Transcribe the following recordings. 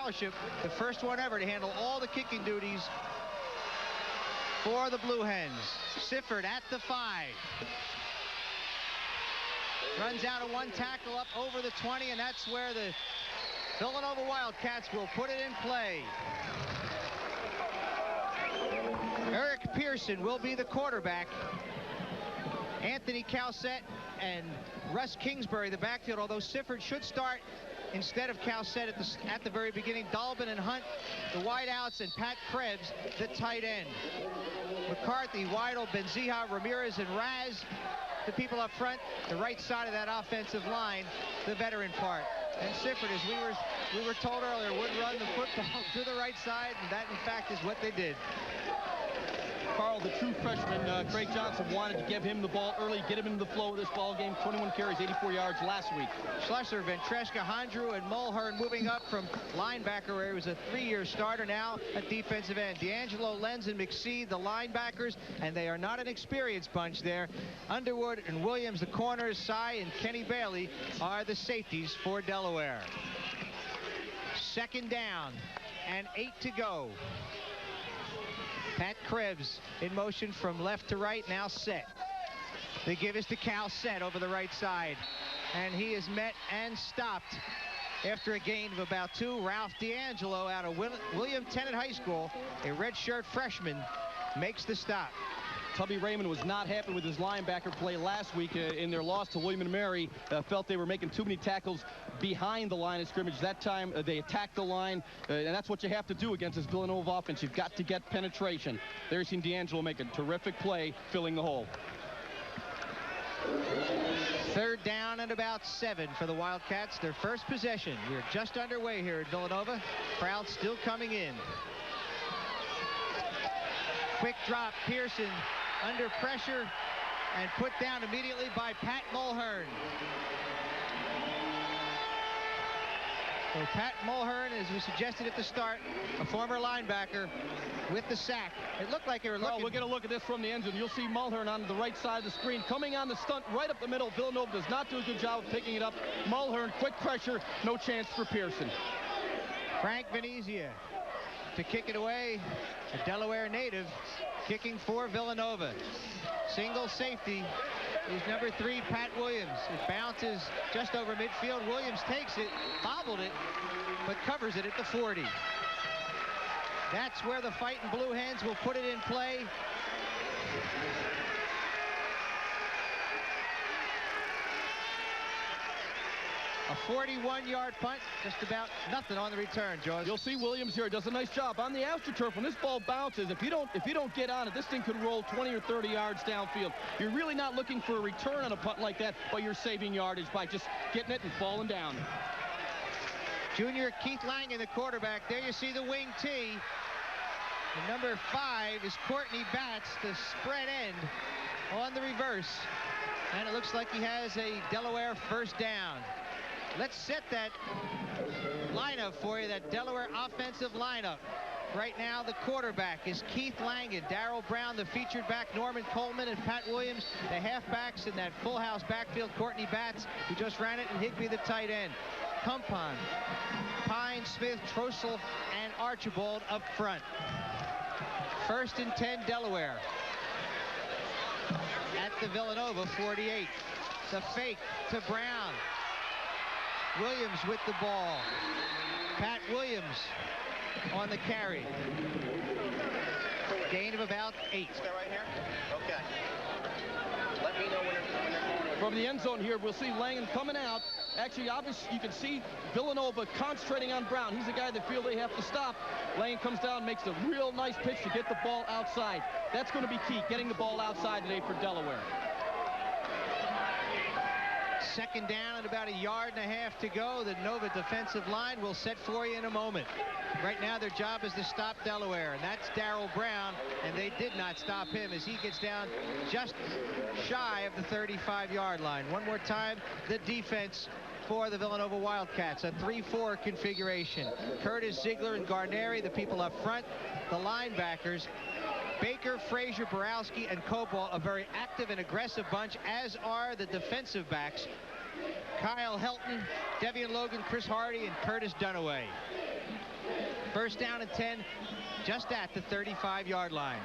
scholarship, the first one ever to handle all the kicking duties for the Blue Hens. Sifford at the 5. Runs out of one tackle up over the 20, and that's where the Villanova Wildcats will put it in play. Eric Pearson will be the quarterback. Anthony Calcett and Russ Kingsbury the backfield, although Sifford should start instead of Calcett at the very beginning. Dalton and Hunt, the wideouts, and Pat Krebs, the tight end. McCarthy, Weidel, Benzija, Ramirez, and Raz, the people up front, the right side of that offensive line, the veteran part. And Sifford, as we were told earlier, would run the football to the right side, and that, in fact, is what they did. Carl, the true freshman, Craig Johnson, wanted to give him the ball early, get him into the flow of this ball game. 21 carries, 84 yards last week. Schlesser, Ventreska, Hondru, and Mulhern moving up from linebacker, where he was a 3-year starter, now at defensive end. D'Angelo, Lenz, and McSee, the linebackers, and they are not an experienced bunch there. Underwood and Williams, the corners. Sy and Kenny Bailey are the safeties for Delaware. Second down and 8 to go. Pat Krebs in motion from left to right, now set. They give us to Calcett over the right side, and he is met and stopped after a gain of about 2. Ralph D'Angelo out of William Tennant High School, a redshirt freshman, makes the stop. Tubby Raymond was not happy with his linebacker play last week in their loss to William & Mary. Felt they were making too many tackles behind the line of scrimmage. That time they attacked the line, and that's what you have to do against this Villanova offense. You've got to get penetration. There you see D'Angelo make a terrific play, filling the hole. Third down and about 7 for the Wildcats. Their first possession. We're just underway here at Villanova. Crowd still coming in. Quick drop, Pearson under pressure and put down immediately by Pat Mulhern. So Pat Mulhern, as we suggested at the start, a former linebacker with the sack. It looked like they were looking. We'll get a look at this from the end zone. You'll see Mulhern on the right side of the screen coming on the stunt right up the middle. Villanova does not do a good job of picking it up. Mulhern, quick pressure, no chance for Pearson. Frank Venezia to kick it away, a Delaware native kicking for Villanova. Single safety is number 3, Pat Williams. It bounces just over midfield. Williams takes it, bobbled it, but covers it at the 40. That's where the Fightin' Blue Hens will put it in play. A 41-yard punt, just about nothing on the return, George. You'll see Williams here does a nice job on the AstroTurf. When this ball bounces, if you don't get on it, this thing could roll 20 or 30 yards downfield. You're really not looking for a return on a punt like that, but you're saving yardage by just getting it and falling down. Junior Keith Langen, the quarterback. There you see the wing tee. The number 5 is Courtney Batts, the spread end on the reverse. And it looks like he has a Delaware first down. Let's set that lineup for you, that Delaware offensive lineup. Right now, the quarterback is Keith Langen, Daryl Brown, the featured back, Norman Coleman, and Pat Williams, the halfbacks in that full house backfield, Courtney Batts, who just ran it, and Higbee, the tight end. Kumpon, Pine, Smith, Trossel, and Archibald up front. First and 10, Delaware. At the Villanova 48. The fake to Brown. Williams with the ball. Pat Williams on the carry. Gain of about 8. Stay right here? Okay. Let me know when you're From the end zone here, we'll see Langen coming out. Actually, obviously, you can see Villanova concentrating on Brown. He's the guy they feel they have to stop. Langen comes down, makes a real nice pitch to get the ball outside. That's going to be key, getting the ball outside today for Delaware. Second down and about 1.5 yards to go. The Nova defensive line will set for you in a moment. Right now, their job is to stop Delaware, and that's Daryl Brown, and they did not stop him as he gets down just shy of the 35-yard line. One more time, the defense for the Villanova Wildcats, a 3-4 configuration. Curtis, Ziegler, and Garneri, the people up front. The linebackers, Baker, Frazier, Borowski, and Cobalt, a very active and aggressive bunch, as are the defensive backs, Kyle Hilton, Devian Logan, Chris Hardy, and Curtis Dunaway. First down and 10, just at the 35-yard line.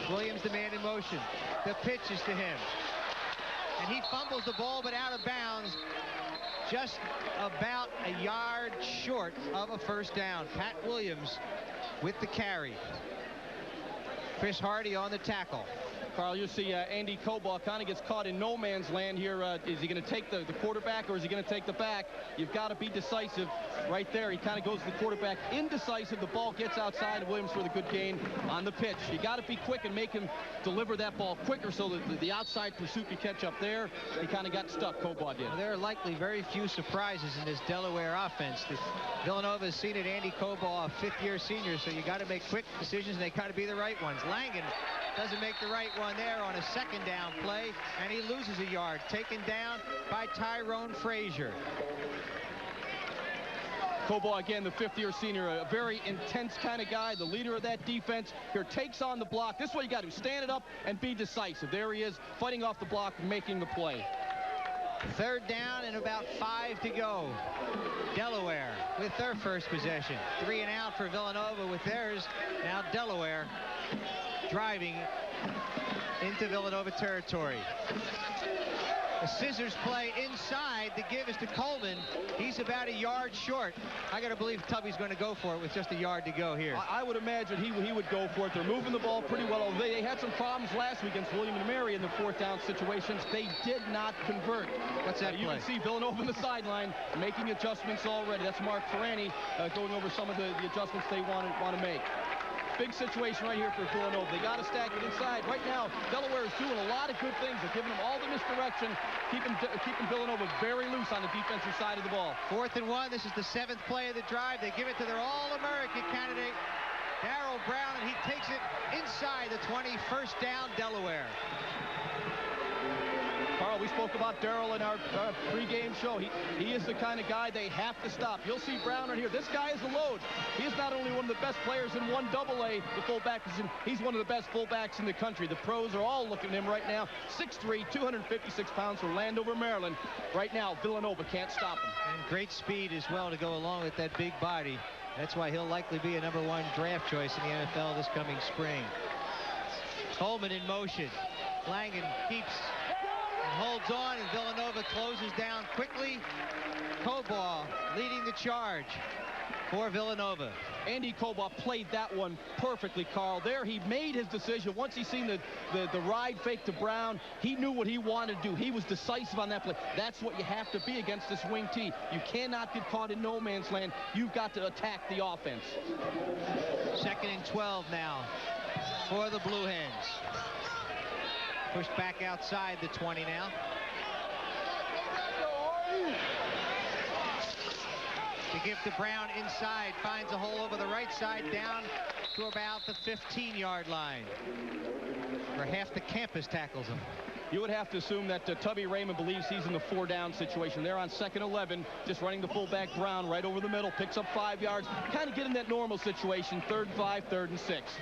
Williams, the man in motion. The pitch is to him. And he fumbles the ball, but out of bounds. Just about a yard short of a first down. Pat Williams with the carry. Chris Hardy on the tackle. Carl, you see Andy Cobaugh kind of gets caught in no man's land here. Is he going to take the quarterback or is he going to take the back? You've got to be decisive right there. He kind of goes to the quarterback indecisive. The ball gets outside. Williams for the good gain on the pitch. You got to be quick and make him deliver that ball quicker so that the outside pursuit can catch up there. He kind of got stuck, Cobaugh did. Well, there are likely very few surprises in this Delaware offense. Villanova has seen it. Andy Cobaugh, a fifth-year senior, so you got to make quick decisions, and they got to be the right ones. Langen doesn't make the right one there on a second down play, and he loses a yard. Taken down by Tyrone Frazier. Cobaugh, again, the fifth-year senior, a very intense kind of guy, the leader of that defense. Here takes on the block. This is what you got to do. Stand it up and be decisive. There he is, fighting off the block, making the play. Third down and about 5 to go. Delaware with their first possession. 3 and out for Villanova with theirs. Now Delaware driving into Villanova territory. A scissors play inside. The give is to Coleman. He's about a yard short. I got to believe Tubby's going to go for it with just a yard to go here. I would imagine he would go for it. They're moving the ball pretty well. They had some problems last week against William & Mary in the fourth down situations. They did not convert. What's that play? You can see Villanova on the sideline making adjustments already. That's Mark Ferrani going over some of the adjustments they want to make. Big situation right here for Villanova. They got to stack it inside. Right now, Delaware is doing a lot of good things. They're giving them all the misdirection, keeping Villanova very loose on the defensive side of the ball. 4th and 1. This is the 7th play of the drive. They give it to their All-American candidate, Daryl Brown, and he takes it inside the 20. First down, Delaware. Carl, we spoke about Daryl in our pregame show. He is the kind of guy they have to stop. You'll see Brown right here. This guy is a load. He is not only one of the best players in 1AA, the fullback position, he's one of the best fullbacks in the country. The pros are all looking at him right now. 6'3", 256 pounds from Landover, Maryland. Right now, Villanova can't stop him. And great speed as well to go along with that big body. That's why he'll likely be a #1 draft choice in the NFL this coming spring. Coleman in motion. Langen keeps and holds on, and Villanova closes down quickly. Cobaugh leading the charge for Villanova. Andy Cobaugh played that one perfectly, Carl. There he made his decision. Once he seen the ride fake to Brown, he knew what he wanted to do. He was decisive on that play. That's what you have to be against this wing T. You cannot get caught in no man's land. You've got to attack the offense. 2nd and 12 now for the Blue Hens. Pushed back outside the 20 now. To give to Brown inside, finds a hole over the right side, down to about the 15-yard line, where half the campus tackles him. You would have to assume that Tubby Raymond believes he's in the 4-down situation. They're on 2nd 11, just running the fullback Brown right over the middle, picks up 5 yards, kind of get in that normal situation, 3rd and 5, 3rd and 6.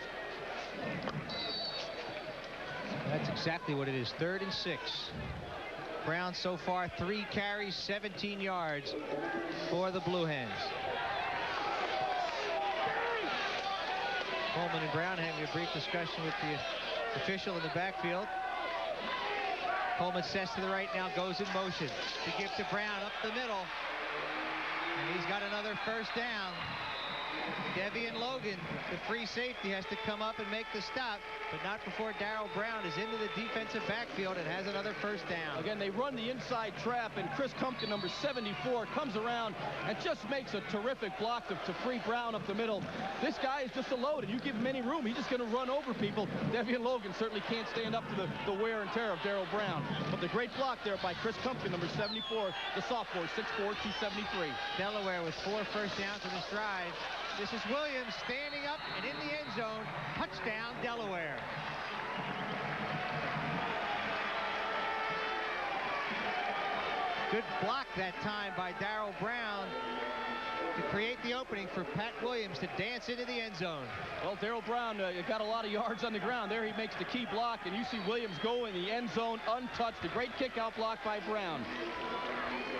That's exactly what it is, 3rd and 6. Brown so far 3 carries, 17 yards for the Blue Hens. Coleman and Brown having a brief discussion with the official in the backfield. Coleman sets to the right now, goes in motion to give to Brown up the middle. And he's got another first down. Devian Logan, the free safety, has to come up and make the stop, but not before Daryl Brown is into the defensive backfield and has another first down. Again, they run the inside trap, and Chris Kumpkin, number 74, comes around and just makes a terrific block to free Brown up the middle. This guy is just a load, and you give him any room, he's just going to run over people. Devian Logan certainly can't stand up to the wear and tear of Daryl Brown. But the great block there by Chris Kumpkin, number 74, the sophomore, 6'4", 273. Delaware with 4 first downs in this drive. This is Williams standing up and in the end zone. Touchdown, Delaware. Good block that time by Daryl Brown. to create the opening for Pat Williams to dance into the end zone. Well, Daryl Brown got a lot of yards on the ground. There he makes the key block, and you see Williams go in the end zone untouched. A great kick-out block by Brown.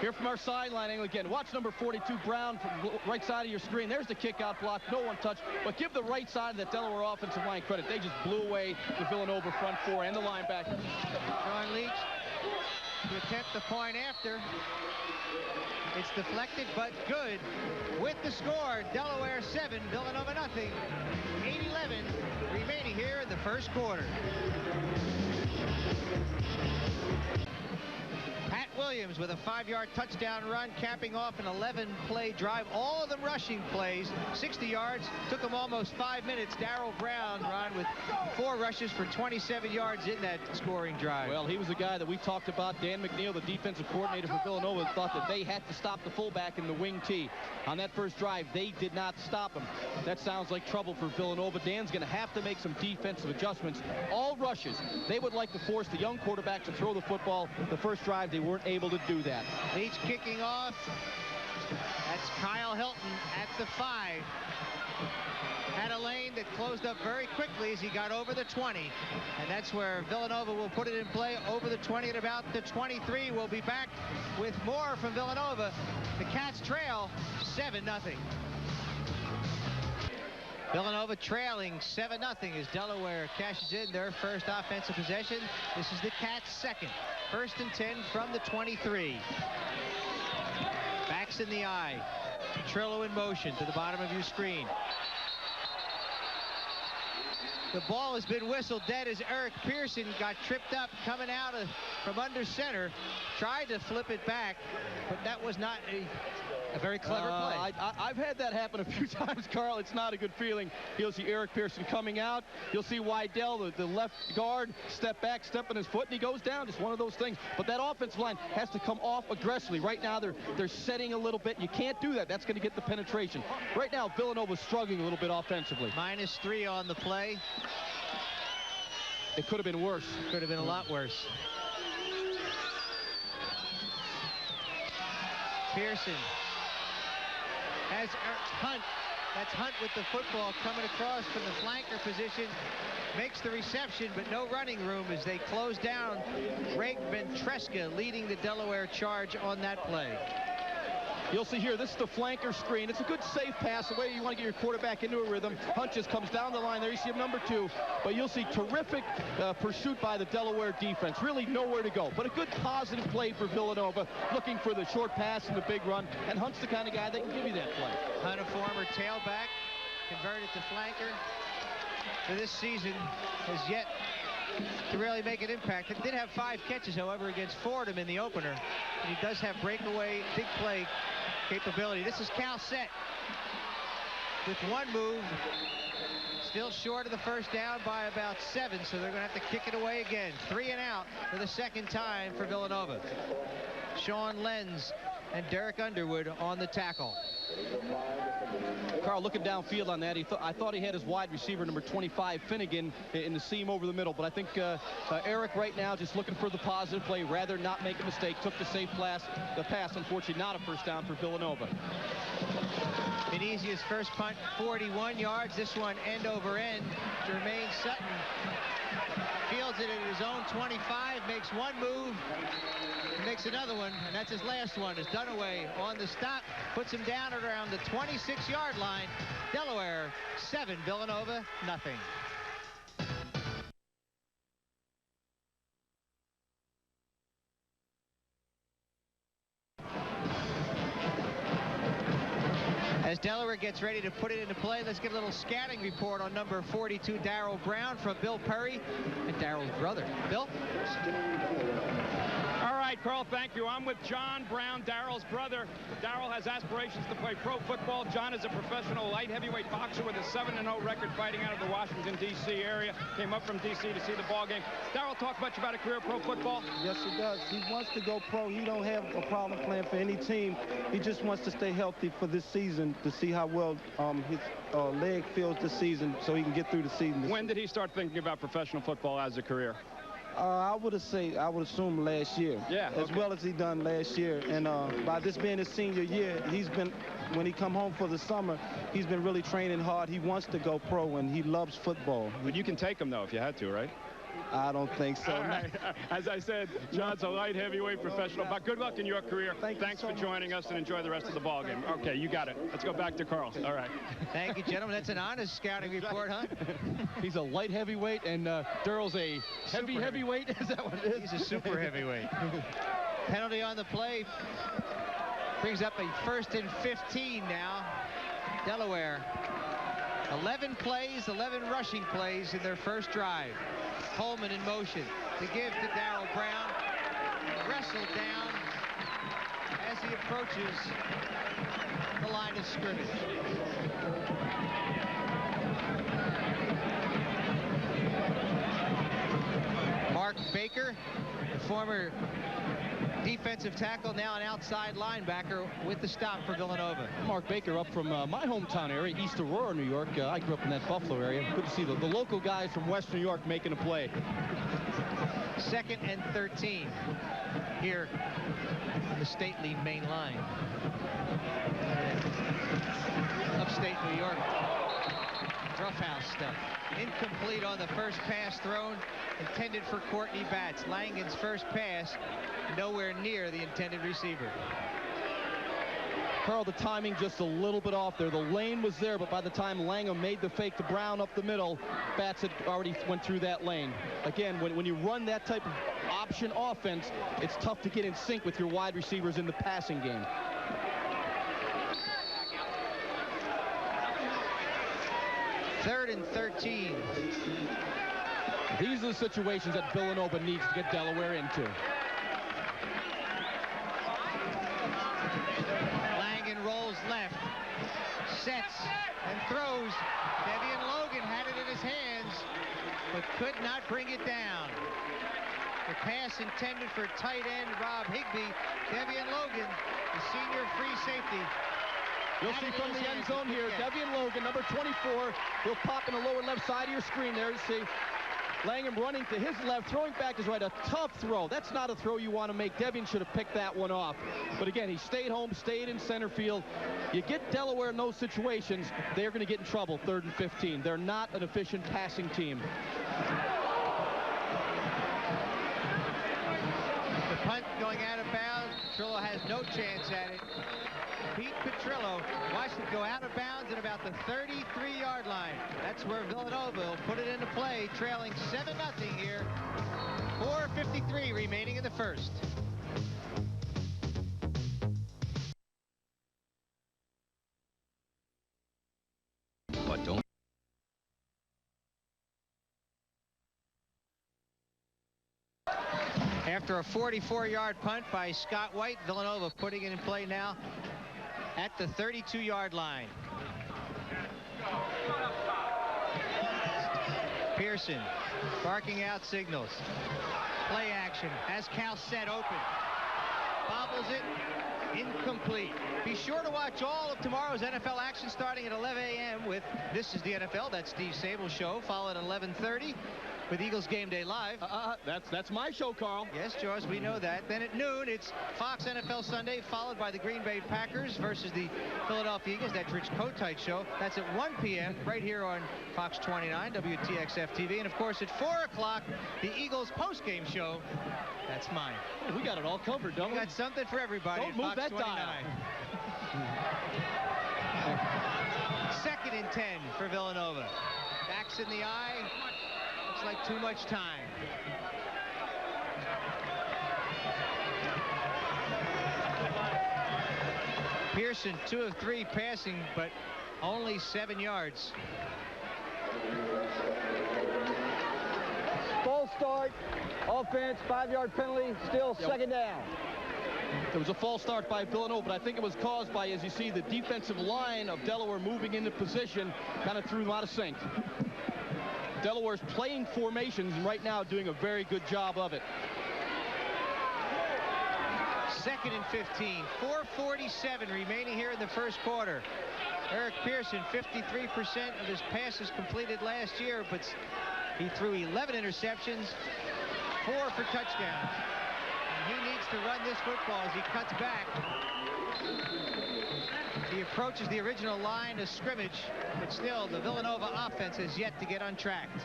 Here from our sideline angle again. Watch number 42, Brown, from right side of your screen. There's the kick-out block. No one touched. But give the right side of the Delaware offensive line credit. They just blew away the Villanova front four and the linebacker. Sean Leach to attempt the point after. It's deflected, but good. With the score, Delaware 7, Villanova nothing. 8:11 remaining here in the first quarter. Pat Williams with a 5-yard touchdown run, capping off an 11-play drive. All of them rushing plays, 60 yards. Took them almost 5 minutes. Daryl Brown, Ron, with 4 rushes for 27 yards in that scoring drive. Well, he was a guy that we talked about. Dan McNeil, the defensive coordinator for Villanova, thought that they had to stop the fullback in the wing T. On that first drive, they did not stop him. That sounds like trouble for Villanova. Dan's going to have to make some defensive adjustments. All rushes. They would like to force the young quarterback to throw the football. The first drive, they weren't able to do that. Leach kicking off. That's Kyle Hilton at the 5. Had a lane that closed up very quickly as he got over the 20. And that's where Villanova will put it in play over the 20 at about the 23. We'll be back with more from Villanova. The Cats trail 7-0. Villanova trailing 7-0 as Delaware cashes in their first offensive possession. This is the Cats' second. 1st and 10 from the 23. Backs in the eye. Trillo in motion to the bottom of your screen. The ball has been whistled dead as Eric Pearson got tripped up coming out from under center. Tried to flip it back, but that was not a very clever play. I've had that happen a few times, Carl. It's not a good feeling. You'll see Eric Pearson coming out. You'll see Wydell, the left guard, step back, step on his foot, and he goes down. Just one of those things. But that offensive line has to come off aggressively. Right now, they're setting a little bit. You can't do that. That's going to get the penetration. Right now, Villanova's struggling a little bit offensively. -3 on the play. It could have been worse. Could have been a lot worse. Pearson has Hunt. That's Hunt with the football coming across from the flanker position. Makes the reception, but no running room as they close down. Greg Ventresca leading the Delaware charge on that play. You'll see here, this is the flanker screen. It's a good safe pass, the way you want to get your quarterback into a rhythm. Hunt just comes down the line there. You see him number 2. But you'll see terrific pursuit by the Delaware defense. Really nowhere to go. But a good positive play for Villanova, looking for the short pass and the big run. And Hunt's the kind of guy that can give you that play. Hunt, a former tailback, converted to flanker. For this season, has yet to really make an impact. He did have 5 catches, however, against Fordham in the opener. And he does have breakaway, big play capability. This is Cal set with 1 move. Still short of the first down by about 7, so they're going to have to kick it away again. 3 and out for the second time for Villanova. Sean Lenz and Derek Underwood on the tackle. Carl, looking downfield on that, I thought he had his wide receiver, number 25, Finnegan, in the seam over the middle. But I think Eric right now just looking for the positive play, rather not make a mistake. Took the safe pass. The pass, unfortunately, not a first down for Villanova. Venezia's first punt, 41 yards. This one end over end. Jermaine Sutton fields it at his own 25, makes 1 move, makes another one, and that's his last one. Is Dunaway on the stop, puts him down at around the 26-yard line. Delaware 7, Villanova nothing. As Delaware gets ready to put it into play, let's get a little scouting report on number 42, Daryl Brown, from Bill Perry and Daryl's brother. Bill? All right, Carl, thank you. I'm with John Brown, Daryl's brother. Daryl has aspirations to play pro football. John is a professional light heavyweight boxer with a 7-0 record fighting out of the Washington, D.C. area. Came up from D.C. to see the ball game. Daryl, talk much about a career pro football? Yes, he does. He wants to go pro. He don't have a problem playing for any team. He just wants to stay healthy for this season to see how well his leg feels this season so he can get through the season. When did he start thinking about professional football as a career? I would assume last year. Yeah. As well as he done last year. And by this being his senior year, when he come home for the summer, he's been really training hard. He wants to go pro, and he loves football. But you can take him, though, if you had to, right? I don't think so. All right. As I said, John's a light heavyweight professional. But good luck in your career. Thanks for joining us, and enjoy the rest of the ball game. Okay, you got it. Let's go back to Carl. All right. Thank you, gentlemen. That's an honest scouting report, huh? He's a light heavyweight, and Daryl's a heavyweight. Is that what it is? He's a super heavyweight. Penalty on the play. Brings up a 1st and 15 now. Delaware. 11 plays, 11 rushing plays in their first drive. Coleman in motion to give to Daryl Brown. Wrestled down as he approaches the line of scrimmage. Mark Baker, the former defensive tackle, now an outside linebacker with the stop for Villanova. Mark Baker up from my hometown area, East Aurora, New York. I grew up in that Buffalo area. Good to see the local guys from West New York making a play. 2nd and 13 here on the stately main line. Upstate New York. Roughhouse stuff. Incomplete on the first pass thrown, intended for Courtney Batts. Langen's first pass, nowhere near the intended receiver. Carl, the timing just a little bit off there. The lane was there, but by the time Langham made the fake to Brown up the middle, Batts had already went through that lane. Again, when you run that type of option offense, it's tough to get in sync with your wide receivers in the passing game. Third and 13. These are the situations that Villanova needs to get Delaware into. Langen rolls left, sets and throws. Devian Logan had it in his hands, but could not bring it down. The pass intended for tight end Rob Higbee. Devian Logan, the senior free safety. You'll see from the end zone here, Devian Logan, number 24, will pop in the lower left side of your screen there. You see Langham running to his left, throwing back his right. A tough throw. That's not a throw you want to make. Devian should have picked that one off. But again, he stayed home, stayed in center field. You get Delaware in those situations, they're going to get in trouble, 3rd and 15. They're not an efficient passing team. The punt going out of bounds. Petrillo has no chance at it. Pete Petrillo watched it go out of bounds at about the 33-yard line. That's where Villanova will put it into play, trailing 7-0 here. 4:53 remaining in the first. But don't. After a 44-yard punt by Scott White, Villanova putting it in play now at the 32-yard line. Pearson barking out signals. Play action. Has Cal set open. Bobbles it. Incomplete. Be sure to watch all of tomorrow's NFL action starting at 11 a.m. with This Is the NFL. That's Steve Sable's show. Followed at 11:30 with Eagles Game Day Live. That's my show, Carl. Yes, George, we know that. Then at noon, it's Fox NFL Sunday, followed by the Green Bay Packers versus the Philadelphia Eagles. That's Rich Kotite show. That's at 1 p.m. right here on Fox 29, WTXF TV. And, of course, at 4 o'clock, the Eagles postgame show. That's mine. We got it all covered, don't we? We got something for everybody. Don't move Fox that 29. dial. 2nd and 10 for Villanova. Backs in the eye. Looks like too much time. Pearson, 2 of 3 passing, but only 7 yards. Full start, offense, 5-yard penalty, still 2nd down. There was a false start by Villanova, but I think it was caused by, as you see, the defensive line of Delaware moving into position, kind of threw them out of sync. Delaware's playing formations and right now doing a very good job of it. 2nd and 15. 4:47 remaining here in the first quarter. Eric Pearson, 53% of his passes completed last year, but he threw 11 interceptions, 4 for touchdowns. And he needs to run this football as he cuts back. He approaches the original line of scrimmage, but still the Villanova offense has yet to get untracked.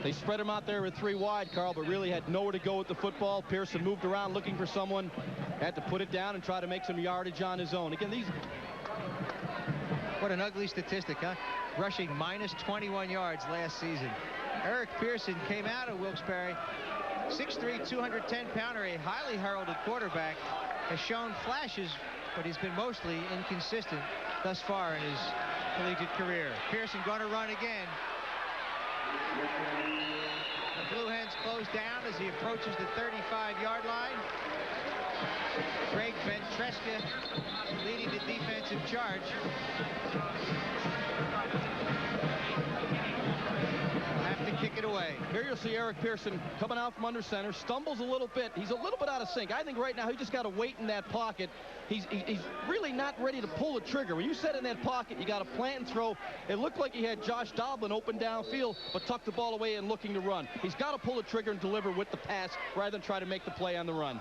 They spread him out there with 3 wide, Carl, but really had nowhere to go with the football. Pearson moved around looking for someone, had to put it down and try to make some yardage on his own. Again, these... What an ugly statistic, huh? Rushing minus 21 yards last season. Eric Pearson came out of Wilkes-Barre, 6'3", 210-pounder, a highly heralded quarterback, has shown flashes, but he's been mostly inconsistent thus far in his collegiate career. Pearson going to run again. The Blue Hens close down as he approaches the 35-yard line. Greg Ventresca leading the defensive charge. Will have to kick it away. Here you'll see Eric Pearson coming out from under center, stumbles a little bit. He's a little bit out of sync. I think right now he just got to wait in that pocket. He's really not ready to pull the trigger. When you set in that pocket, you got to plant and throw. It looked like he had Josh Doblin open downfield, but tucked the ball away and looking to run. He's got to pull the trigger and deliver with the pass rather than try to make the play on the run.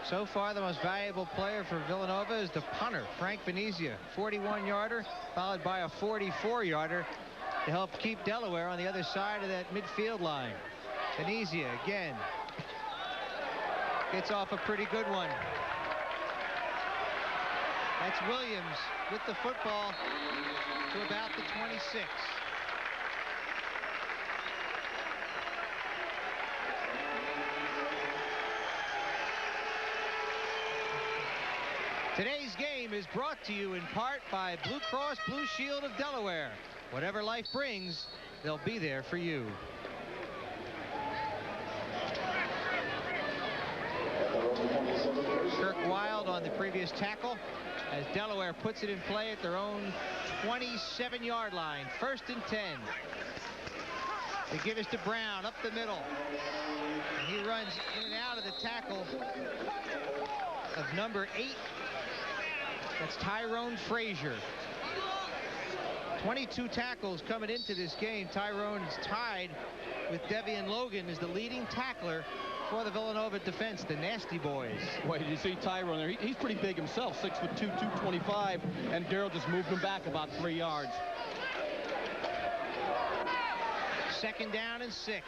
So far, the most valuable player for Villanova is the punter, Frank Venezia, 41-yarder, followed by a 44-yarder to help keep Delaware on the other side of that midfield line. Venezia again gets off a pretty good one. That's Williams with the football to about the 26. Today's game is brought to you in part by Blue Cross Blue Shield of Delaware. Whatever life brings, they'll be there for you. Kirk Wild on the previous tackle as Delaware puts it in play at their own 27-yard line. 1st and 10. They give us to Brown up the middle. And he runs in and out of the tackle of number 8. That's Tyrone Frazier. 22 tackles coming into this game. Tyrone is tied with Devian Logan as the leading tackler for the Villanova defense, the Nasty Boys. Boy, did you see Tyrone there? He's pretty big himself, 6'2", 225, and Daryl just moved him back about 3 yards. 2nd down and 6.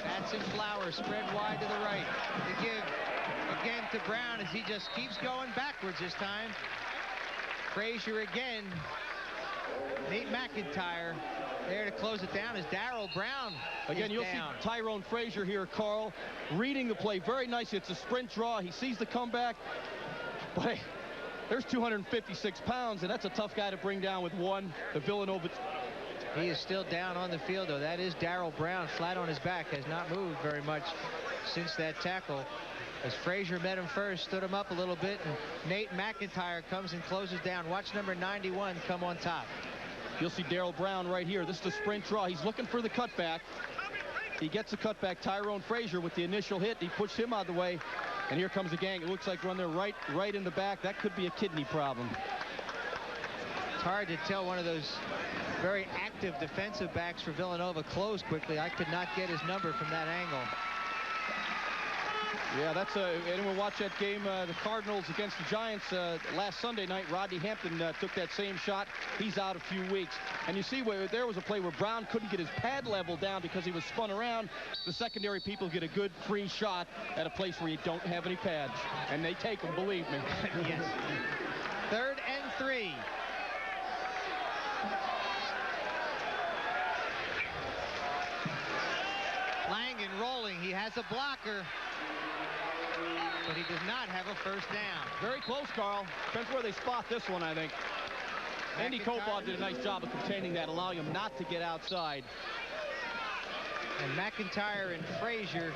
Batts and Flowers spread wide to the right. To give again to Brown as he just keeps going backwards this time. Frazier again. Nate McIntyre there to close it down as Daryl Brown again. You'll down. see Tyrone Frazier here, Carl, reading the play very nicely. It's a sprint draw. He sees the comeback. Boy, there's 256 pounds, and that's a tough guy to bring down with one. The Villanova. He is still down on the field, though. That is Daryl Brown, flat on his back, has not moved very much since that tackle. As Frazier met him first, stood him up a little bit, and Nate McIntyre comes and closes down. Watch number 91 come on top. You'll see Daryl Brown right here. This is the sprint draw. He's looking for the cutback. He gets the cutback. Tyrone Frazier with the initial hit. He pushed him out of the way, and here comes the gang. It looks like run there right in the back. That could be a kidney problem. It's hard to tell. One of those very active defensive backs for Villanova closed quickly. I could not get his number from that angle. Yeah, that's anyone watch that game, the Cardinals against the Giants last Sunday night. Rodney Hampton took that same shot. He's out a few weeks. And you see where there was a play where Brown couldn't get his pad level down because he was spun around. The secondary people get a good free shot at a place where you don't have any pads. And they take them, believe me. Yes. 3rd and 3. Langen rolling. He has a blocker, but he does not have a 1st down. Very close, Carl. Depends where they spot this one, I think. Andy Kobaugh did a nice job of containing that, allowing him not to get outside. And McIntyre and Frazier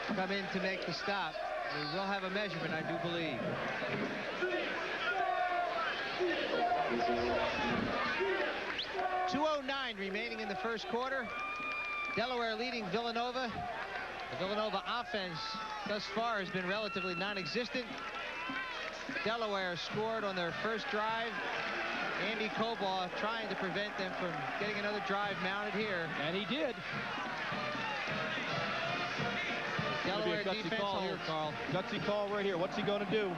come in to make the stop. We will have a measurement, I do believe. .209 remaining in the 1st quarter. Delaware leading Villanova. The Villanova offense thus far has been relatively non-existent. Delaware scored on their first drive Andy Cobaugh trying to prevent them from getting another drive mounted here. And he did. Delaware Gutsy defense call here, Carl. Gutsy call right here. What's he going to do?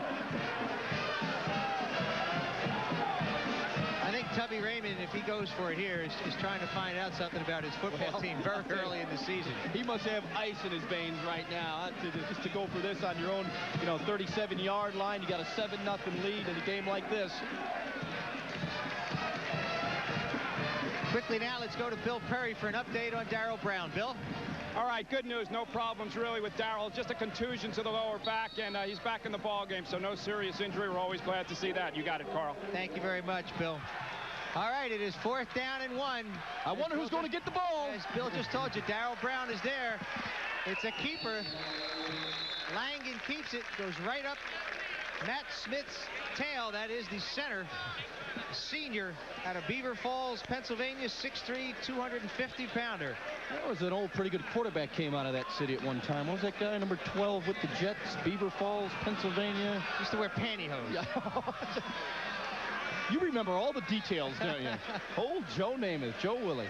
I think Tubby Raymond, if he goes for it here, is trying to find out something about his football team very early in the season. He must have ice in his veins right now. Just to go for this on your own, 37-yard line. You got a 7-0 lead in a game like this. Quickly now, let's go to Bill Perry for an update on Daryl Brown. Bill? All right, good news. No problems really with Daryl. Just a contusion to the lower back, and he's back in the ball game, so no serious injury. We're always glad to see that. You got it, Carl. Thank you very much, Bill. All right, it is 4th down and 1. I wonder who's going to get the ball. As Bill just told you, Daryl Brown is there. It's a keeper. Langen keeps it, goes right up Matt Smith's tail. That is the center. Senior out of Beaver Falls, Pennsylvania, 6'3", 250-pounder. There was an old pretty good quarterback came out of that city at one time. What was that guy, number 12 with the Jets, Beaver Falls, Pennsylvania? Used to wear pantyhose. Yeah. You remember all the details, don't you? Old Joe Namath, Joe Willie.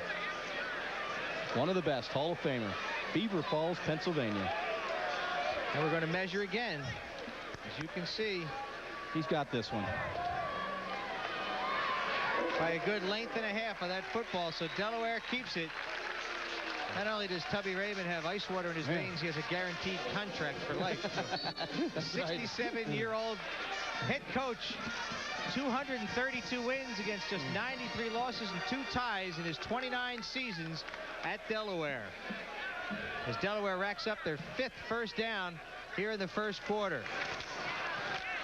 One of the best, Hall of Famer. Beaver Falls, Pennsylvania. And we're going to measure again. As you can see, he's got this one. By a good length and a half of that football, so Delaware keeps it. Not only does Tubby Raymond have ice water in his veins, he has a guaranteed contract for life. A 67-year-old head coach, 232 wins against just 93 losses and 2 ties in his 29 seasons at Delaware. As Delaware racks up their 5th first down here in the first quarter.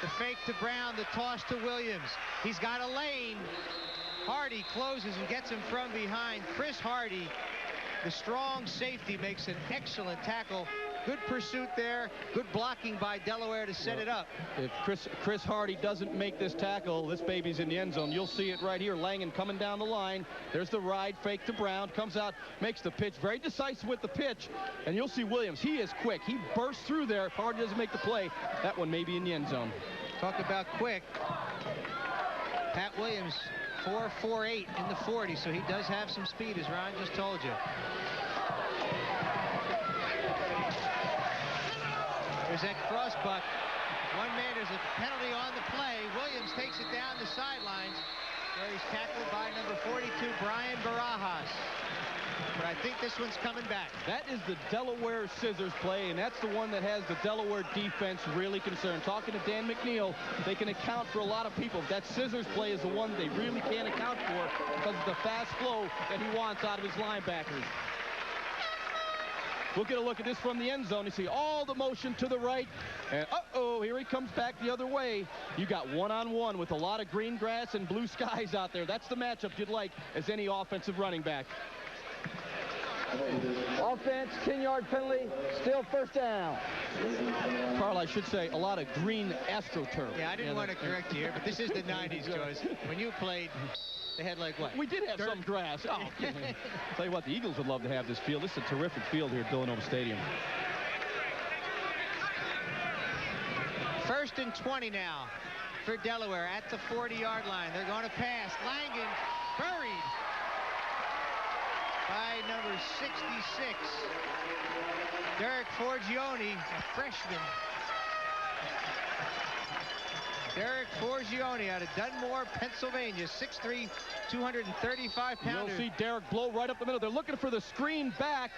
The fake to Brown, the toss to Williams. He's got a lane. Hardy closes and gets him from behind. Chris Hardy, the strong safety, makes an excellent tackle. Good pursuit there. Good blocking by Delaware to set it up. If Chris Hardy doesn't make this tackle, this baby's in the end zone. You'll see it right here. Langen coming down the line. There's the ride fake to Brown. Comes out, makes the pitch. Very decisive with the pitch. And you'll see Williams. He is quick. He bursts through there. If Hardy doesn't make the play, that one may be in the end zone. Talk about quick. Pat Williams, 4.48 in the 40, so he does have some speed, as Ron just told you. There's that crossbuck. One man, there's a penalty on the play. Williams takes it down the sidelines, where he's tackled by number 42, Brian Barajas. But I think this one's coming back. That is the Delaware scissors play, and that's the one that has the Delaware defense really concerned. Talking to Dan McNeil, they can account for a lot of people. That scissors play is the one they really can't account for because of the fast flow that he wants out of his linebackers. We'll get a look at this from the end zone. You see all the motion to the right. And uh-oh, here he comes back the other way. You got one-on-one with a lot of green grass and blue skies out there. That's the matchup you'd like as any offensive running back. Offense, 10-yard penalty, still first down. Carl, I should say a lot of green AstroTurf. Yeah, I didn't want to correct you here, but this is the 90s, Joyce. When you played, they had like what? We did have some grass. Oh, tell you what, the Eagles would love to have this field. This is a terrific field here at Villanova Stadium. 1st and 20 now for Delaware at the 40-yard line. They're going to pass. Langen buried by number 66, Derek Forgione, a freshman. Derek Forgione out of Dunmore, Pennsylvania, 6'3", 235-pounder. You'll see Derek blow right up the middle. They're looking for the screen back.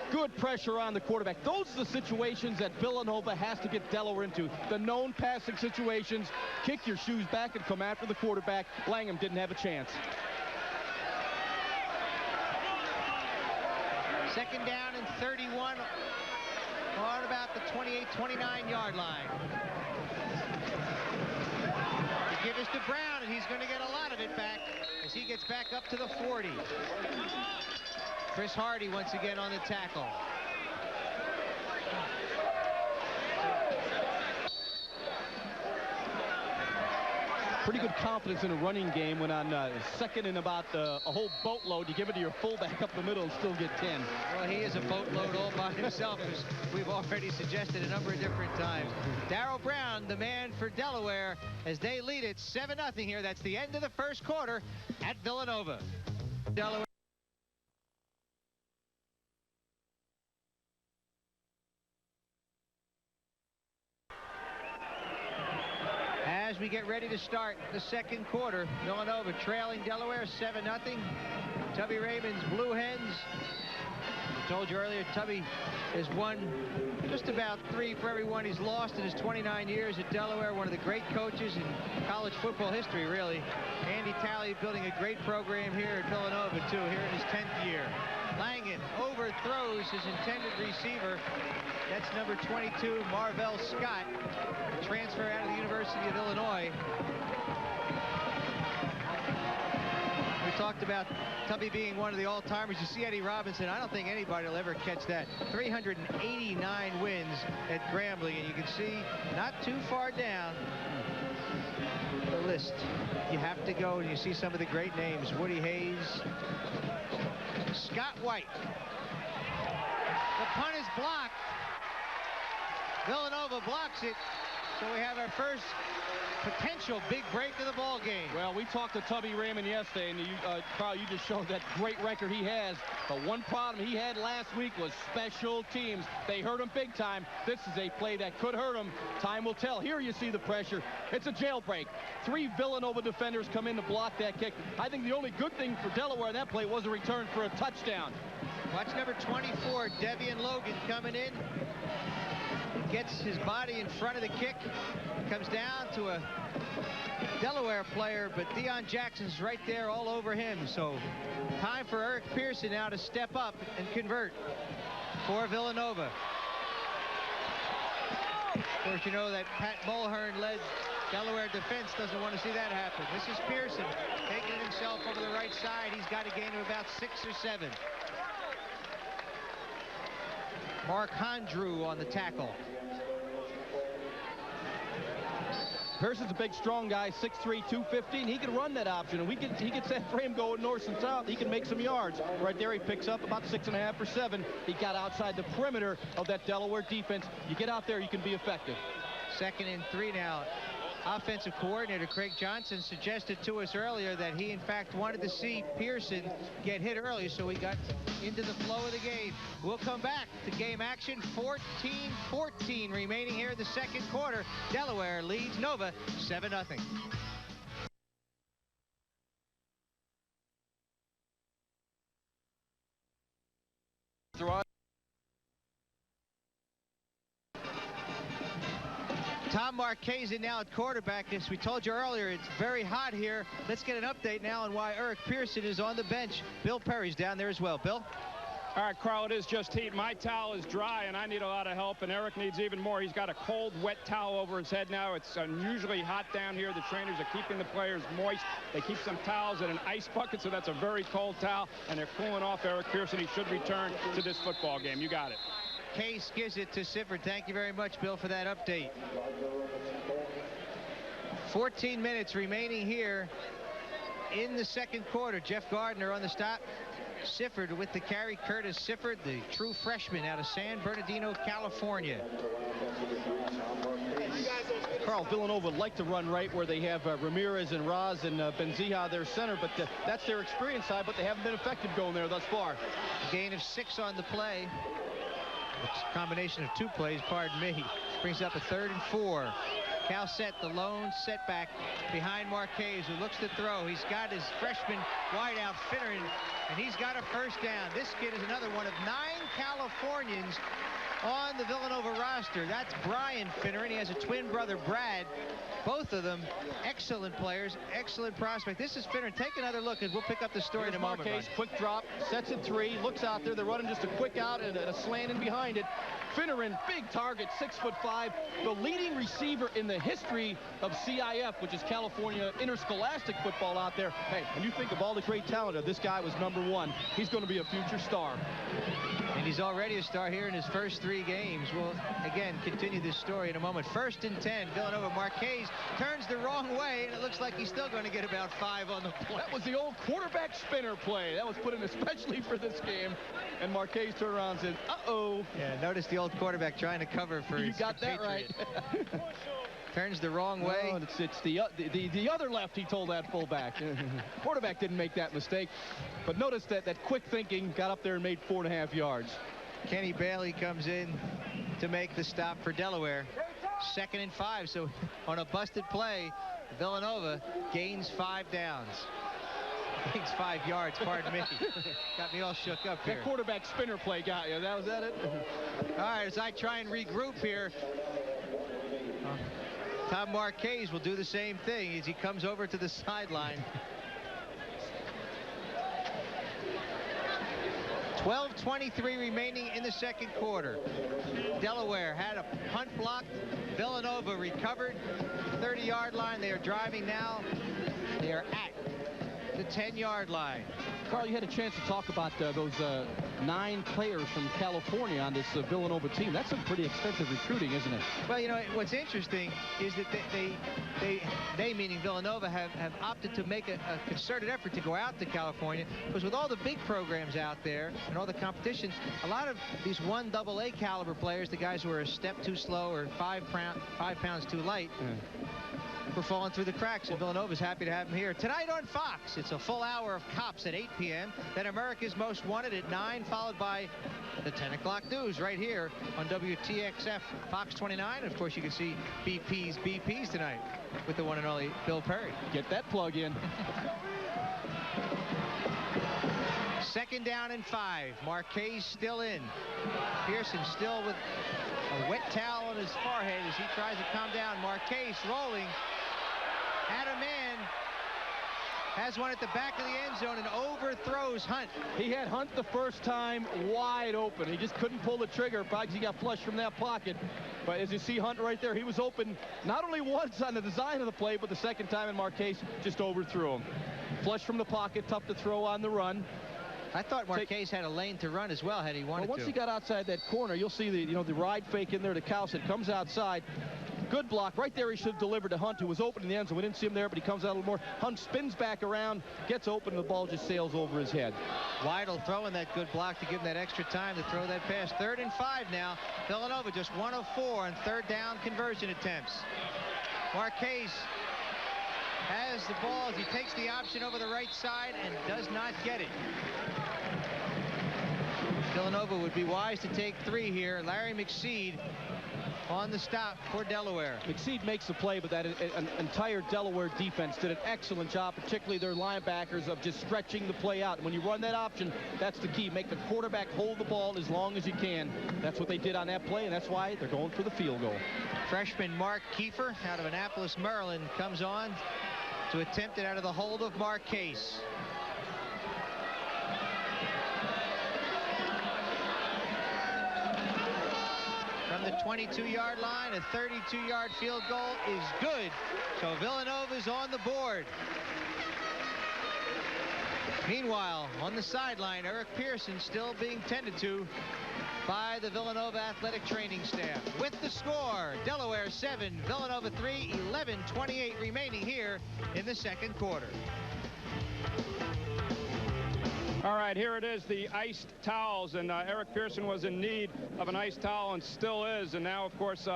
Good pressure on the quarterback. Those are the situations that Villanova has to get Delaware into. The known passing situations. Kick your shoes back and come after the quarterback. Langham didn't have a chance. 2nd down and 31 on about the 28, 29-yard line. They give us to Brown, and he's going to get a lot of it back as he gets back up to the 40. Chris Hardy once again on the tackle. pretty good confidence in a running game when on second and about a whole boatload, you give it to your fullback up the middle and still get 10. Well, he is a boatload all by himself, as we've already suggested a number of different times. Daryl Brown, the man for Delaware, as they lead it 7-0 here. That's the end of the first quarter at Villanova. Delaware. As we get ready to start the second quarter, Villanova trailing Delaware 7-0. Tubby Raymond's Blue Hens. I told you earlier, Tubby has won just about 3 for every one he's lost in his 29 years at Delaware. One of the great coaches in college football history, really. Andy Talley building a great program here at Villanova, too, here in his 10th year. Langen overthrows his intended receiver. That's number 22, Marvell Scott, transfer out of the University of Illinois. We talked about Tubby being one of the all-timers. You see Eddie Robinson, I don't think anybody will ever catch that. 389 wins at Grambling, and you can see not too far down the list. You have to go and you see some of the great names. Woody Hayes, Scott White. The punt is blocked. Villanova blocks it, so we have our first potential big break of the ball game. Well, we talked to Tubby Raymond yesterday, and Carl, you just showed that great record he has. But one problem he had last week was special teams. They hurt him big time. This is a play that could hurt him. Time will tell. Here you see the pressure. It's a jailbreak. 3 Villanova defenders come in to block that kick. I think the only good thing for Delaware in that play was a return for a touchdown. Watch number 24, Devian Logan, coming in. Gets his body in front of the kick. Comes down to a Delaware player, but Deion Jackson's right there all over him. So time for Eric Pearson now to step up and convert for Villanova. Of course, you know that Pat Mulhern-led Delaware defense doesn't want to see that happen. This is Pearson taking it himself over the right side. He's got a gain of about 6 or 7. Mark Hondrew on the tackle. Pearson's a big, strong guy, 6'3", 215. He can run that option, and he gets that frame going north and south. He can make some yards. Right there, he picks up about 6.5 or 7. He got outside the perimeter of that Delaware defense. You get out there, you can be effective. 2nd and 3 now. Offensive coordinator Craig Johnson suggested to us earlier that he in fact wanted to see Pearson get hit early, so he got into the flow of the game. We'll come back to game action. 14-14 remaining here in the second quarter. Delaware leads Nova 7-0. Tom Marchese now at quarterback. As we told you earlier, it's very hot here. Let's get an update now on why Eric Pearson is on the bench. Bill Perry's down there as well. Bill? All right, Carl, it is just heat. My towel is dry, and I need a lot of help, and Eric needs even more. He's got a cold, wet towel over his head now. It's unusually hot down here. The trainers are keeping the players moist. They keep some towels in an ice bucket, so that's a very cold towel, and they're cooling off Eric Pearson. He should return to this football game. You got it. Case gives it to Sifford. Thank you very much, Bill, for that update. 14 minutes remaining here in the second quarter. Jeff Gardner on the stop. Sifford with the carry. Curtis Sifford, the true freshman out of San Bernardino, California. Carl, Villanova would like to run right where they have Ramirez and Raz and Benzija their center, but that's their experience side, but they haven't been effective going there thus far. Gain of 6 on the play. It's a combination of 2 plays, pardon me. Brings up a 3rd and 4. Cal set the lone setback behind Marquez, who looks to throw. He's got his freshman wideout Finneran, and he's got a first down. This kid is another one of 9 Californians on the Villanova roster. That's Brian Finneran. He has a twin brother, Brad. Both of them excellent players, excellent prospect. This is Finneran. Take another look, and we'll pick up the story in a moment. Marquez, quick drop, sets it 3, looks out there. They're running just a quick out and a slant in behind it. Finneran, big target, 6'5", the leading receiver in the history of CIF, which is California interscholastic football out there. Hey, when you think of all the great talent, this guy was #1. He's going to be a future star. And And he's already a star here in his first 3 games. We'll, again, continue this story in a moment. 1st and 10, Villanova. Marquez turns the wrong way, and it looks like he's still going to get about 5 on the play. That was the old quarterback spinner play. That was put in especially for this game. And Marquez turned around and said, uh-oh. Yeah, notice the old quarterback trying to cover for his You got that right. Turns the wrong way. Oh, it's the other left, he told that fullback. Quarterback didn't make that mistake. But notice that quick thinking got up there and made 4.5 yards. Kenny Bailey comes in to make the stop for Delaware. 2nd and 5. So on a busted play, Villanova gains 5 downs. Gains 5 yards, pardon me. Got me all shook up here. That quarterback spinner play got you. Was that it? All right, as I try and regroup here, Tom Marquez will do the same thing as he comes over to the sideline. 12:23 remaining in the 2nd quarter. Delaware had a punt blocked. Villanova recovered. 30-yard line. They are driving now. They are at the 10-yard line. Carl, you had a chance to talk about those 9 players from California on this Villanova team. That's some pretty extensive recruiting, isn't it? Well, you know, what's interesting is that they meaning Villanova, have opted to make a concerted effort to go out to California, because with all the big programs out there and all the competition, a lot of these 1 AA caliber players, the guys who are a step too slow or 5 pounds too light, we're falling through the cracks, and Villanova's happy to have him here. Tonight on Fox, it's a full hour of Cops at 8 p.m. Then America's Most Wanted at 9, followed by the 10 o'clock news right here on WTXF Fox 29. And of course, you can see BP's tonight with the one and only Bill Perry. Get that plug in. 2nd down and 5. Marquez still in. Pearson still with a wet towel on his forehead as he tries to calm down. Marquez rolling. Had a man. Has one at the back of the end zone and overthrows Hunt. He had Hunt the first time wide open. He just couldn't pull the trigger. Probably he got flushed from that pocket. But as you see Hunt right there, he was open not only once on the design of the play, but the second time, and Marquez just overthrew him. Flush from the pocket, tough to throw on the run. I thought Marquez had a lane to run as well had he wanted to. Once he got outside that corner, you'll see the ride fake in there to Cowsett. Comes outside. Good block. Right there he should have delivered to Hunt, who was open in the end zone. We didn't see him there, but he comes out a little more. Hunt spins back around, gets open, and the ball just sails over his head. Weidel throwing that good block to give him that extra time to throw that pass. 3rd and 5 now. Villanova just 1 of 4 on 3rd down conversion attempts. Marquez has the ball as he takes the option over the right side and does not get it. Villanova would be wise to take 3 here. Larry McSeed on the stop for Delaware. McSeed makes the play, but that entire Delaware defense did an excellent job, particularly their linebackers, of just stretching the play out. When you run that option, that's the key. Make the quarterback hold the ball as long as you can. That's what they did on that play, and that's why they're going for the field goal. Freshman Mark Kiefer out of Annapolis, Maryland, comes on to attempt it out of the hold of Marquez. From the 22-yard line, a 32-yard field goal is good. So Villanova's on the board. Meanwhile, on the sideline, Eric Pearson still being tended to by the Villanova athletic training staff. With the score, Delaware 7, Villanova 3, 11:28 remaining here in the 2nd quarter. All right, here it is, the iced towels, and Eric Pearson was in need of an iced towel and still is. And now, of course,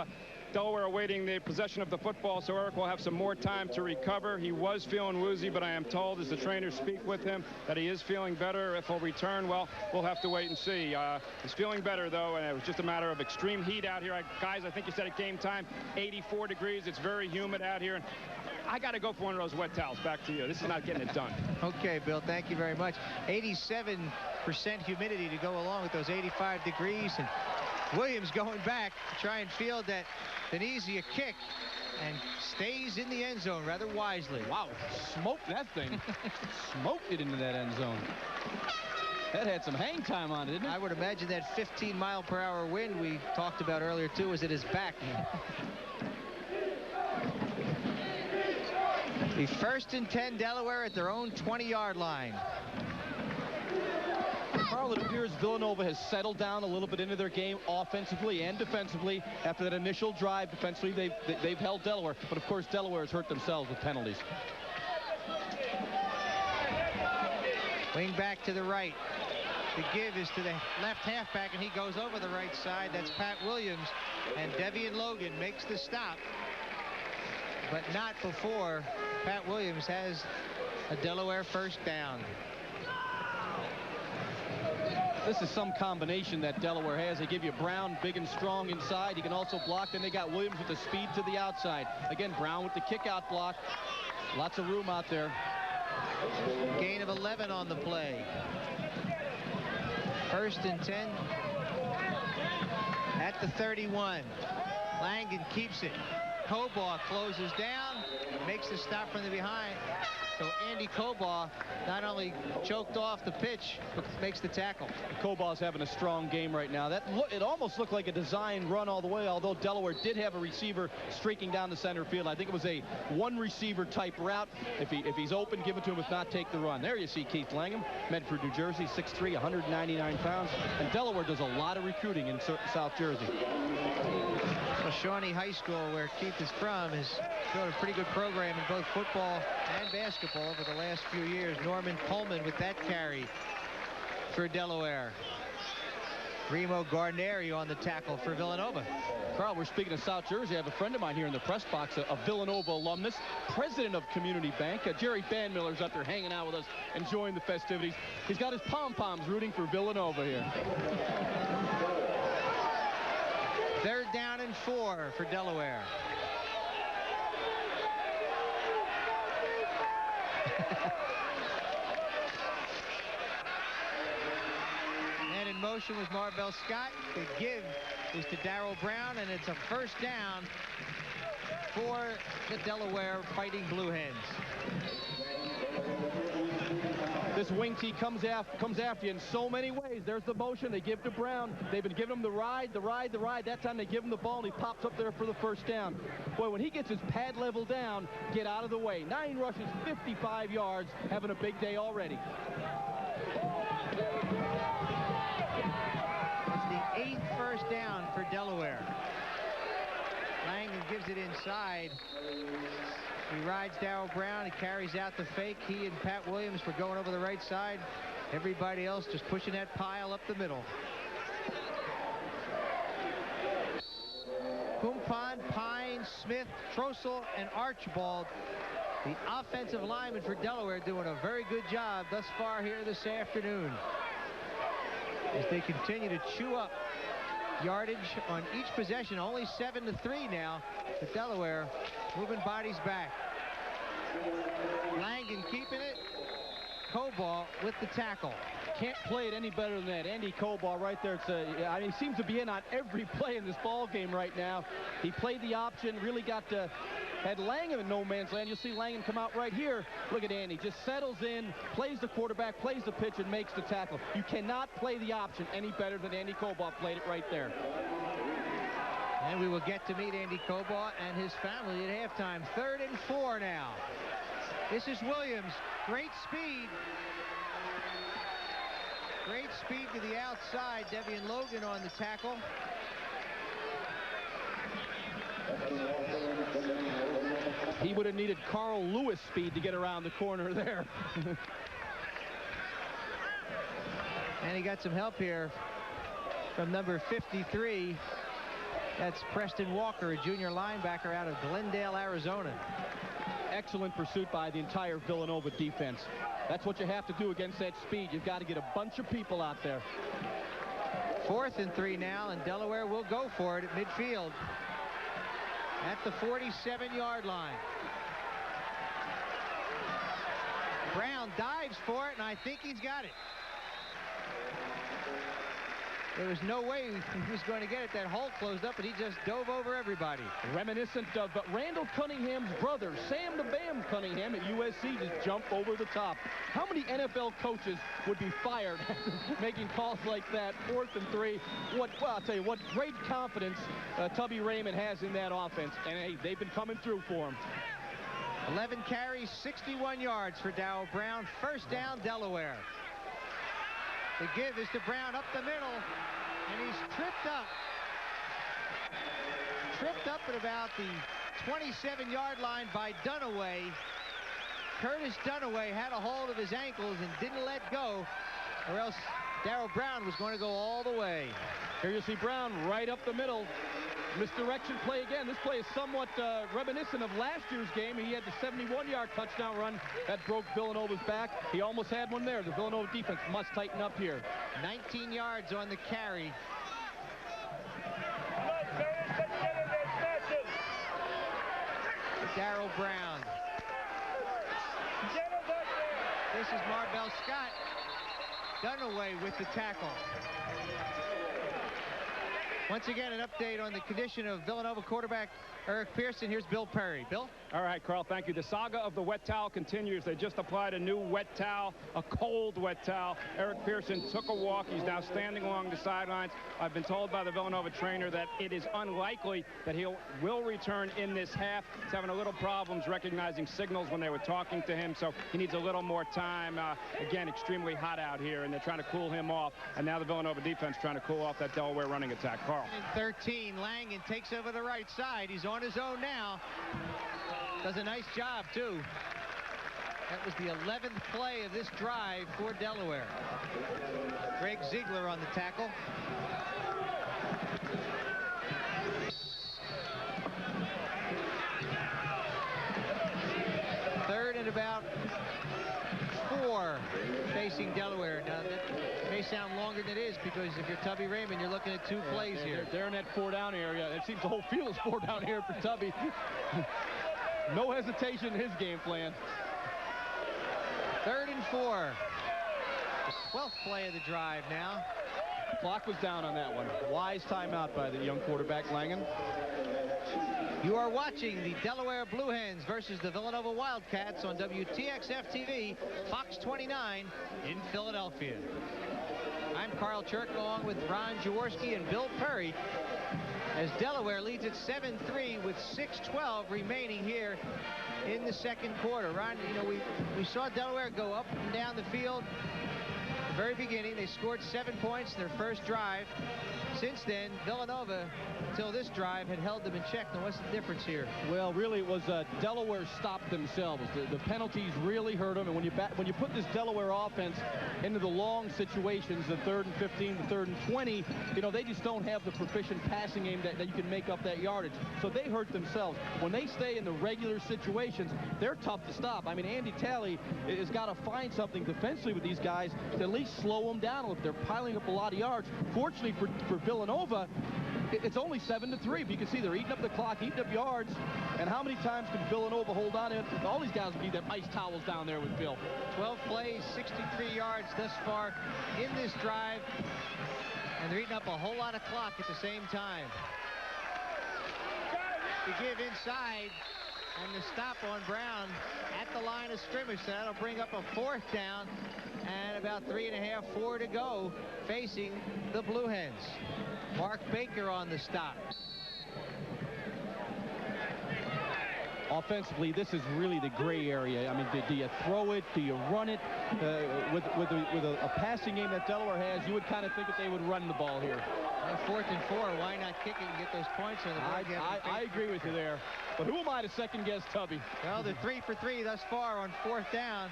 Delaware awaiting the possession of the football, so Eric will have some more time to recover. He was feeling woozy, but I am told as the trainers speak with him that he is feeling better. If he'll return, well, we'll have to wait and see. He's feeling better, though, and it was just a matter of extreme heat out here. Guys, I think you said at game time, 84 degrees. It's very humid out here. And I got to go for one of those wet towels. Back to you. This is not getting it done. Okay, Bill, thank you very much. 87% humidity to go along with those 85 degrees. And Williams going back to try and field that Venezia kick and stays in the end zone rather wisely. Wow, smoked that thing. Smoked it into that end zone. That had some hang time on it, didn't it? I would imagine that 15-mile-per-hour wind we talked about earlier, too, was at his back. The 1st and 10, Delaware at their own 20-yard line. Carl, it appears Villanova has settled down a little bit into their game offensively and defensively. After that initial drive defensively, they've held Delaware. But, of course, Delaware has hurt themselves with penalties. Wing back to the right. The give is to the left halfback, and he goes over the right side. That's Pat Williams. And Devian Logan makes the stop, but not before Pat Williams has a Delaware first down. This is some combination that Delaware has. They give you Brown big and strong inside. He can also block. Then they got Williams with the speed to the outside. Again, Brown with the kick-out block. Lots of room out there. Gain of 11 on the play. 1st and 10 at the 31. Langen keeps it. Cobaugh closes down, makes the stop from the behind. So Andy Cobaugh not only choked off the pitch, but makes the tackle. Cobaugh's having a strong game right now. It almost looked like a design run all the way, although Delaware did have a receiver streaking down the center field. I think it was a one receiver type route. If he's open, give it to him. If not, take the run. There you see Keith Langham, Medford, New Jersey, 6'3", 199 pounds. And Delaware does a lot of recruiting in South Jersey. Well, Shawnee High School, where Keith is from, has built a pretty good program in both football and basketball over the last few years. Norman Coleman with that carry for Delaware. Remo Garneri on the tackle for Villanova. Carl, we're speaking of South Jersey. I have a friend of mine here in the press box, a Villanova alumnus, president of Community Bank. Jerry Bandmiller's up there hanging out with us, enjoying the festivities. He's got his pom-poms rooting for Villanova here. 3rd down and 4 for Delaware. And in motion was Marbell Scott. The give is to Daryl Brown, and it's a first down for the Delaware Fighting Blue Hens. This wing tee comes after you in so many ways. There's the motion. They give to Brown. They've been giving him the ride. That time they give him the ball, and he pops up there for the first down. Boy, when he gets his pad level down, get out of the way. 9 rushes, 55 yards, having a big day already. It's the 8th first down for Delaware. Langen gives it inside. He rides Daryl Brown. He carries out the fake. He and Pat Williams were going over the right side. Everybody else just pushing that pile up the middle. Kumpon, Pine, Smith, Trossel, and Archibald, the offensive linemen for Delaware, doing a very good job thus far here this afternoon, as they continue to chew up yardage on each possession. Only 7-3 now, but Delaware moving bodies back. Langen keeping it. Cobaugh with the tackle. Can't play it any better than that. Andy Cobaugh right there. I mean, he seems to be in on every play in this ball game right now. He played the option, really had Langham in no man's land. You'll see Langham come out right here. Look at Andy, just settles in, plays the quarterback, plays the pitch, and makes the tackle. You cannot play the option any better than Andy Cobaugh played it right there. And we will get to meet Andy Cobaugh and his family at halftime. 3rd and 4 now. This is Williams. Great speed. Great speed to the outside. Devian Logan on the tackle. He would have needed Carl Lewis speed to get around the corner there. And he got some help here from number 53. That's Preston Walker, a junior linebacker out of Glendale, Arizona. Excellent pursuit by the entire Villanova defense. That's what you have to do against that speed. You've got to get a bunch of people out there. 4th and 3 now, and Delaware will go for it at midfield at the 47-yard line. Brown dives for it, and I think he's got it. There was no way he was going to get it. That hole closed up, and he just dove over everybody. Reminiscent of Randall Cunningham's brother, Sam the Bam Cunningham at USC, just jumped over the top. How many NFL coaches would be fired making calls like that? 4th and 3. Well, I'll tell you what, great confidence Tubby Raymond has in that offense. And, hey, they've been coming through for him. 11 carries, 61 yards for Daryl Brown. First down, Delaware. The give is to Brown up the middle, and he's tripped up. Tripped up at about the 27-yard line by Dunaway. Curtis Dunaway had a hold of his ankles and didn't let go, or else Daryl Brown was going to go all the way. Here you see Brown right up the middle. Misdirection play again. This play is somewhat reminiscent of last year's game. He had the 71-yard touchdown run that broke Villanova's back. He almost had one there. The Villanova defense must tighten up here. 19 yards on the carry. Daryl Brown. This is Marbell Scott. Dunaway with the tackle. Once again, an update on the condition of Villanova quarterback Eric Pearson. Here's Bill Perry. Bill? All right, Carl, thank you. The saga of the wet towel continues. They just applied a new wet towel, a cold wet towel. Eric Pearson took a walk. He's now standing along the sidelines. I've been told by the Villanova trainer that it is unlikely that he will return in this half. He's having a little problems recognizing signals when they were talking to him, so he needs a little more time. Again, extremely hot out here, and they're trying to cool him off. And now the Villanova defense trying to cool off that Delaware running attack. Carl. 13, Langan takes over the right side. He's on his own now. Does a nice job, too. That was the 11th play of this drive for Delaware. Greg Ziegler on the tackle. Third and about 4 facing Delaware. Now, that may sound longer than it is, because if you're Tubby Raymond, you're looking at 2 plays here. They're in that 4-down area. It seems the whole field is 4 down here for Tubby. No hesitation in his game plan. 3rd and 4. The 12th play of the drive now. Clock was down on that one. Wise timeout by the young quarterback, Langan. You are watching the Delaware Blue Hens versus the Villanova Wildcats on WTXF-TV, Fox 29 in Philadelphia. I'm Carl Chirk, along with Ron Jaworski and Bill Perry, as Delaware leads at 7-3 with 6:12 remaining here in the second quarter. Ron, you know, we saw Delaware go up and down the field. At the very beginning, they scored 7 points in their first drive. Since then, Villanova, until this drive, had held them in check. Now, what's the difference here? Well, really, it was Delaware stopped themselves. The penalties really hurt them, and when you put this Delaware offense into the long situations, the 3rd and 15, the 3rd and 20, you know, they just don't have the proficient passing game that you can make up that yardage. So they hurt themselves. When they stay in the regular situations, they're tough to stop. I mean, Andy Talley has got to find something defensively with these guys to at least slow them down a little. They're piling up a lot of yards. Fortunately for Villanova, it's only 7-3. But you can see they're eating up the clock, eating up yards. And how many times can Villanova hold on to it? All these guys will need them ice towels down there with Bill. 12 plays, 63 yards thus far in this drive. And they're eating up a whole lot of clock at the same time. To give inside, and the stop on Brown at the line of scrimmage. So that'll bring up a 4th down. And about 3.5, 4 to go, facing the Blue Hens. Mark Baker on the stop. Offensively, this is really the gray area. I mean, do you throw it? Do you run it? With a passing game that Delaware has, you would kind of think that they would run the ball here. And 4th and 4, why not kick it and get those points on the board? I agree with you there. But who am I to second-guess Tubby? Well, they're 3 for 3 thus far on 4th down.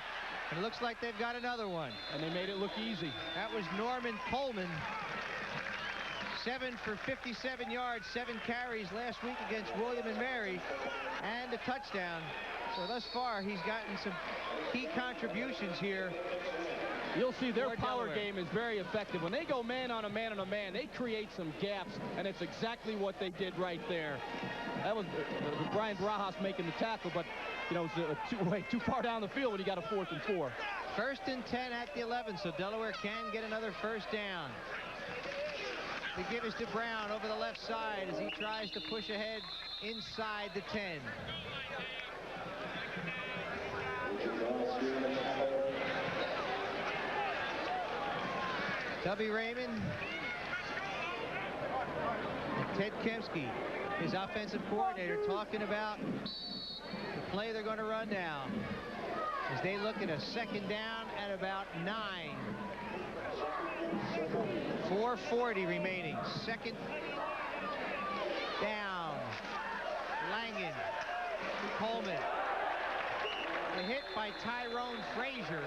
And it looks like they've got another one. And they made it look easy. That was Norman Coleman. 7 for 57 yards, 7 carries last week against William and Mary, and a touchdown. So thus far, he's gotten some key contributions here. You'll see their power game is very effective. When they go man on a man, they create some gaps, and it's exactly what they did right there. That was Brian Barajas making the tackle, but you know, it's too far down the field when you got a 4th and 4. 1st and 10 at the 11, so Delaware can get another 1st down. The give is to Brown over the left side as he tries to push ahead inside the 10. Tubby Raymond, Ted Kemsky, his offensive coordinator, talking about the play they're going to run now. as they look at a second down at about 9. 4:40 remaining. Second down. Langen. Coleman. A hit by Tyrone Frazier.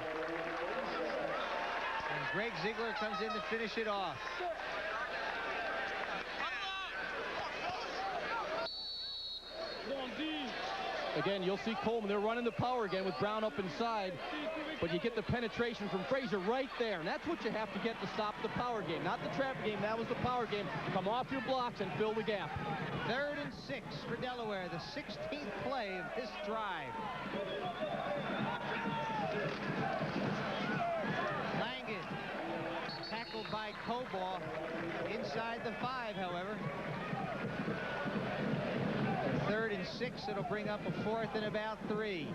And Greg Ziegler comes in to finish it off. Again, you'll see Coleman. They're running the power again with Brown up inside. But you get the penetration from Frazier right there. And that's what you have to get to stop the power game. Not the trap game. That was the power game. Come off your blocks and fill the gap. 3rd and 6 for Delaware. The 16th play of this drive. Langen. Tackled by Cobaugh. Inside the 5, however. 3rd and 6. It'll bring up a 4th and about 3.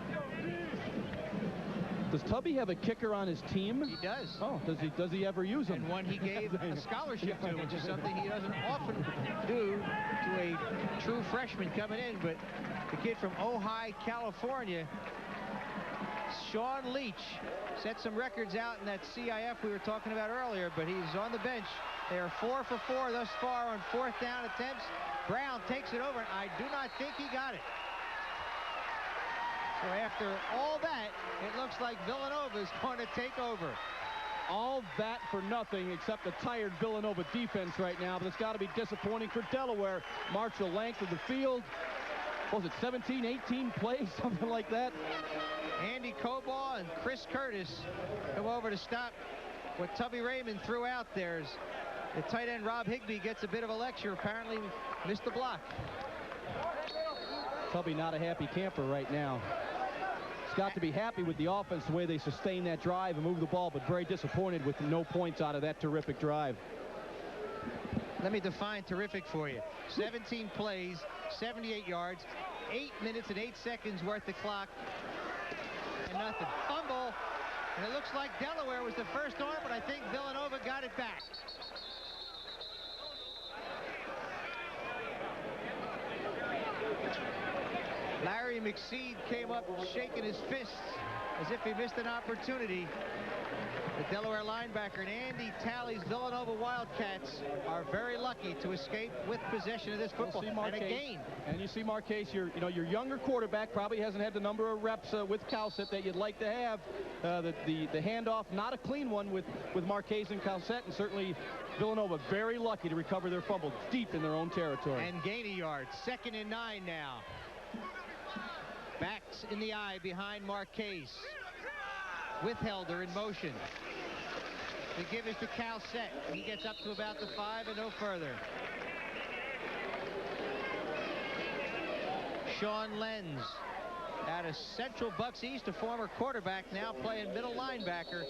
Does Tubby have a kicker on his team? He does. Oh, does he ever use him? And one he gave a scholarship to, which is something he doesn't often do to a true freshman coming in. But the kid from Ojai, California, Sean Leach, set some records out in that CIF we were talking about earlier, but he's on the bench. They are 4 for 4 thus far on 4th down attempts. Brown takes it over, and I do not think he got it. So after all that, it looks like Villanova is going to take over. All that for nothing except a tired Villanova defense right now, but it's got to be disappointing for Delaware. March the length of the field. What was it, 17, 18 plays, something like that? Andy Cobaugh and Chris Curtis come over to stop what Tubby Raymond threw out there. The tight end Rob Higbee gets a bit of a lecture. Apparently missed the block. Tubby not a happy camper right now. He's got to be happy with the offense, the way they sustain that drive and move the ball, but very disappointed with no points out of that terrific drive. Let me define terrific for you. 17 plays, 78 yards, 8 minutes and 8 seconds worth of clock, and nothing. Fumble, and it looks like Delaware was the first arm, but I think Villanova got it back. Larry McSeed came up shaking his fists as if he missed an opportunity. The Delaware linebacker and Andy Talley's Villanova Wildcats are very lucky to escape with possession of this football and a gain. And you see Marquez, your younger quarterback probably hasn't had the number of reps with Calcett that you'd like to have. The handoff, not a clean one with Marquez and Calcett, and certainly Villanova very lucky to recover their fumble deep in their own territory. And gain a yard. 2nd and 9 now. Backs in the eye behind Marquez. With Helder in motion. The give is to Calcett. He gets up to about the 5 and no further. Sean Lenz out of Central Bucks East, a former quarterback, now playing middle linebacker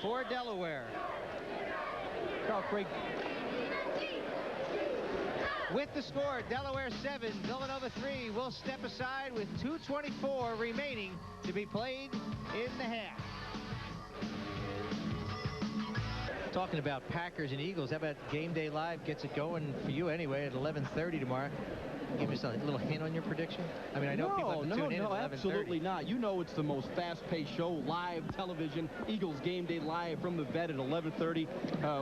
for Delaware. Carl Craig. With the score, Delaware 7, Villanova 3. Will step aside with 2:24 remaining to be played in the half. Talking about Packers and Eagles, how about Game Day Live gets it going for you anyway at 11:30 tomorrow? Give us a little hint on your prediction. I mean, I know people have to tune in at 11:30. Absolutely not. You know it's the most fast-paced show, live television. Eagles Game Day Live from the vet at 11:30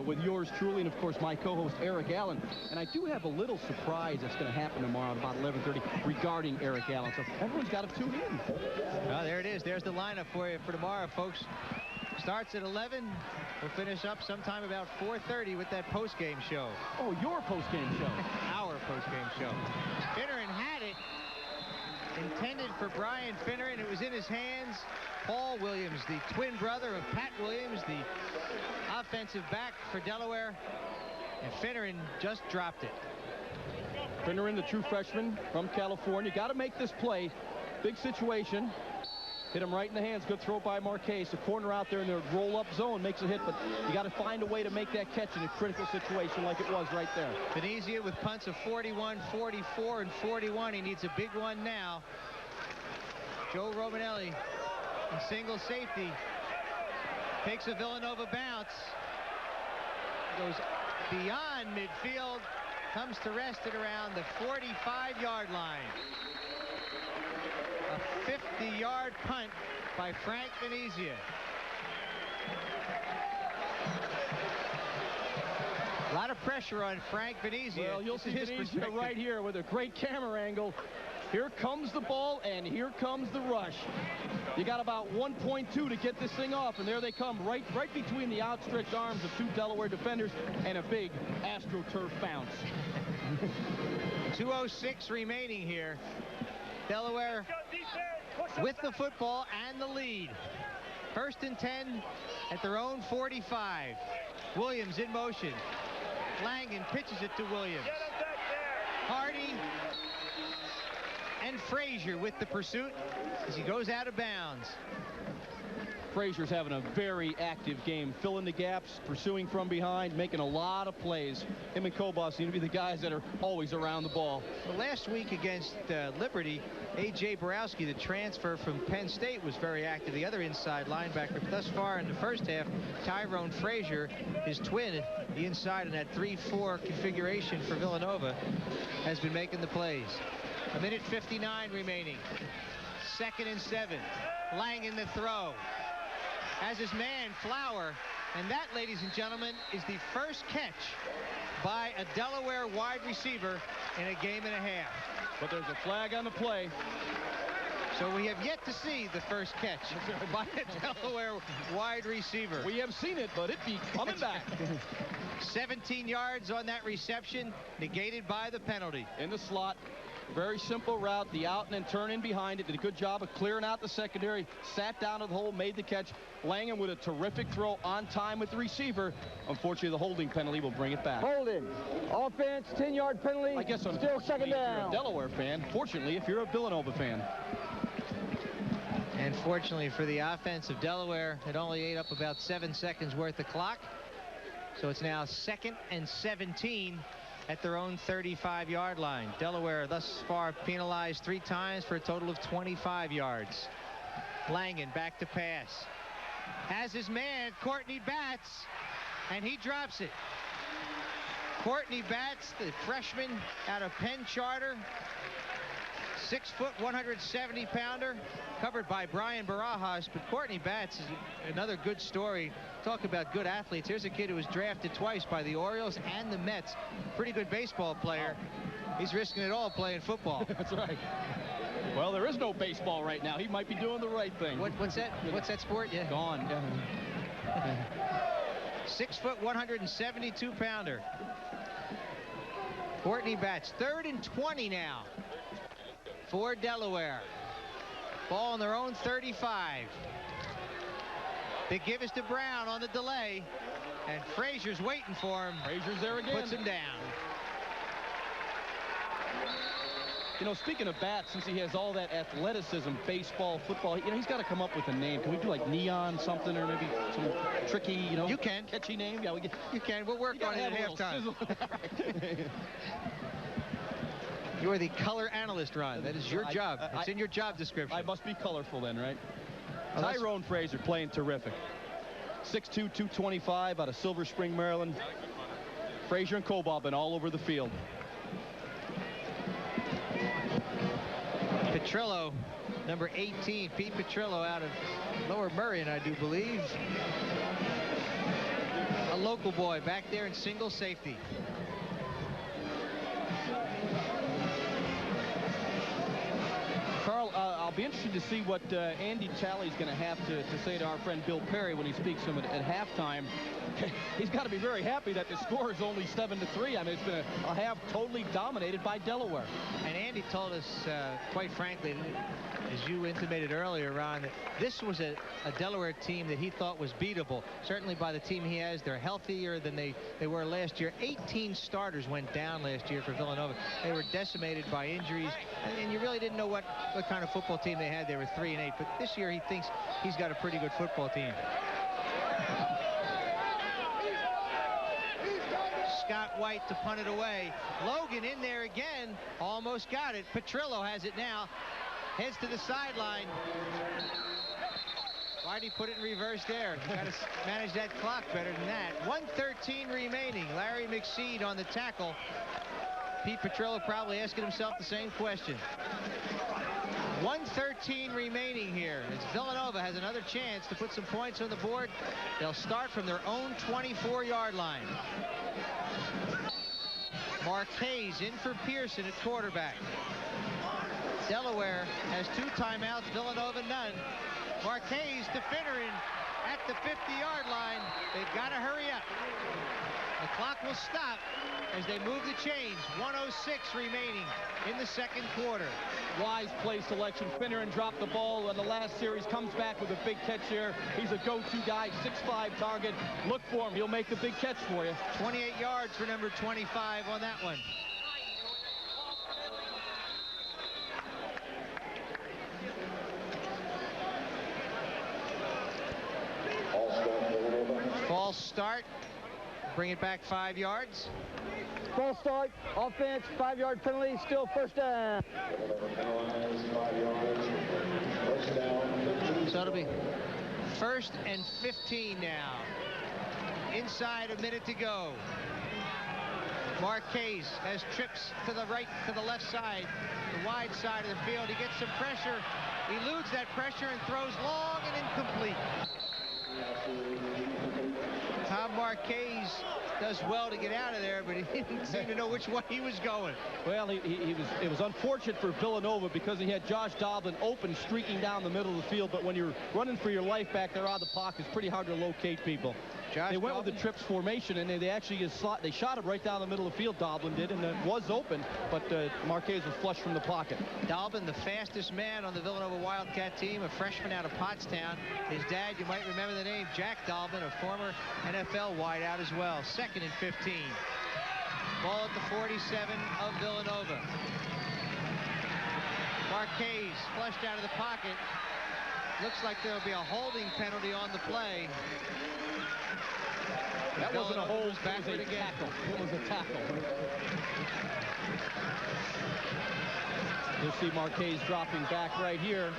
with yours truly and, of course, my co-host Eric Allen. And I do have a little surprise that's going to happen tomorrow at about 11:30 regarding Eric Allen. So everyone's got to tune in. Well, there it is. There's the lineup for you for tomorrow, folks. Starts at 11. We'll finish up sometime about 4:30 with that post-game show. Oh, your post-game show. Our post-game show. Finneran had it. Intended for Brian Finneran. It was in his hands. Paul Williams, the twin brother of Pat Williams, the offensive back for Delaware. And Finneran just dropped it. Finneran, the true freshman from California. Got to make this play. Big situation. Hit him right in the hands. Good throw by Marquez. The corner out there in their roll-up zone makes a hit, but you got to find a way to make that catch in a critical situation like it was right there. Venezia with punts of 41, 44, and 41. He needs a big one now. Joe Romanelli in single safety. Takes a Villanova bounce. Goes beyond midfield. Comes to rest at around the 45-yard line. A 50-yard punt by Frank Venezia. A lot of pressure on Frank Venezia. Well, you'll see Venezia right here with a great camera angle. Here comes the ball, and here comes the rush. You got about 1.2 to get this thing off, and there they come, right between the outstretched arms of two Delaware defenders, and a big AstroTurf bounce. 2:06 remaining here. Delaware with the football and the lead. First and 10 at their own 45. Williams in motion. Langen pitches it to Williams. Hardy and Frazier with the pursuit as he goes out of bounds. Frazier's having a very active game, filling the gaps, pursuing from behind, making a lot of plays. Him and Kobos seem to be the guys that are always around the ball. Well, last week against Liberty, A.J. Borowski, the transfer from Penn State, was very active, the other inside linebacker. But thus far in the first half, Tyrone Frazier, his twin, the inside in that 3-4 configuration for Villanova, has been making the plays. 1:59 remaining. 2nd and 7. Langen the throw. Has his man Flower, and that, ladies and gentlemen, is the first catch by a Delaware wide receiver in a game and a half. But there's a flag on the play. So we have yet to see the first catch by a Delaware wide receiver. We have seen it, but it be coming back. 17 yards on that reception, negated by the penalty. In the slot. Very simple route, the out and then turn in behind it. Did a good job of clearing out the secondary, sat down to the hole, made the catch. Langen with a terrific throw on time with the receiver. Unfortunately, the holding penalty will bring it back. Holding. Offense, 10-yard penalty. I guess still second down. If you're a Delaware fan. Fortunately, if you're a Villanova fan. And fortunately for the offense of Delaware, it only ate up about 7 seconds worth of clock. So it's now 2nd and 17 at their own 35-yard line. Delaware thus far penalized 3 times for a total of 25 yards. Langen back to pass. Has his man, Courtney Batts, and he drops it. Courtney Batts, the freshman out of Penn Charter. 6 foot, 170-pounder, covered by Brian Barajas. But Courtney Batts is another good story. Talk about good athletes. Here's a kid who was drafted twice by the Orioles and the Mets. Pretty good baseball player. He's risking it all playing football. That's right. Well, there is no baseball right now. He might be doing the right thing. What's that? What's that sport? Yeah. Gone. Yeah. 6 foot, 172-pounder. Courtney Batts, 3rd and 20 now for Delaware. Ball on their own 35. They give us to Brown on the delay, and Frazier's waiting for him. Frazier's there again. Puts him down. You know, speaking of Batts, since he has all that athleticism, baseball, football, you know, he's got to come up with a name. Can we do like Neon something, or maybe some tricky, you know, catchy name? Yeah, you can. We'll work on it at halftime. You are the color analyst, Ron. That is your job. It's in your job description. I must be colorful then, right? Tyrone Frazier playing terrific. 6'2", 225 out of Silver Spring, Maryland. Frazier and Cobalt been all over the field. Petrillo, number 18, Pete Petrillo out of Lower Merion, I do believe. A local boy back there in single safety. Carl, I'll be interested to see what Andy Talley's going to have to say to our friend Bill Perry when he speaks to him at halftime. He's got to be very happy that the score is only 7-3. I mean, it's been a half totally dominated by Delaware. And Andy told us, quite frankly, as you intimated earlier, Ron, that this was a Delaware team that he thought was beatable. Certainly by the team he has, they're healthier than they were last year. 18 starters went down last year for Villanova. They were decimated by injuries, and you really didn't know what kind of football team they had. They were 3-8, but this year he thinks he's got a pretty good football team. Scott White to punt it away. Logan in there again. Almost got it. Petrillo has it now. Heads to the sideline. Why'd he put it in reverse there? You got to manage that clock better than that. 1:13 remaining. Larry McSeed on the tackle. Pete Petrillo probably asking himself the same question. 1:13 remaining here as Villanova has has another chance to put some points on the board. They'll start from their own 24-yard line. Marquez in for Pearson at quarterback. Delaware has 2 timeouts, Villanova none. Marquez to Finneran at the 50-yard line. They've got to hurry up. The clock will stop as they move the chains. 1:06 remaining in the second quarter. Wise play selection. Finneran dropped the ball in the last series, comes back with a big catch here. He's a go-to guy, 6'5" target. Look for him. He'll make the big catch for you. 28 yards for number 25 on that one. False start. Bring it back 5 yards. False start, offense, 5-yard penalty, still first down. So it'll be 1st and 15 now. Inside a minute to go. Marquez has trips to the right, to the left side, the wide side of the field. He gets some pressure. Eludes that pressure and throws long and incomplete. Tom Marquez does well to get out of there, but he didn't seem to know which way he was going. Well, it was unfortunate for Villanova because he had Josh Dalton open, streaking down the middle of the field. But when you're running for your life back there out of the pocket, it's pretty hard to locate people. They went with the trips formation, and they actually they shot him right down the middle of the field. Dalton did, and it was open, but Marquez was flush from the pocket. Dalton, the fastest man on the Villanova Wildcat team, a freshman out of Pottstown. His dad, you might remember the name, Jack Dalton, a former NFL wideout as well. 2nd and 15. Ball at the 47 of Villanova. Marquez flushed out of the pocket. Looks like there'll be a holding penalty on the play. That wasn't a hold, backward again. It was a tackle. You'll see Marquez dropping back right here.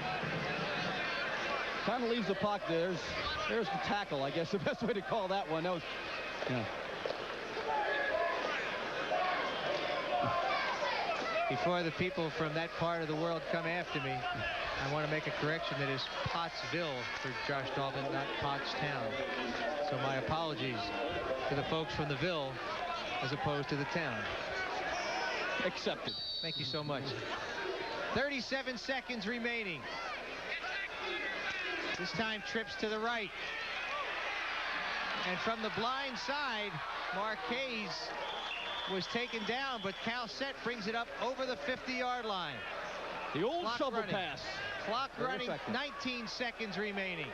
Kind of leaves the pocket. There's the tackle, I guess the best way to call that one. That was, yeah. Before the people from that part of the world come after me, I want to make a correction. That is Pottsville for Josh Dalton, not Pottstown. So my apologies to the folks from the Ville as opposed to the town. Accepted. Thank you so much. 37 seconds remaining. This time trips to the right. And from the blind side, Marquez was taken down, but Calcett brings it up over the 50-yard line. The old Clock shovel running. pass. Clock Very running, effective. 19 seconds remaining.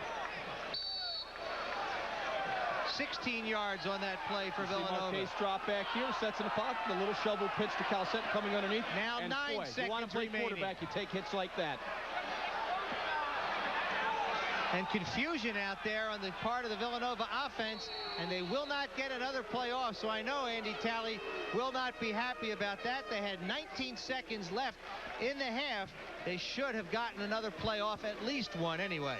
16 yards on that play for Villanova. Marquez drop back here, sets in the pocket, the little shovel pitch to Calcett coming underneath. Now and 9 boy, seconds you want to play remaining. quarterback, you take hits like that. And confusion out there on the part of the Villanova offense, and they will not get another play off. So I know Andy Talley will not be happy about that. They had 19 seconds left in the half. They should have gotten another play off, at least one anyway.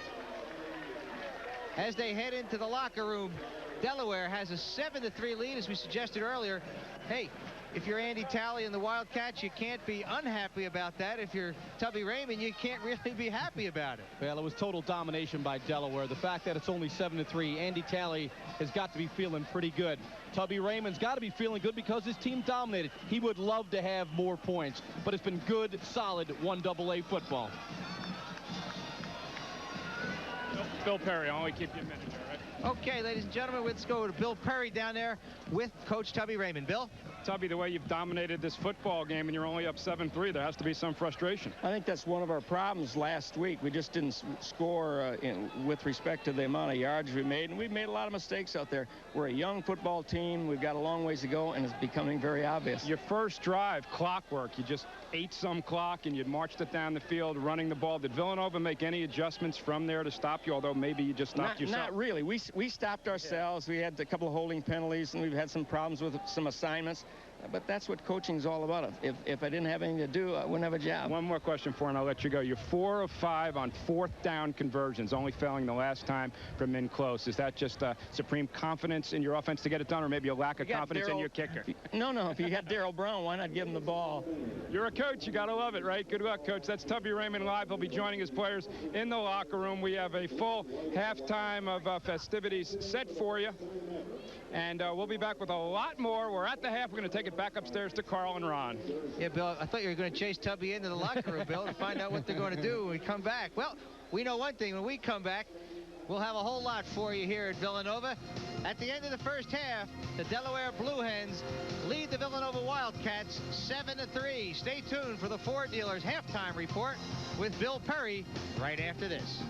As they head into the locker room, Delaware has a 7-3 lead, as we suggested earlier. Hey, if you're Andy Talley and the Wildcats, you can't be unhappy about that. If you're Tubby Raymond, you can't really be happy about it. Well, it was total domination by Delaware. The fact that it's only 7-3, Andy Talley has got to be feeling pretty good. Tubby Raymond's got to be feeling good because his team dominated. He would love to have more points, but it's been good, solid 1AA football. Bill Perry, I'll only keep you a minute here, right? Okay, ladies and gentlemen, let's go to Bill Perry down there with Coach Tubby Raymond. Bill? Tubby, the way you've dominated this football game and you're only up 7-3, there has to be some frustration. I think that's one of our problems last week. We just didn't score with respect to the amount of yards we made, and we've made a lot of mistakes out there. We're a young football team. We've got a long ways to go, and it's becoming very obvious. Your first drive, clockwork. You just ate some clock, and you marched it down the field, running the ball. Did Villanova make any adjustments from there to stop you, although maybe you just stopped yourself? Not really. We stopped ourselves. We had a couple of holding penalties, and we've had some problems with some assignments. But that's what coaching's all about. If I didn't have anything to do, I wouldn't have a job. One more question for you, and I'll let you go. You're 4 of 5 on 4th down conversions, only failing the last time from in close. Is that just supreme confidence in your offense to get it done, or maybe a lack of confidence in your kicker? No. If you had Daryl Brown, why not give him the ball? You're a coach. You got to love it, right? Good luck, Coach. That's Tubby Raymond live. He'll be joining his players in the locker room. We have a full halftime of festivities set for you. And we'll be back with a lot more. We're at the half. We're going to take it back upstairs to Carl and Ron. Yeah, Bill, I thought you were going to chase Tubby into the locker room, Bill, to find out what they're going to do when we come back. Well, we know one thing. When we come back, we'll have a whole lot for you here at Villanova. At the end of the first half, the Delaware Blue Hens lead the Villanova Wildcats 7-3. Stay tuned for the Ford Dealers halftime report with Bill Perry right after this.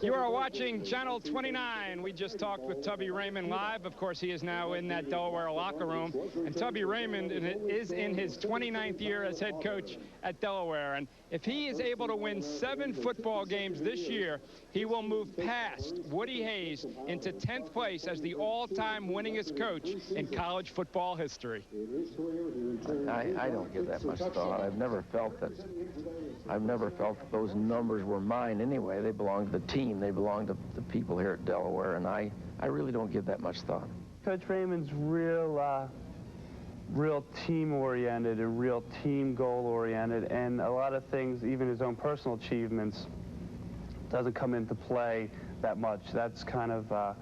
You are watching Channel 29. We just talked with Tubby Raymond live. Of course, he is now in that Delaware locker room. And Tubby Raymond is in his 29th year as head coach at Delaware. And if he is able to win 7 football games this year, he will move past Woody Hayes into 10th place as the all-time winningest coach in college football history. I don't give that much thought. I've never felt that those numbers were mine anyway. They belong to the team. They belong to the people here at Delaware, and I really don't give that much thought. Coach Raymond's real team-oriented and real team goal-oriented, and a lot of things, even his own personal achievements, doesn't come into play that much. That's kind of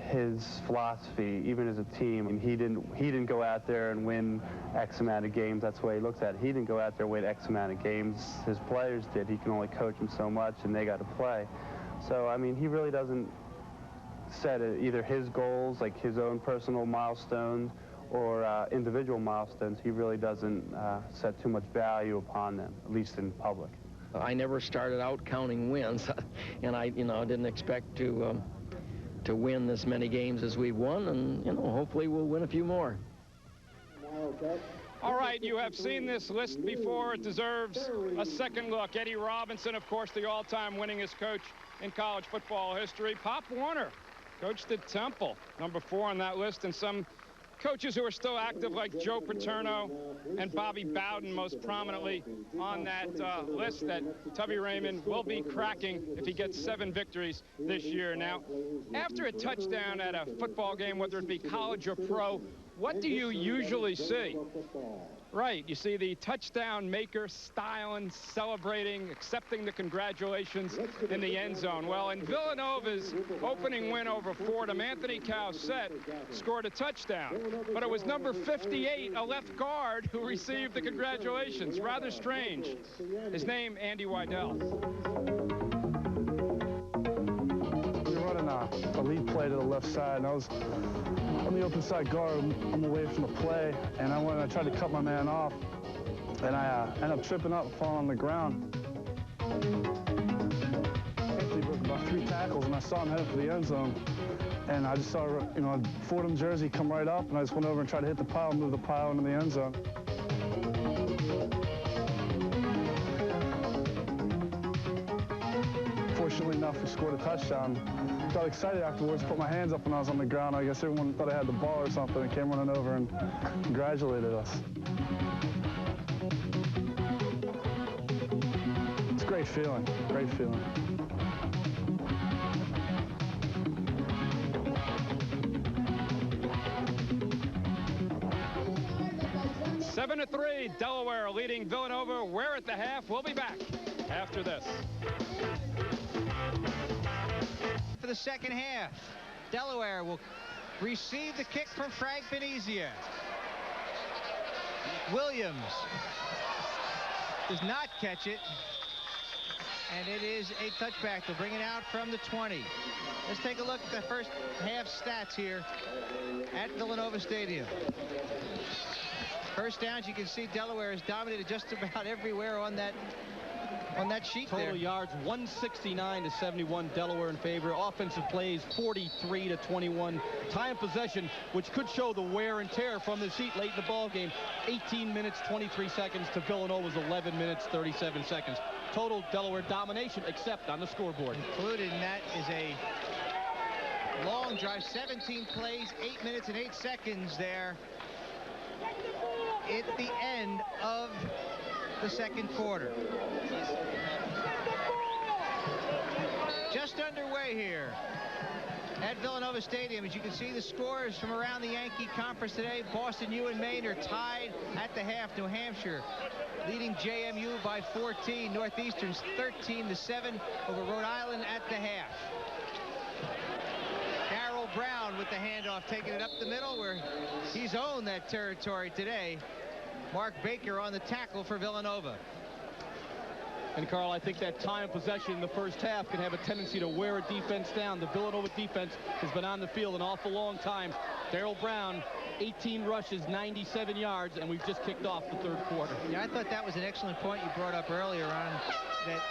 his philosophy, even as a team. And he didn't go out there and win X amount of games. That's the way he looks at it. He didn't go out there and win X amount of games. His players did. He can only coach them so much, and they got to play. So, I mean, he really doesn't set either his goals, like his own personal milestones, or individual milestones. He really doesn't set too much value upon them, at least in public. I never started out counting wins, and I didn't expect to win this many games as we've won, and hopefully we'll win a few more. All right, you have seen this list before. It deserves a second look. Eddie Robinson, of course, the all-time winningest coach in college football history. Pop Warner coached at Temple, number 4 on that list, and some coaches who are still active like Joe Paterno and Bobby Bowden most prominently on that list that Tubby Raymond will be cracking if he gets 7 victories this year. Now, after a touchdown at a football game, whether it be college or pro, what do you usually see? Right, you see the touchdown maker styling, celebrating, accepting the congratulations in the end zone. Well, in Villanova's opening win over Fordham, Anthony Cowsett scored a touchdown, but it was number 58, a left guard, who received the congratulations. Rather strange. His name, Andy Weidel. We're running a lead play to the left side, and I was on the open side guard. I'm away from the play, and I tried to cut my man off, and I ended up tripping up and falling on the ground. He broke about 3 tackles, and I saw him headed for the end zone. And I just saw, a Fordham jersey come right up, and I just went over and tried to hit the pile, move the pile into the end zone. Fortunately enough, we scored a touchdown. Got excited afterwards, put my hands up when I was on the ground. I guess everyone thought I had the ball or something and came running over and congratulated us. It's a great feeling, great feeling. Seven to 3, Delaware leading Villanova. We're at the half. We'll be back after this. For the second half, Delaware will receive the kick from Frank Venezia. Williams does not catch it, and it is a touchback. They'll bring it out from the 20. Let's take a look at the first half stats here at Villanova Stadium. First downs, you can see Delaware has dominated just about everywhere on that sheet there. Total yards 169 to 71, Delaware in favor. Offensive plays 43 to 21. Time possession, which could show the wear and tear from the sheet late in the ball game. 18 minutes 23 seconds to Villanova's 11 minutes 37 seconds. Total Delaware domination, except on the scoreboard. Included in that is a Long drive, 17 plays, 8 minutes and 8 seconds there at the end of the second quarter. Just underway here at Villanova Stadium. As you can see, the scores from around the Yankee Conference today. Boston U and Maine are tied at the half. New Hampshire leading JMU by 14. Northeastern's 13-7 over Rhode Island at the half. Daryl Brown with the handoff, taking it up the middle where he's owned that territory today. Mark Baker on the tackle for Villanova. And Carl, I think that time of possession in the first half can have a tendency to wear a defense down. The Villanova defense has been on the field an awful long time. Daryl Brown, 18 rushes, 97 yards, and we've just kicked off the third quarter. Yeah, I thought that was an excellent point you brought up earlier on that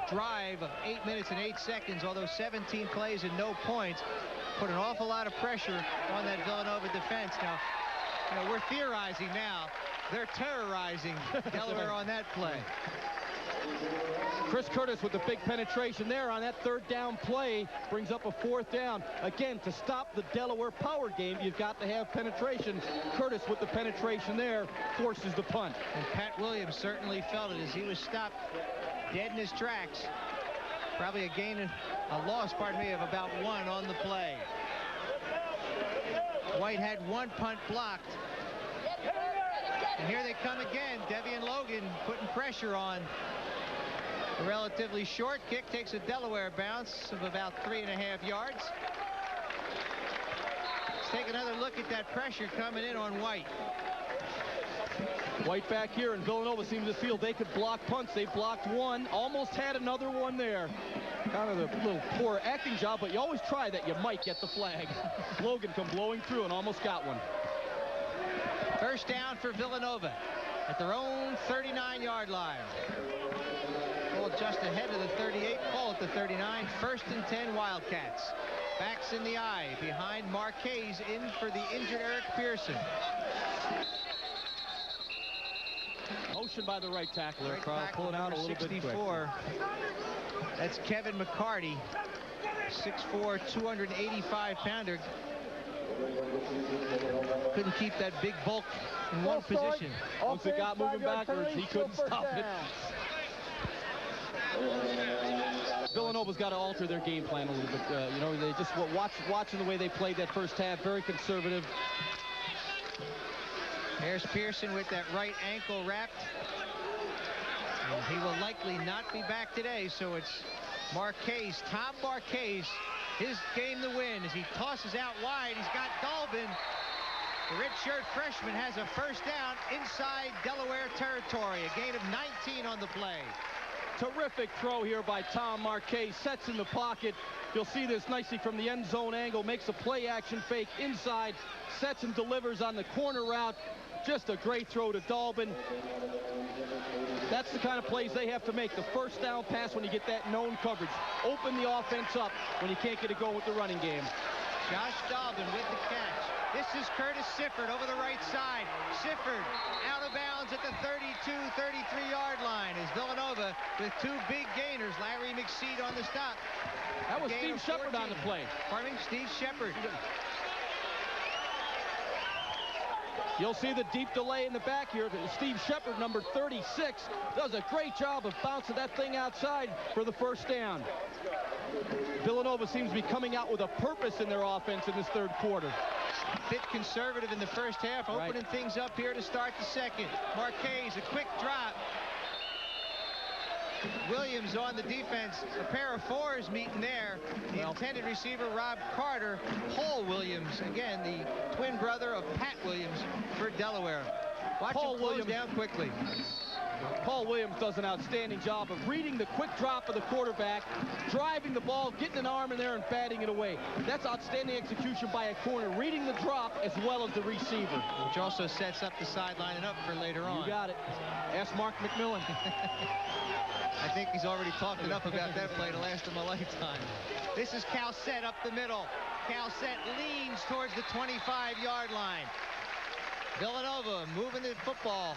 drive of 8 minutes and 8 seconds, although 17 plays and no points, put an awful lot of pressure on that Villanova defense. Now, you know, we're theorizing now. They're terrorizing Delaware on that play. Chris Curtis with the big penetration there on that third down play, brings up a fourth down. Again, to stop the Delaware power game, you've got to have penetration. Curtis with the penetration there forces the punt. And Pat Williams certainly felt it as he was stopped dead in his tracks. Probably a loss, pardon me, of about 1 on the play. White had 1 punt blocked. And here they come again. Devian Logan putting pressure on. A relatively short kick takes a Delaware bounce of about 3.5 yards. Let's take another look at that pressure coming in on White. White back here, and Villanova seems to feel they could block punts. They blocked 1, almost had another one there. Kind of a little poor acting job, but you always try that. You might get the flag. Logan come blowing through and almost got one. First down for Villanova at their own 39-yard line. Ball just ahead of the 38, ball at the 39. 1st and 10 Wildcats. Backs in the eye behind Marquez, in for the injured Eric Pearson. Motion by the right tackler. Pulling out a little 64. bit quick. That's Kevin McCarty, 6'4", 285-pounder. Couldn't keep that big bulk in one position. Once it got moving backwards, he couldn't stop it. Villanova's got to alter their game plan a little bit. You know, they just watching the way they played that first half, very conservative. There's Pearson with that right ankle wrapped. And he will likely not be back today, so it's Marquez, Tom Marquez, his game to win as he tosses out wide. He's got Dalton. The redshirt freshman has a first down inside Delaware territory. A gain of 19 on the play. Terrific throw here by Tom Marquez. Sets in the pocket. You'll see this nicely from the end zone angle. Makes a play action fake inside. Sets and delivers on the corner route. Just a great throw to Dalton. That's the kind of plays they have to make. The first down pass when you get that known coverage. Open the offense up when you can't get it going with the running game. Josh Dalton with the catch. This is Curtis Sifford over the right side. Sifford out of bounds at the 32-33-yard line as Villanova with 2 big gainers. Larry McSeed on the stop. That was Steve Shepard on the play. Pardon me, Steve Shepard. You'll see the deep delay in the back here. Steve Shepard, number 36, does a great job of bouncing that thing outside for the first down. Villanova seems to be coming out with a purpose in their offense in this third quarter. Bit conservative in the first half, opening things up here to start the second. Marquez, a quick drop. Williams on the defense. A pair of 4s meeting there. The intended receiver, Rob Carter. Paul Williams, again, the twin brother of Pat Williams for Delaware. Watch him close down quickly. Paul Williams does an outstanding job of reading the quick drop of the quarterback, driving the ball, getting an arm in there, and batting it away. That's outstanding execution by a corner, reading the drop as well as the receiver. Which also sets up the sideline and up for later on. You got it. Ask Mark McMillan. I think he's already talked enough about that play to last him a lifetime. This is Calcett up the middle. Calcett leans towards the 25-yard line. Villanova moving the football.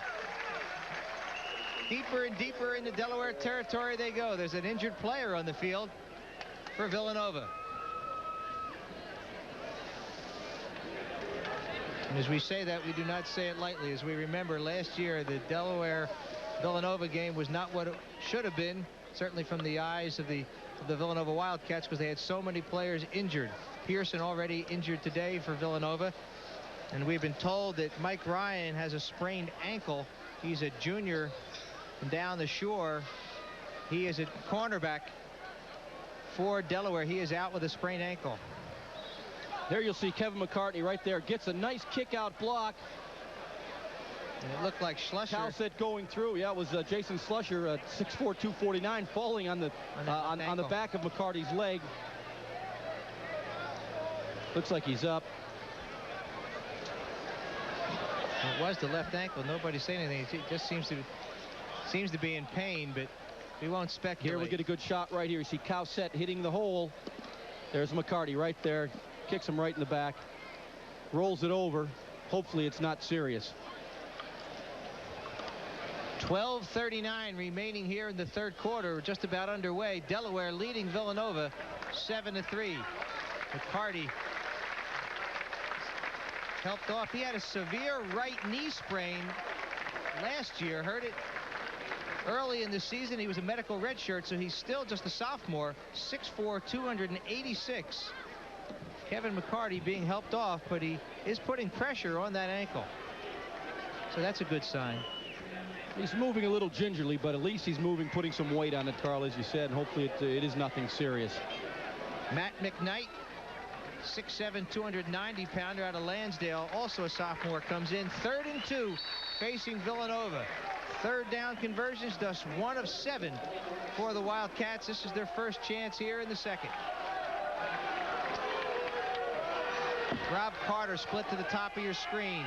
Deeper and deeper into Delaware territory they go. There's an injured player on the field for Villanova. And as we say that, we do not say it lightly. As we remember, last year, the Delaware-Villanova game was not what it should have been, certainly from the eyes of the Villanova Wildcats, because they had so many players injured. Pearson already injured today for Villanova. And we've been told that Mike Ryan has a sprained ankle. He's a junior from down the shore. He is a cornerback for Delaware. He is out with a sprained ankle. There you'll see Kevin McCartney right there. Gets a nice kick-out block. And it looked like Schlusher. Cowset going through. Yeah, it was Jason Schlusher, 6'4", 249, falling on the back of McCartney's leg. Looks like he's up. It was the left ankle. Nobody saying anything. It just seems to be in pain, but we won't speculate. Here we get a good shot right here. You see Cowset hitting the hole. There's McCartney right there. Kicks him right in the back. Rolls it over. Hopefully it's not serious. 12:39 remaining here in the third quarter. Just about underway. Delaware leading Villanova 7-3. McCartney helped off. He had a severe right knee sprain last year. Hurt it early in the season. He was a medical redshirt, so he's still just a sophomore. 6'4", 286. Kevin McCartney being helped off, but he is putting pressure on that ankle. So that's a good sign. He's moving a little gingerly, but at least he's moving, putting some weight on it, Carl, as you said, and hopefully it is nothing serious. Matt McKnight, 6'7", 290-pounder out of Lansdale, also a sophomore, comes in. 3rd and 2, facing Villanova. Third down conversions, thus 1 of 7 for the Wildcats. This is their first chance here in the second. Rob Carter split to the top of your screen.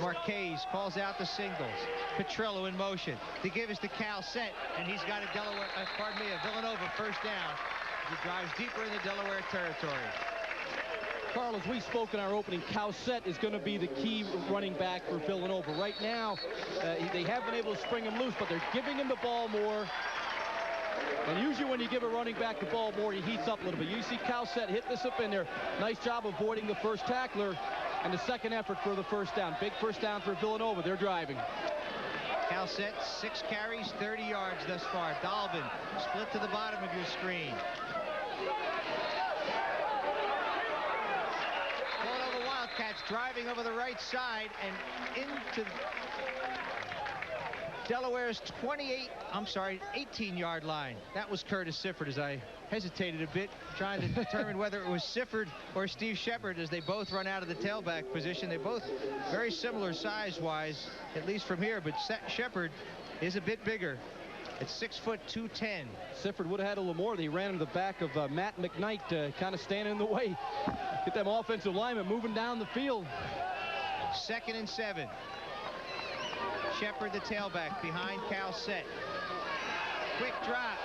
Marquez calls out the singles. Petrillo in motion. To give us to Cowset, and he's got a Villanova first down. He drives deeper in the Delaware territory. Carl, as we spoke in our opening, Cowset is going to be the key running back for Villanova. Right now, they have been able to spring him loose, but they're giving him the ball more. And usually when you give a running back the ball more, he heats up a little bit. You see Cowset hit this up in there. Nice job avoiding the first tackler and the second effort for the first down. Big first down for Villanova. They're driving. Calset, 6 carries, 30 yards thus far. Dalton split to the bottom of your screen. Villanova Wildcats driving over the right side and into Delaware's 18-yard line. That was Curtis Sifford, as I hesitated a bit, trying to determine whether it was Sifford or Steve Shepard, as they both run out of the tailback position. They're both very similar size-wise, at least from here, but Shepard is a bit bigger. It's 6 foot 210. Sifford would have had a little more. They ran in the back of Matt McKnight, kind of standing in the way. Get them offensive linemen moving down the field. 2nd and 7. Shepard, the tailback, behind Calset. Quick drop.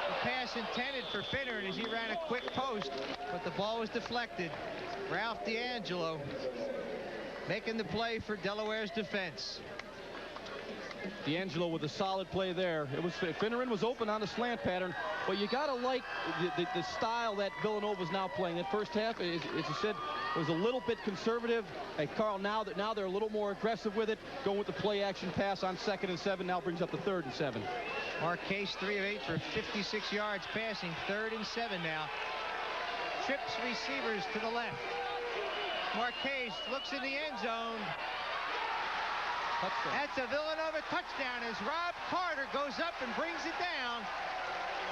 The pass intended for Finner, as he ran a quick post, but the ball was deflected. Ralph D'Angelo making the play for Delaware's defense. D'Angelo with a solid play there. It was Finneran was open on the slant pattern, but you gotta like the style that Villanova's now playing. That first half, as you said, was a little bit conservative. Hey, Carl, now they're a little more aggressive with it, going with the play action pass on 2nd and 7. Now brings up the 3rd and 7. Marquez 3 of 8 for 56 yards passing. 3rd and 7 now. Trips receivers to the left. Marquez looks in the end zone. Touchdown. That's a Villanova touchdown as Rob Carter goes up and brings it down.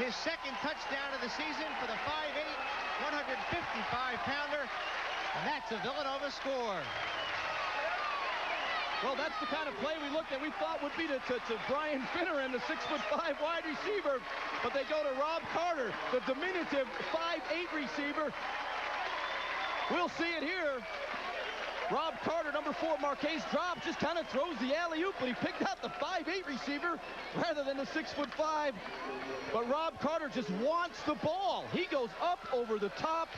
His 2nd touchdown of the season for the 5'8", 155-pounder. And that's a Villanova score. Well, that's the kind of play we thought would be to Brian Finneran, the 6'5" wide receiver. But they go to Rob Carter, the diminutive 5'8" receiver. We'll see it here. Rob Carter, number 4, Marquez drops, just kind of throws the alley-oop, but he picked out the 5'8" receiver rather than the 6'5". But Rob Carter just wants the ball. He goes up over the top.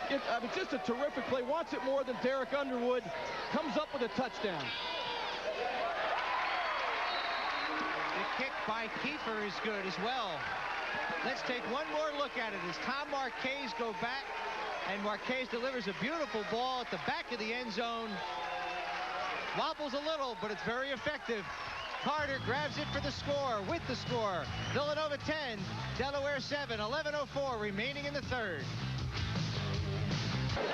I mean, just a terrific play. Wants it more than Derek Underwood. Comes up with a touchdown. The kick by Kiefer is good as well. Let's take one more look at it as Tom Marquez go back And Marquez delivers a beautiful ball at the back of the end zone. Wobbles a little, but it's very effective. Carter grabs it for the score. With the score, Villanova 10, Delaware 7, 11:04 remaining in the third.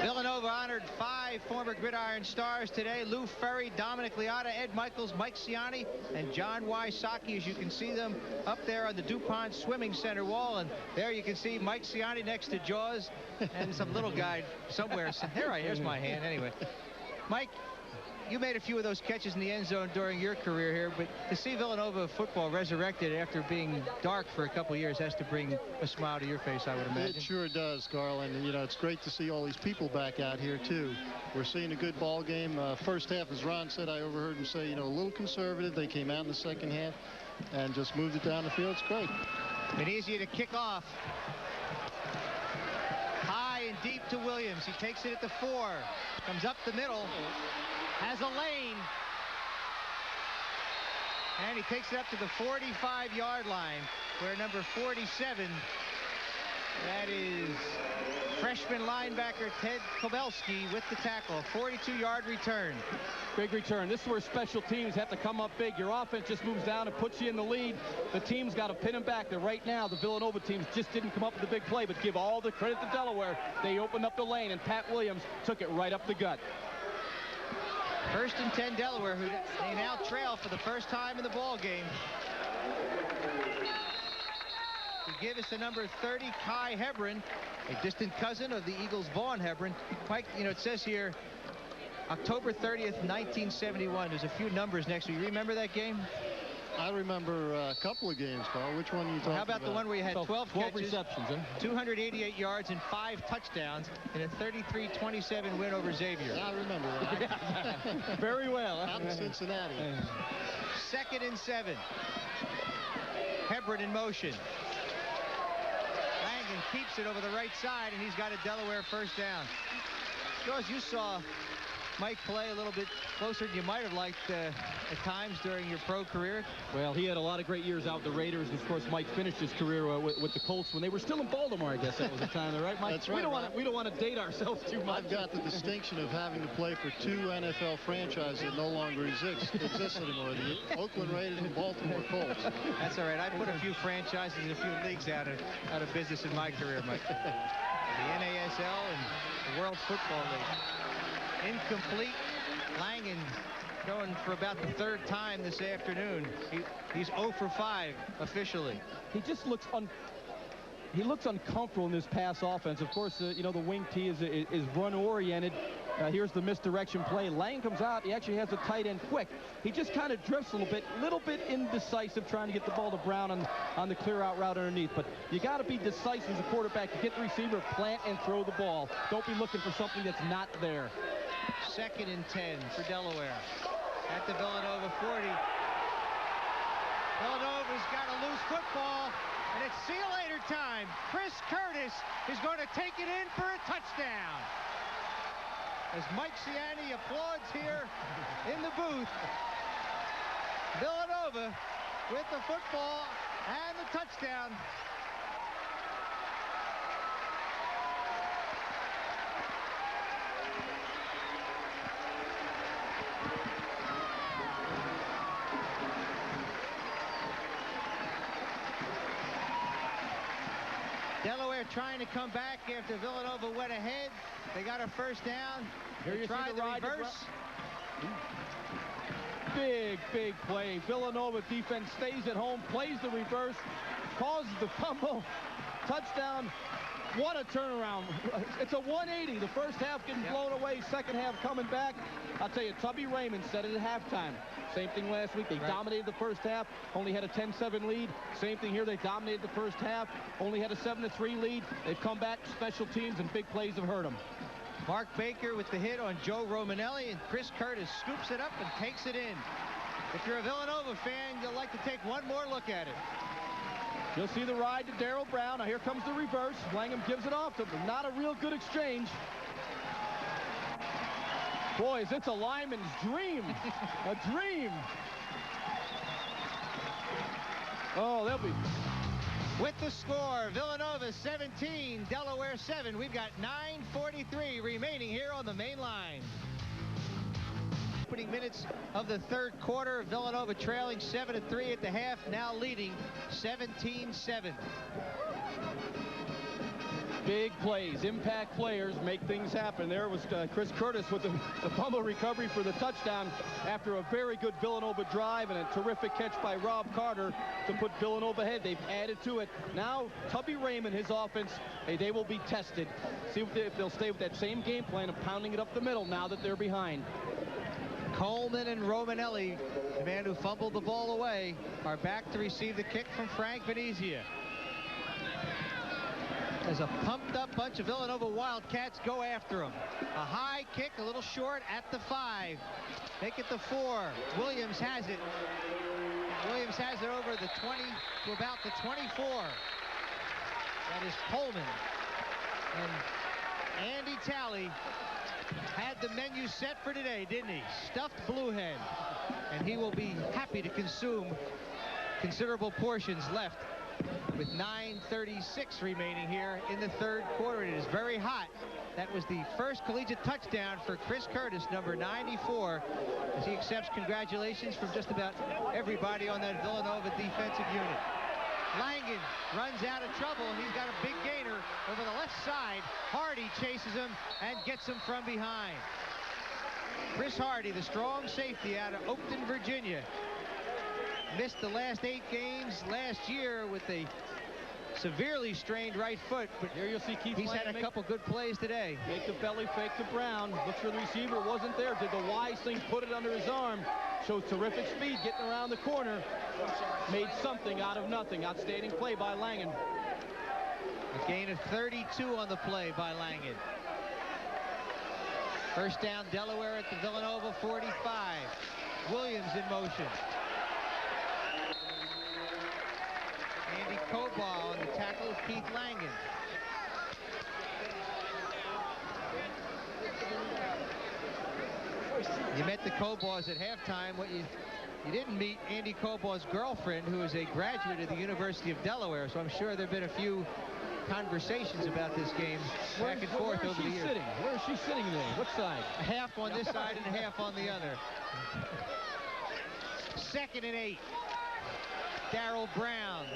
Villanova honored 5 former Gridiron stars today. Lou Ferry, Dominic Liotta, Ed Michaels, Mike Ciani, and John Wysocki, as you can see them up there on the DuPont Swimming Center wall. And there you can see Mike Ciani next to Jaws and some little guy somewhere. Here's my hand anyway. Mike, you made a few of those catches in the end zone during your career here, but to see Villanova football resurrected after being dark for a couple of years has to bring a smile to your face, I would imagine. It sure does, Carl, and you know, it's great to see all these people back out here too. We're seeing a good ball game. First half, as Ron said, I overheard him say, you know, a little conservative. They came out in the second half and just moved it down the field. It's great. Venezia to kick off. High and deep to Williams. He takes it at the 4. Comes up the middle. Has a lane. And he takes it up to the 45-yard line, where number 47, that is freshman linebacker Ted Kobelski with the tackle. 42-yard return. Big return. This is where special teams have to come up big. Your offense just moves down and puts you in the lead. The team's got to pin them back. And right now, the Villanova teams just didn't come up with a big play, but give all the credit to Delaware. They opened up the lane, and Pat Williams took it right up the gut. First and 10 Delaware, who they now trail for the first time in the ball game. To give us the number 30, Kai Hebron, a distant cousin of the Eagles' Vaughn Hebron. Mike, you know, it says here, October 30th, 1971. There's a few numbers next to you. Remember that game? I remember a couple of games, Carl. Which one are you talking about? How about the one where you had 12 catches, receptions, 288 yards, and 5 touchdowns in a 33-27 win over Xavier? Yeah, I remember that. Very well. Out in Cincinnati. Second and 7. Hebron in motion. Langan keeps it over the right side, and he's got a Delaware first down. Jaws, you saw Mike play a little bit closer than you might have liked at times during your pro career. Well, he had a lot of great years out with the Raiders. And of course, Mike finished his career with the Colts when they were still in Baltimore. I guess that was the time there, right, Mike? That's right. We don't want to date ourselves too much. I've got the distinction of having to play for 2 NFL franchises that no longer exist anymore: the Oakland Raiders and Baltimore Colts. That's all right. I put a few franchises and a few leagues out of business in my career, Mike. The NASL and the World Football League. Incomplete. Langan going for about the 3rd time this afternoon. He's 0 for 5 officially. He just looks uncomfortable in this pass offense. Of course, you know, the wing T is run oriented. Here's the misdirection play. Lang comes out. He actually has a tight end quick. He just kind of drifts a little bit indecisive, trying to get the ball to Brown on the clear out route underneath. But you got to be decisive as a quarterback to get the receiver, plant and throw the ball. Don't be looking for something that's not there. Second and 10 for Delaware at the Villanova 40. Villanova's got a loose football, and it's see you later time. Chris Curtis is going to take it in for a touchdown. As Mike Ciani applauds here in the booth. Villanova with the football and the touchdown. Delaware trying to come back after Villanova went ahead. They got a first down. They tried the reverse. Big play. Villanova defense stays at home, plays the reverse, causes the fumble. Touchdown. What a turnaround. It's a 180. The first half getting blown away, second half coming back. I'll tell you, Tubby Raymond said it at halftime. Same thing last week. They dominated the first half, only had a 10-7 lead. Same thing here. They dominated the first half, only had a 7-3 lead. They've come back. Special teams and big plays have hurt them. Mark Baker with the hit on Joe Romanelli, and Chris Curtis scoops it up and takes it in. If you're a Villanova fan, you'll like to take one more look at it. You'll see the ride to Daryl Brown. Now here comes the reverse. Langham gives it off to him. Not a real good exchange. Boys, it's a lineman's dream. A dream. Oh, they'll be With the score, Villanova 17, Delaware 7. We've got 9:43 remaining here on the main line. Opening minutes of the third quarter, Villanova trailing 7-3 at the half, now leading 17-7. Big plays, impact players make things happen. There was Chris Curtis with the fumble recovery for the touchdown after a very good Villanova drive and a terrific catch by Rob Carter to put Villanova ahead. They've added to it. Now, Tubby Raymond, his offense, they will be tested. See if they'll stay with that same game plan of pounding it up the middle now that they're behind. Coleman and Romanelli, the man who fumbled the ball away, are back to receive the kick from Frank Venezia. As a pumped-up bunch of Villanova Wildcats go after him. A high kick, a little short at the 5. Make it the 4. Williams has it. Williams has it over the 20 to about the 24. That is Coleman. And Andy Talley had the menu set for today, didn't he? Stuffed bluehead. And he will be happy to consume considerable portions left with 9:36 remaining here in the third quarter. It is very hot. That was the first collegiate touchdown for Chris Curtis, number 94, as he accepts congratulations from just about everybody on that Villanova defensive unit. Langen runs out of trouble, and he's got a big gainer over the left side. Hardy chases him and gets him from behind. Chris Hardy, the strong safety out of Oakton, Virginia, missed the last 8 games last year with a severely strained right foot, but here you'll see Keith he's Langen had a couple good plays today. Make the belly fake to Brown. Looks for the receiver, wasn't there. Did the wise thing, put it under his arm. Shows terrific speed getting around the corner. Made something out of nothing. Outstanding play by Langen. A gain of 32 on the play by Langen. First down, Delaware at the Villanova 45. Williams in motion. Andy Koba on the tackle of Keith Langen. You met the Kobas at halftime. What you didn't meet Andy Koba's girlfriend, who is a graduate of the University of Delaware, so I'm sure there have been a few conversations about this game back and forth over the years. Where is she sitting there? What side? Half on this side and half on the other. 2nd and 8. Daryl Brown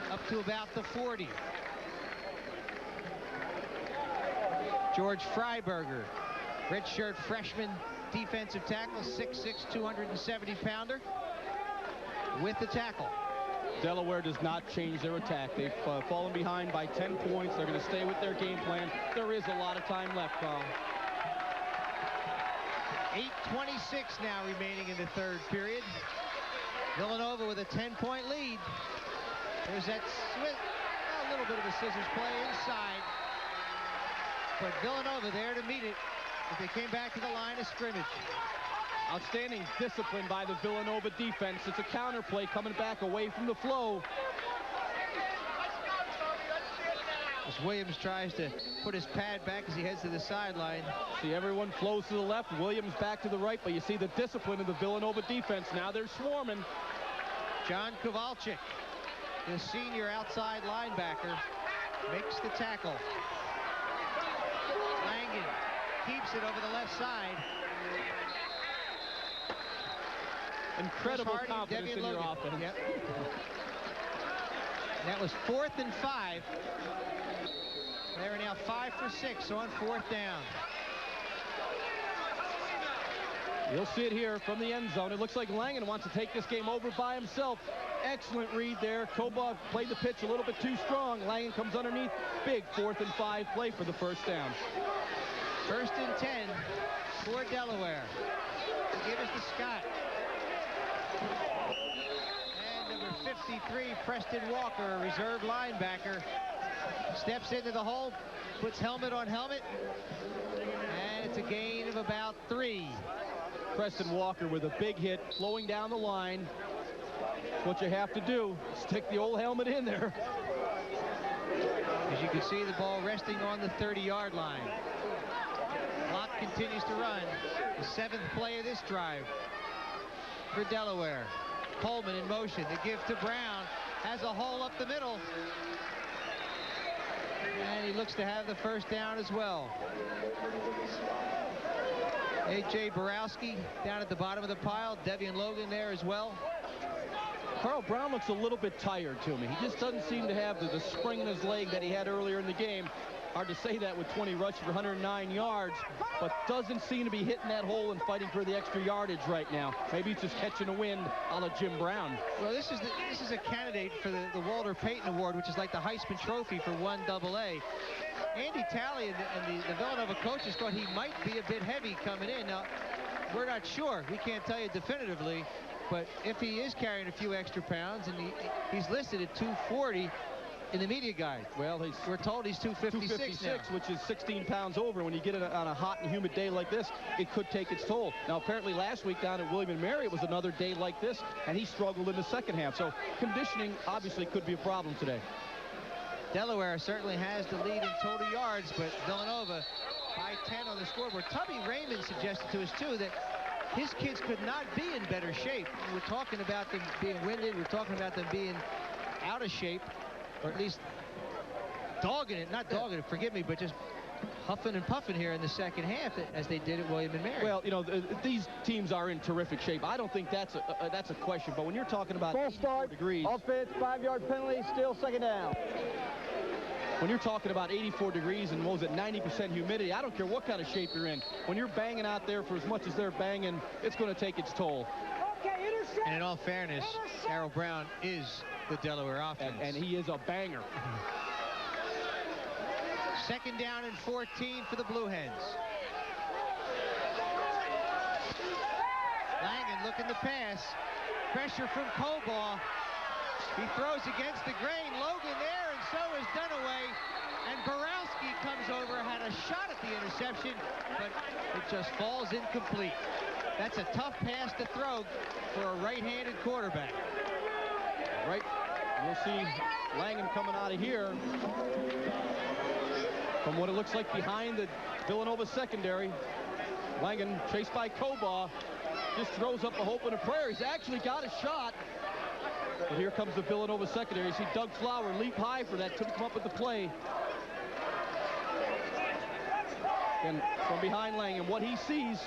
up to about the 40. George Freiberger, redshirt freshman defensive tackle, 6'6", 270-pounder, with the tackle. Delaware does not change their attack. They've fallen behind by 10 points. They're going to stay with their game plan. There is a lot of time left, Carl. 8:26 now remaining in the third period. Villanova with a 10-point lead. There's that a little bit of a scissors play inside. But Villanova there to meet it if they came back to the line of scrimmage. Outstanding discipline by the Villanova defense. It's a counter play coming back away from the flow. As Williams tries to put his pad back as he heads to the sideline. See, everyone flows to the left, Williams back to the right, but you see the discipline of the Villanova defense. Now they're swarming. John Kowalczyk, the senior outside linebacker, makes the tackle. Langen keeps it over the left side. Incredible confidence in your offense. Yep. That was 4th and 5. They are now 5 for 6 on 4th down. You'll see it here from the end zone. It looks like Langen wants to take this game over by himself. Excellent read there. Koba played the pitch a little bit too strong. Langen comes underneath. Big 4th and 5 play for the first down. 1st and 10 for Delaware. Give us to Scott. And number 53, Preston Walker, a reserve linebacker, steps into the hole, puts helmet on helmet, and it's a gain of about 3. Preston Walker with a big hit, flowing down the line. What you have to do, stick the old helmet in there. As you can see, the ball resting on the 30-yard line. Clock continues to run. The 7th play of this drive for Delaware. Coleman in motion. The give to Brown. has a hole up the middle. And he looks to have the first down as well. A.J. Borowski down at the bottom of the pile. Devian Logan there as well. Carl Brown looks a little bit tired to me. He just doesn't seem to have the spring in his leg that he had earlier in the game. Hard to say that with 20 rushes for 109 yards, but doesn't seem to be hitting that hole and fighting for the extra yardage right now. Maybe he's just catching a wind a la Jim Brown. Well, this is a candidate for the Walter Payton Award, which is like the Heisman Trophy for 1AA. Andy Talley and the Villanova coaches thought he might be a bit heavy coming in. Now, we're not sure. We can't tell you definitively, but if he is carrying a few extra pounds, and he's listed at 240 in the media guide. Well, we're told he's 256 now. Which is 16 pounds over. When you get it on a hot and humid day like this, it could take its toll. Now, apparently last week down at William & Mary, it was another day like this, and he struggled in the second half. So conditioning obviously could be a problem today. Delaware certainly has the lead in total yards, but Villanova by 10 on the scoreboard. Tubby Raymond suggested to us, too, that his kids could not be in better shape. We're talking about them being winded. We're talking about them being out of shape, or at least dogging it, not dogging it, forgive me, but just huffing and puffing here in the second half as they did at William & Mary. Well, you know, these teams are in terrific shape. I don't think that's a question, but when you're talking about full start, degrees, offense, 5-yard penalty, still second down. When you're talking about 84 degrees and what was it, 90% humidity, I don't care what kind of shape you're in. When you're banging out there for as much as they're banging, it's going to take its toll. And in all fairness, Daryl Brown is the Delaware offense. And he is a banger. Second down and 14 for the Blue Hens. Langen looking to pass. Pressure from Cobaugh. He throws against the grain. Logan there, and so is Dunaway. And Borowski comes over, had a shot at the interception, but it just falls incomplete. That's a tough pass to throw for a right-handed quarterback. Right. We'll see Langen coming out of here from what it looks like behind the Villanova secondary. Langen, chased by Cobaugh, just throws up a hope and a prayer. He's actually got a shot. But here comes the Villanova secondary. You see Doug Flower leap high for that, couldn't come up with the play. And from behind Langen, what he sees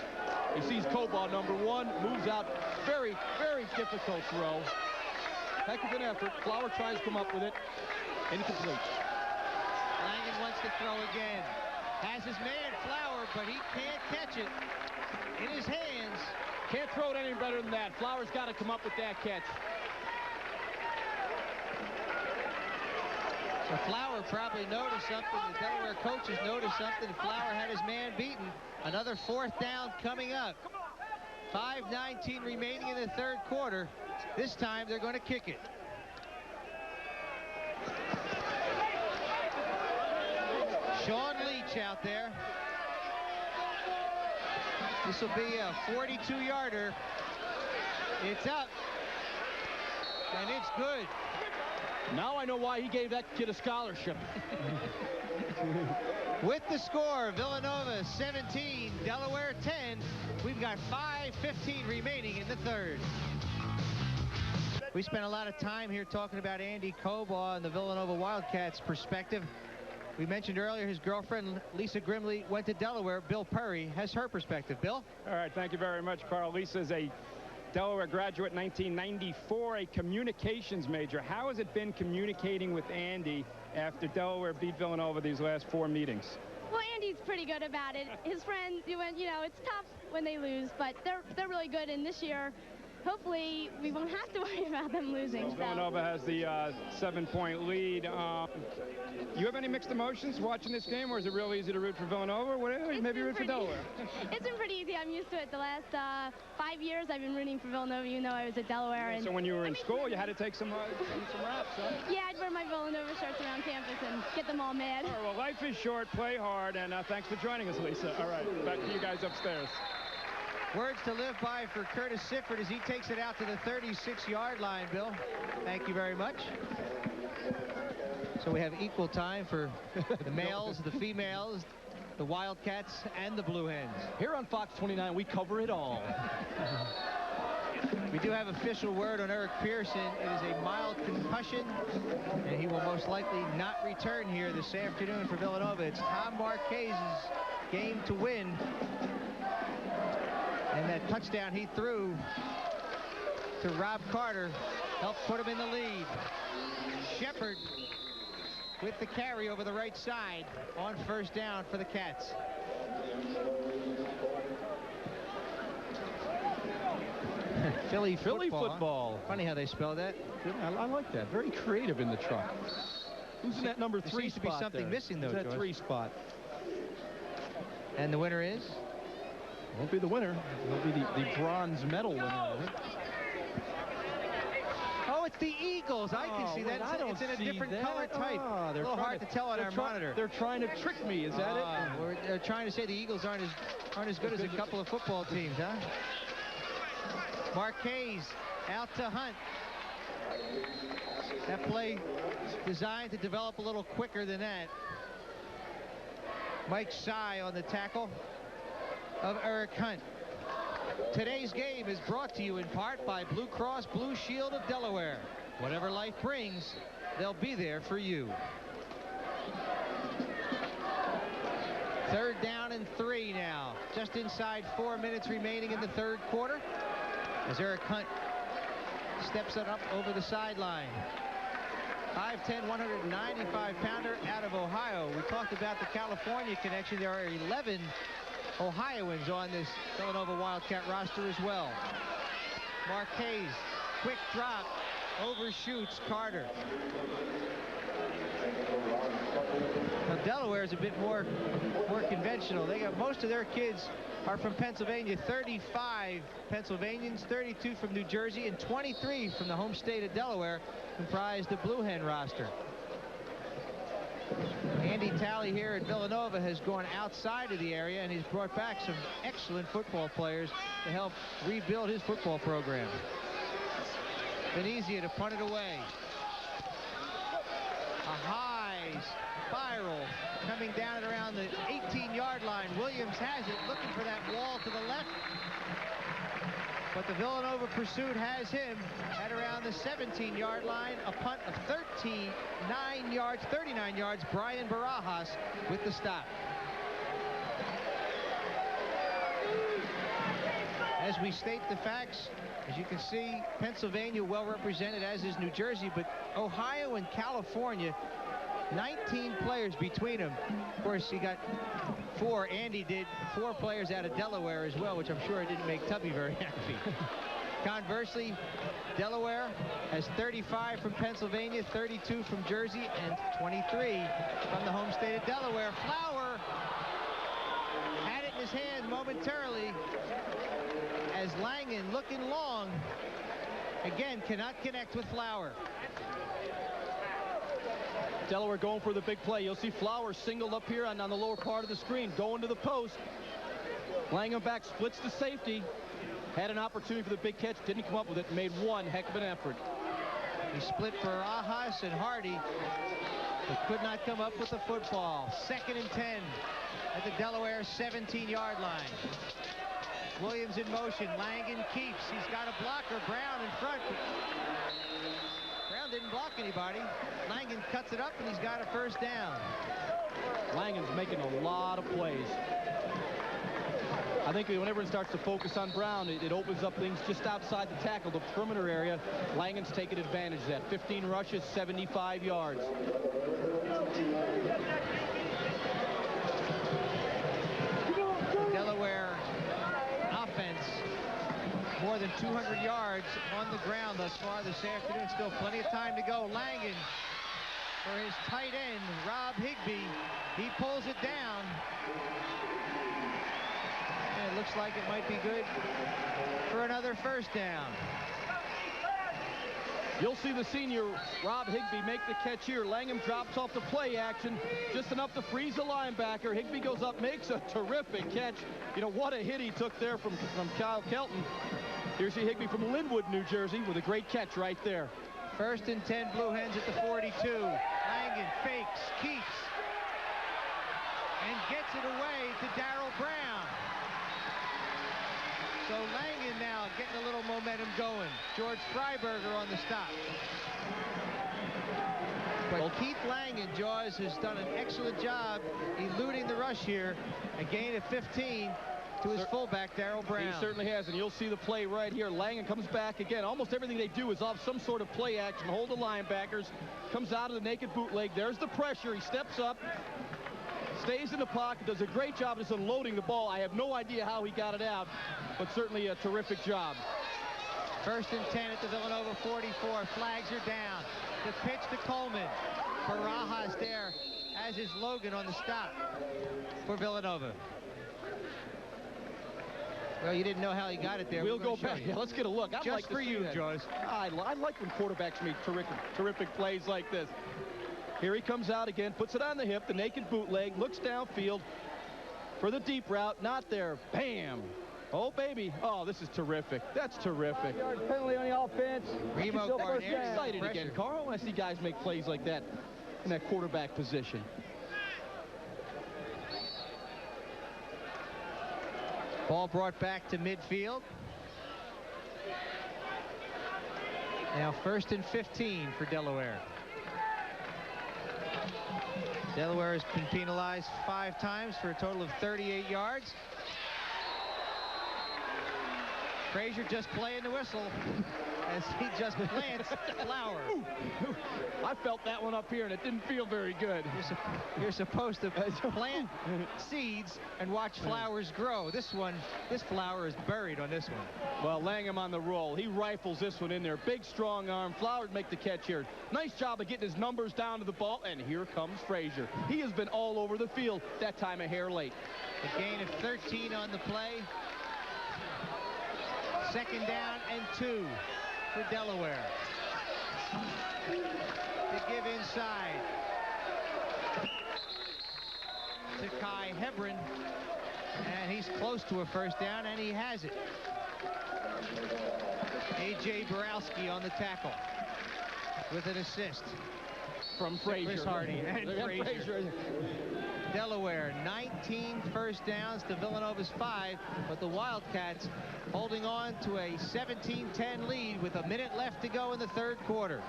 Cobaugh, number one, moves out. Very, very difficult throw. Heck of an effort. Flower tries to come up with it. Incomplete. Langen wants to throw again. Has his man Flower, but he can't catch it in his hands. Can't throw it any better than that. Flower's got to come up with that catch. So Flower probably noticed something. The Delaware coaches noticed something. Flower had his man beaten. Another fourth down coming up. 5:19 remaining in the third quarter. This time they're going to kick it. Sean Leach out there. This will be a 42-yarder. It's up. And it's good. Now I know why he gave that kid a scholarship. With the score, Villanova 17, Delaware 10. We've got 5:15 remaining in the third. We spent a lot of time here talking about Andy Cobaugh and the Villanova Wildcats perspective. We mentioned earlier his girlfriend, Lisa Grimley, went to Delaware. Bill Perry has her perspective. Bill? All right, thank you very much, Carl. Lisa is a Delaware graduate, 1994, a communications major. How has it been communicating with Andy after Delaware beat Villanova these last 4 meetings? Well, Andy's pretty good about it. His friends, you know, it's tough when they lose, but they're really good. And this year, hopefully, we won't have to worry about them losing. So. Villanova has the 7-point lead. You have any mixed emotions watching this game, or is it real easy to root for Villanova? Or maybe root for Delaware? It's been pretty easy. I'm used to it. The last 5 years, I've been rooting for Villanova, even though I was at Delaware. And so when you were in school, you had to take some raps, huh? Yeah, I'd wear my Villanova shirts around campus and get them all mad. All right, well, life is short. Play hard, and thanks for joining us, Lisa. All right, back to you guys upstairs. Words to live by for Curtis Sifford as he takes it out to the 36-yard line, Bill. Thank you very much. So we have equal time for the males, the females, the Wildcats, and the Blue Hens. Here on Fox 29, we cover it all. We do have official word on Eric Pearson. It is a mild concussion, and he will most likely not return here this afternoon for Villanova. It's Tom Marquez's game to win. And that touchdown he threw to Rob Carter helped put him in the lead. Shepard with the carry over the right side on first down for the Cats. Philly football. Funny how they spell that. I like that. Very creative in the truck. Who's in that number 3 spot? There seems to be something missing, though, Who's that 3 spot? And the winner is? Won't be the winner. It'll be the bronze medal winner, I think. Oh, it's the Eagles. I can see that. It's in a different color type. Oh, they're a little hard to tell on our monitor. They're trying to trick me. Is that it? They're trying to say the Eagles aren't as good as a couple of football teams, huh? Marquez out to Hunt. That play designed to develop a little quicker than that. Mike Sy on the tackle of Eric Hunt. Today's game is brought to you in part by Blue Cross Blue Shield of Delaware. Whatever life brings, they'll be there for you. 3rd down and 3 now. Just inside 4 minutes remaining in the 3rd quarter. As Eric Hunt steps it up over the sideline. 5'10", 195-pounder out of Ohio. We talked about the California connection. There are 11 Ohioans on this Villanova Wildcat roster as well. Marquez, quick drop, overshoots Carter. Now Delaware is a bit more conventional. They got most of their kids are from Pennsylvania. 35 Pennsylvanians, 32 from New Jersey, and 23 from the home state of Delaware comprise the Blue Hen roster. Andy Talley here at Villanova has gone outside of the area, and he's brought back some excellent football players to help rebuild his football program. Venezia to punt it away. A high spiral coming down at around the 18-yard line. Williams has it, looking for that wall to the left. But the Villanova pursuit has him at around the 17-yard line. A punt of 39 yards. Brian Barajas with the stop. As we state the facts, as you can see, Pennsylvania well represented, as is New Jersey, but Ohio and California, 19 players between them. Of course, he got 4. Andy did 4 players out of Delaware as well, which I'm sure didn't make Tubby very happy. Conversely, Delaware has 35 from Pennsylvania, 32 from Jersey, and 23 from the home state of Delaware. Flower had it in his hand momentarily as Langen, looking long, again cannot connect with Flower. Delaware going for the big play. You'll see Flower singled up here on the lower part of the screen, going to the post. Langen back, splits the safety. Had an opportunity for the big catch, didn't come up with it, made one heck of an effort. He split Barajas and Hardy, but could not come up with the football. 2nd and 10 at the Delaware 17-yard line. Williams in motion. Langen keeps. He's got a blocker. Brown in front. Brown didn't block anybody. Langen cuts it up, and he's got a first down. Langen's making a lot of plays. I think when everyone starts to focus on Brown, it opens up things just outside the tackle, the perimeter area. Langen's taking advantage of that. 15 rushes, 75 yards. Delaware offense, more than 200 yards on the ground thus far this afternoon. Still plenty of time to go. Langen for his tight end, Rob Higbee. He pulls it down. And it looks like it might be good for another first down. You'll see the senior Rob Higbee make the catch here. Langen drops off the play action, just enough to freeze the linebacker. Higbee goes up, makes a terrific catch. You know, what a hit he took there from Kyle Kelton. Here's Higbee from Linwood, New Jersey, with a great catch right there. 1st and 10, Blue Hens at the 42. Langen fakes, keeps, and gets it away to Daryl Brown. So Langen now getting a little momentum going. George Freiberger on the stop. But Keith Langen, Jaws, has done an excellent job eluding the rush here. A gain of 15 to his fullback, Daryl Brown. He certainly has, and you'll see the play right here. Langen comes back again. Almost everything they do is off some sort of play action. Hold the linebackers. Comes out of the naked bootleg. There's the pressure. He steps up. Stays in the pocket. Does a great job just unloading the ball. I have no idea how he got it out, but certainly a terrific job. 1st and 10 at the Villanova 44. Flags are down. The pitch to Coleman. Barajas there, as is Logan on the stop for Villanova. Well, you didn't know how he got it there. We'll go back. Yeah, let's get a look. I'd Just like for you, Jaws. I like when quarterbacks make terrific plays like this. Here he comes out again, puts it on the hip, the naked bootleg, looks downfield for the deep route. Not there. Bam. Oh, baby. Oh, this is terrific. That's terrific. 5-yard penalty on the offense. Remo Still first Garnett down. Excited again, Carl. I see guys make plays like that in that quarterback position. Ball brought back to midfield. Now 1st and 15 for Delaware. Delaware has been penalized 5 times for a total of 38 yards. Frazier just playing the whistle as he just plants Flower. I felt that one up here, and it didn't feel very good. You're supposed to plant seeds and watch flowers grow. This flower is buried on this one. Well, Langham on the roll. He rifles this one in there. Big, strong arm. Flowers make the catch here. Nice job of getting his numbers down to the ball, and here comes Frazier. He has been all over the field, that time a hair late. A gain of 13 on the play. 2nd down and 2 for Delaware. To give inside to Kai Hebron, and he's close to a 1st down, and he has it. A.J. Borowski on the tackle with an assist From Frazier. Chris Hardy and Frazier. Delaware 19 1st downs to Villanova's 5, but the Wildcats holding on to a 17-10 lead with a minute left to go in the 3rd quarter.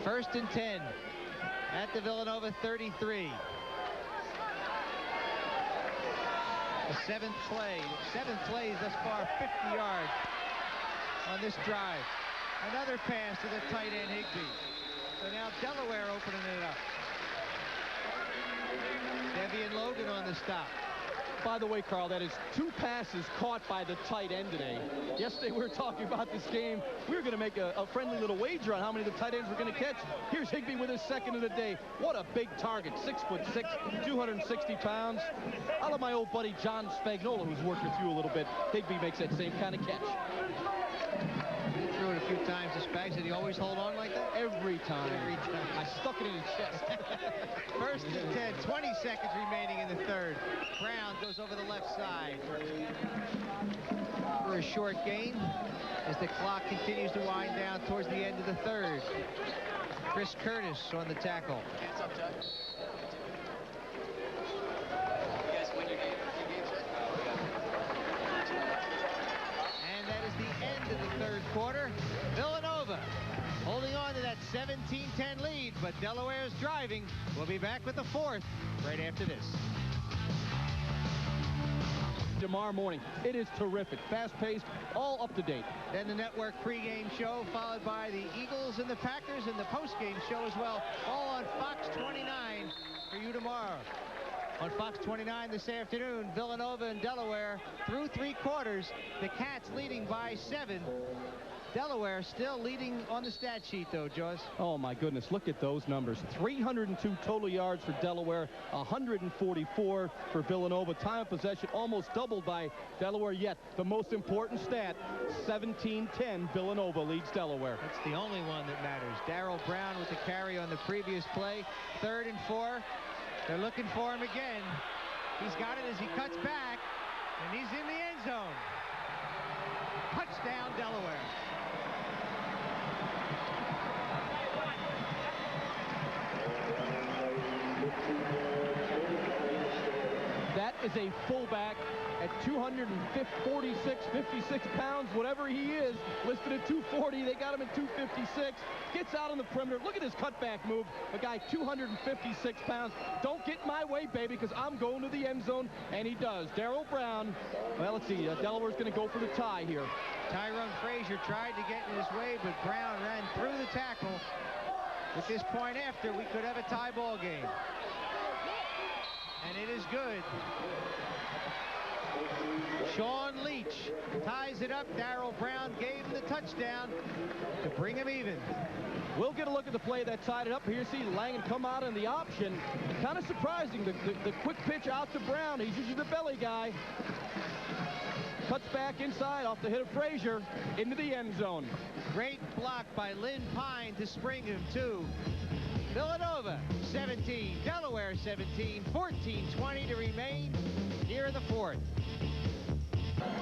1st and 10 at the Villanova 33. The 7th play thus far, 50 yards on this drive. Another pass to the tight end Higbee. So now Delaware opening it up. Devian Logan on the stop. By the way, Carl, that is 2 passes caught by the tight end today. Yesterday we were talking about this game. We were going to make a friendly little wager on how many of the tight ends were going to catch. Here's Higbee with his 2nd of the day. What a big target. 6'6", 260 pounds. I love my old buddy John Spagnola, who's worked with you a little bit. Higbee makes that same kind of catch. He threw it a few times to Spags. Did he always hold on like that? Every time. Every time. I stuck it in his chest. 1st and 10, 20 seconds remaining in the 3rd. Brown goes over the left side for a short gain as the clock continues to wind down towards the end of the 3rd. Chris Curtis on the tackle. Hands up, Ted. You guys win your game. And that is the end of the 3rd quarter. Villanova holding on to that 17-10 lead, but Delaware's driving. We'll be back with the 4th right after this. Tomorrow morning. It is terrific. Fast-paced, all up to date. Then the network pregame show, followed by the Eagles and the Packers, and the postgame show as well, all on Fox 29 for you tomorrow. On Fox 29 this afternoon, Villanova and Delaware through 3 quarters. The Cats leading by 7. Delaware still leading on the stat sheet, though, Jaws. Oh, my goodness. Look at those numbers. 302 total yards for Delaware, 144 for Villanova. Time of possession almost doubled by Delaware, yet the most important stat, 17-10, Villanova leads Delaware. That's the only one that matters. Daryl Brown with the carry on the previous play. 3rd and 4. They're looking for him again. He's got it as he cuts back, and he's in the end zone. Touchdown, Delaware. That is a fullback at 246, 56 pounds, whatever he is, listed at 240. They got him at 256. Gets out on the perimeter. Look at his cutback move. A guy 256 pounds. Don't get in my way, baby, because I'm going to the end zone, and he does. Daryl Brown. Well, let's see. Delaware's going to go for the tie here. Tyrone Frazier tried to get in his way, but Brown ran through the tackle. At this point after, we could have a tie ball game. And it is good. Sean Leach ties it up. Daryl Brown gave him the touchdown to bring him even. We'll get a look at the play that tied it up. Here you see Langen come out in the option. Kind of surprising, the quick pitch out to Brown. He's usually the belly guy. Cuts back inside off the hit of Frazier into the end zone. Great block by Lynn Pine to spring him to Villanova 17, Delaware 17, 14:20 to remain here in the fourth.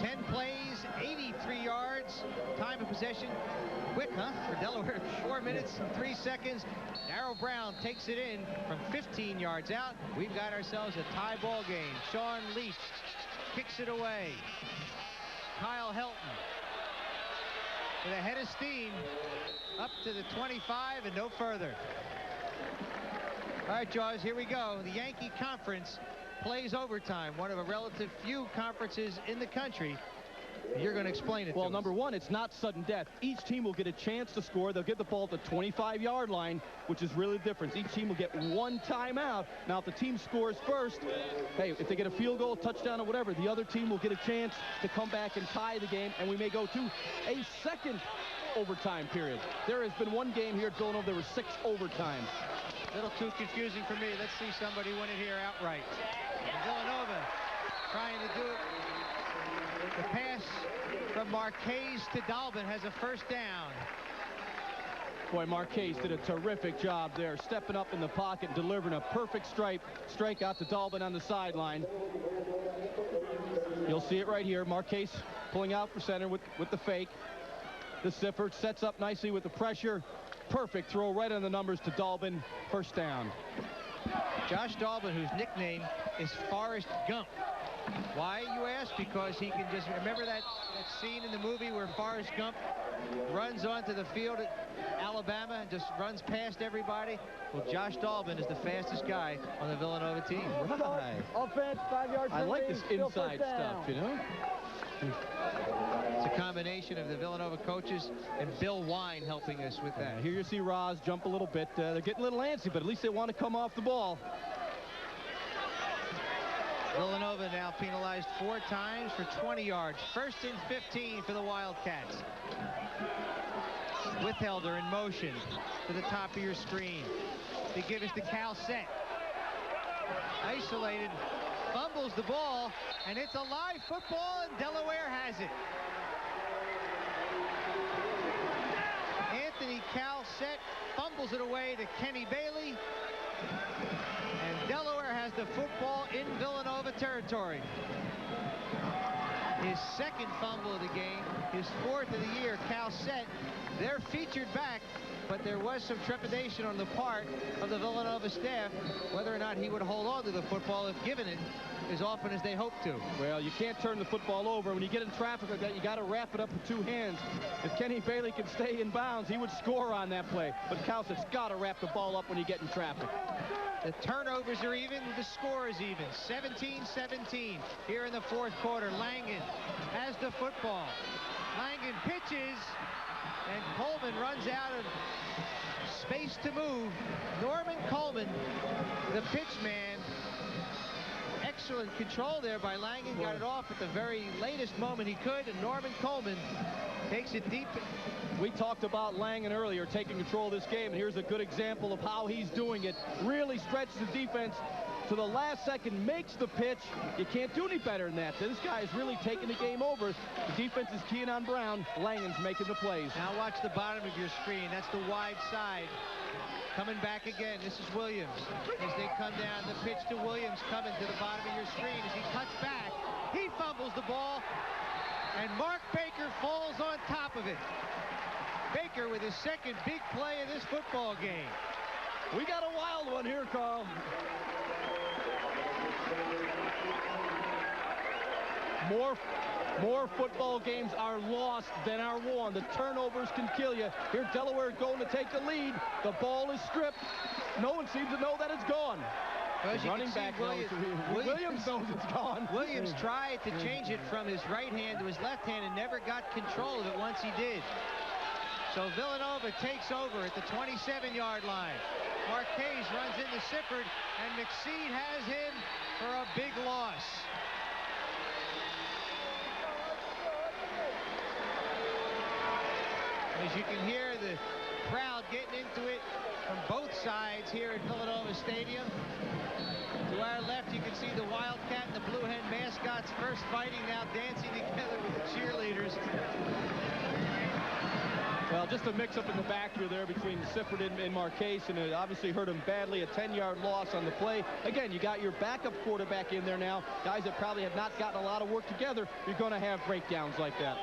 10 plays, 83 yards, time of possession. Quick, huh, for Delaware, 4 minutes and 3 seconds. Daryl Brown takes it in from 15 yards out. We've got ourselves a tie ball game. Sean Leach kicks it away. Kyle Hilton with a head of steam up to the 25 and no further. All right, Jaws, here we go. The Yankee Conference plays overtime, one of a relative few conferences in the country. You're going to explain it. Well, number one, it's not sudden death. Each team will get a chance to score. They'll get the ball at the 25-yard line, which is really the difference. Each team will get one timeout. Now, if the team scores first, hey, if they get a field goal, touchdown, or whatever, the other team will get a chance to come back and tie the game, and we may go to a second overtime period. There has been one game here at Villanova. There were 6 overtimes. A little too confusing for me. Let's see somebody win it here outright. And Villanova trying to do it. The pass from Marquez to Dalton has a first down. Boy, Marquez did a terrific job there, stepping up in the pocket, delivering a perfect strike out to Dalton on the sideline. You'll see it right here. Marquez pulling out for center with the fake. The Sifford sets up nicely with the pressure. Perfect throw right on the numbers to Dalton. First down. Josh Dalton, whose nickname is Forrest Gump. Why, you ask? Because he can just remember that scene in the movie where Forrest Gump runs onto the field at Alabama and just runs past everybody. Well, Josh Dalton is the fastest guy on the Villanova team. Right. Offense, 5-yard penalty. I like this inside stuff, you know. It's a combination of the Villanova coaches and Bill Wine helping us with that. Here you see Roz jump a little bit. They're getting a little antsy, but at least they want to come off the ball. Villanova now penalized 4 times for 20 yards. 1st and 15 for the Wildcats. Withelder in motion to the top of your screen. They give us the Cal set. Isolated, fumbles the ball, and it's a live football, and Delaware has it. Anthony Calset fumbles it away to Kenny Bailey. And Delaware has the football in Villanova territory. His 2nd fumble of the game, his 4th of the year. Calset, they're featured back, but there was some trepidation on the part of the Villanova staff whether or not he would hold on to the football if given it as often as they hope to. Well, you can't turn the football over. When you get in traffic like that, you got to wrap it up with 2 hands. If Kenny Bailey could stay in bounds, he would score on that play. But Calset's got to wrap the ball up when you get in traffic. The turnovers are even, the score is even. 17-17 here in the 4th quarter. Langen has the football. Langen pitches, and Coleman runs out of space to move. Norman Coleman, the pitch man. Excellent control there by Langen. Got it off at the very latest moment he could, and Norman Coleman takes it deep. We talked about Langen earlier taking control of this game, and here's a good example of how he's doing it. Really stretches the defense to the last second, makes the pitch. You can't do any better than that. This guy is really taking the game over. The defense is keying on Brown. Langen's making the plays. Now watch the bottom of your screen. That's the wide side. Coming back again, this is Williams. As they come down, the pitch to Williams coming to the bottom of your screen. As he cuts back, he fumbles the ball, and Mark Baker falls on top of it. Baker with his 2nd big play of this football game. We got a wild one here, Carl. More football games are lost than are won. The turnovers can kill you. Here, Delaware going to take the lead. The ball is stripped. No one seems to know that it's gone. Well, as you running can see, back Williams knows it's gone. Williams tried to change it from his right hand to his left hand and never got control of it once he did. So Villanova takes over at the 27-yard line. Marquez runs into Sifford, and McSeed has him for a big loss. As you can hear the crowd getting into it from both sides here at Villanova Stadium. To our left, you can see the Wildcat and the Blue Hen mascots first fighting, now dancing together with the cheerleaders. Well, just a mix-up in the backfield there between Sifford and Marquez, and it obviously hurt him badly. A 10-yard loss on the play. Again, you got your backup quarterback in there now. Guys that probably have not gotten a lot of work together. You're going to have breakdowns like that.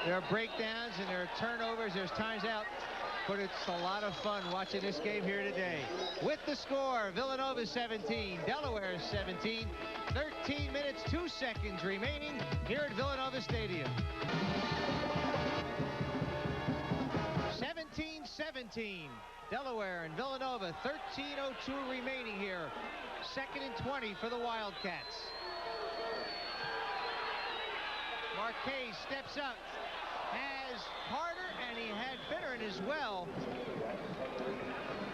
There are breakdowns and there are turnovers. There's times out. But it's a lot of fun watching this game here today. With the score, Villanova 17, Delaware 17. 13 minutes, 2 seconds remaining here at Villanova Stadium. 17-17. Delaware and Villanova. 13:02 remaining here. 2nd and 20 for the Wildcats. Marquez steps up. Has Carter, and he had Finneran as well.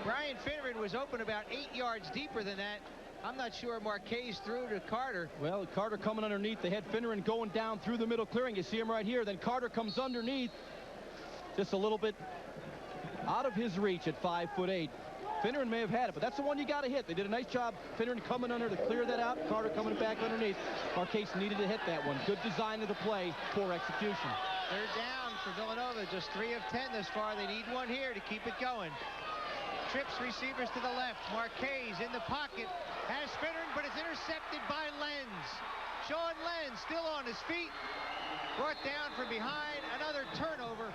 Brian Finneran was open about 8 yards deeper than that. I'm not sure Marquez threw to Carter. Well, Carter coming underneath. They had Finneran going down through the middle clearing. You see him right here. Then Carter comes underneath. Just a little bit out of his reach at 5'8". Finneran may have had it, but that's the one you got to hit. They did a nice job. Finneran coming under to clear that out. Carter coming back underneath. Marquez needed to hit that one. Good design of the play, poor execution. 3rd down for Villanova, just 3 of 10 thus far. They need one here to keep it going. Trips receivers to the left. Marquez in the pocket. Has Finneran, but it's intercepted by Lenz. Sean Lenz still on his feet. Brought down from behind. Another turnover.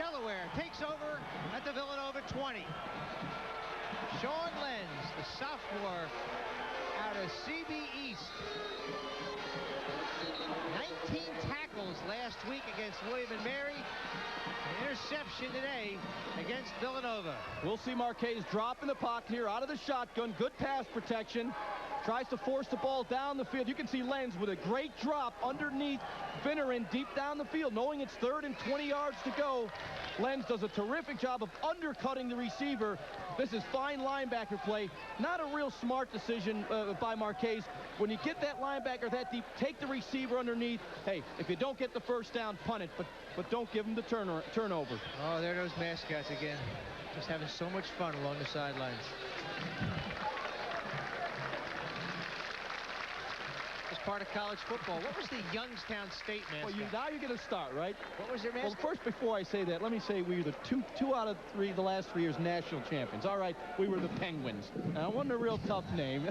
Delaware takes over at the Villanova 20. Sean Lenz, the sophomore out of CB East. 19 tackles last week against William & Mary. An interception today against Villanova. We'll see Marquez drop in the pocket here out of the shotgun. Good pass protection. Tries to force the ball down the field. You can see Lenz with a great drop underneath Finneran deep down the field, knowing it's 3rd and 20 yards to go. Lenz does a terrific job of undercutting the receiver. This is fine linebacker play. Not a real smart decision by Marquez. When you get that linebacker that deep, take the receiver underneath. Hey, if you don't get the first down, punt it, but don't give him the turnover. Oh, there are those mascots again. Just having so much fun along the sidelines. Part of college football. What was the Youngstown State mascot? Well, now you're going to start, right? What was their mascot? Well, first, before I say that, let me say we were the two out of three, the last 3 years, national champions. All right, we were the Penguins. Now, it wasn't a real tough name.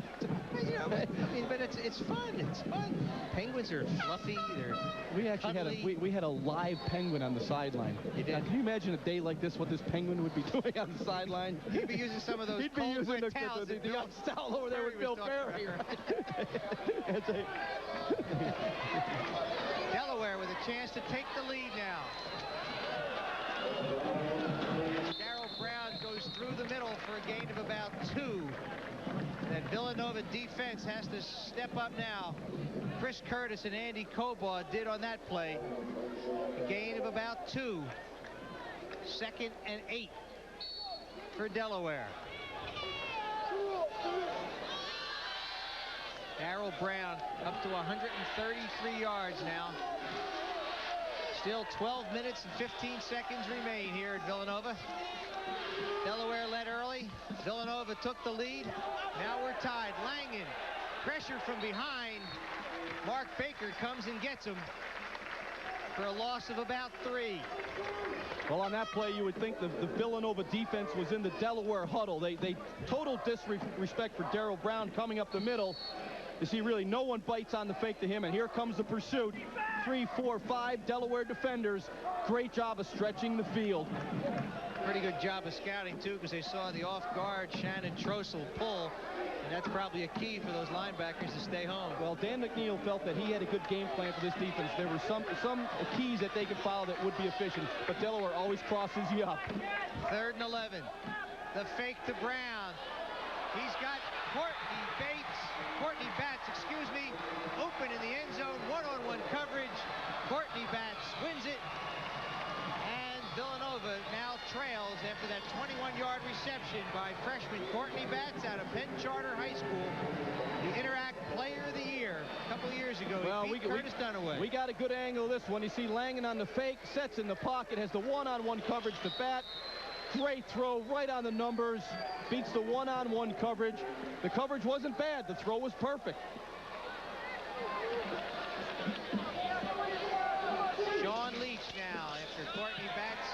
You know, I mean, but it's fun. It's fun. Penguins are fluffy. They're we actually cuddly. We had a live penguin on the sideline. You did? Now, can you imagine a day like this, what this penguin would be doing on the sideline? He'd be using some of those He'd be using the towel over there with Bill Ferry. Delaware with a chance to take the lead now. Daryl Brown goes through the middle for a gain of about 2. That Villanova defense has to step up now. Chris Curtis and Andy Cobaugh did on that play. A gain of about 2. 2nd and 8 for Delaware. Daryl Brown up to 133 yards now. Still 12 minutes and 15 seconds remain here at Villanova. Delaware led early. Villanova took the lead. Now we're tied. Langen, pressure from behind. Mark Baker comes and gets him for a loss of about 3. Well, on that play, you would think the Villanova defense was in the Delaware huddle. They total disrespect for Daryl Brown coming up the middle. You see, really, no one bites on the fake to him, and here comes the pursuit. 3, 4, 5 Delaware defenders. Great job of stretching the field. Pretty good job of scouting, too, because they saw the off-guard Shannon Trossel pull. And that's probably a key for those linebackers to stay home. Well, Dan McNeil felt that he had a good game plan for this defense. There were some keys that they could follow that would be efficient, but Delaware always crosses you up. 3rd and 11. The fake to Brown. He's got Courtney Batts, open in the end zone. One-on-one coverage. Courtney Batts wins it. And Villanova now trails after that 21-yard reception by freshman Courtney Batts out of Penn Charter High School. The Interact Player of the Year a couple of years ago. Well, he beat Curtis Dunaway. We got a good angle of this one. You see Langen on the fake, sets in the pocket, has the one-on-one coverage to Bat. Great throw right on the numbers. Beats the one-on-one coverage. The coverage wasn't bad. The throw was perfect. Sean Leach now after Courtney Batts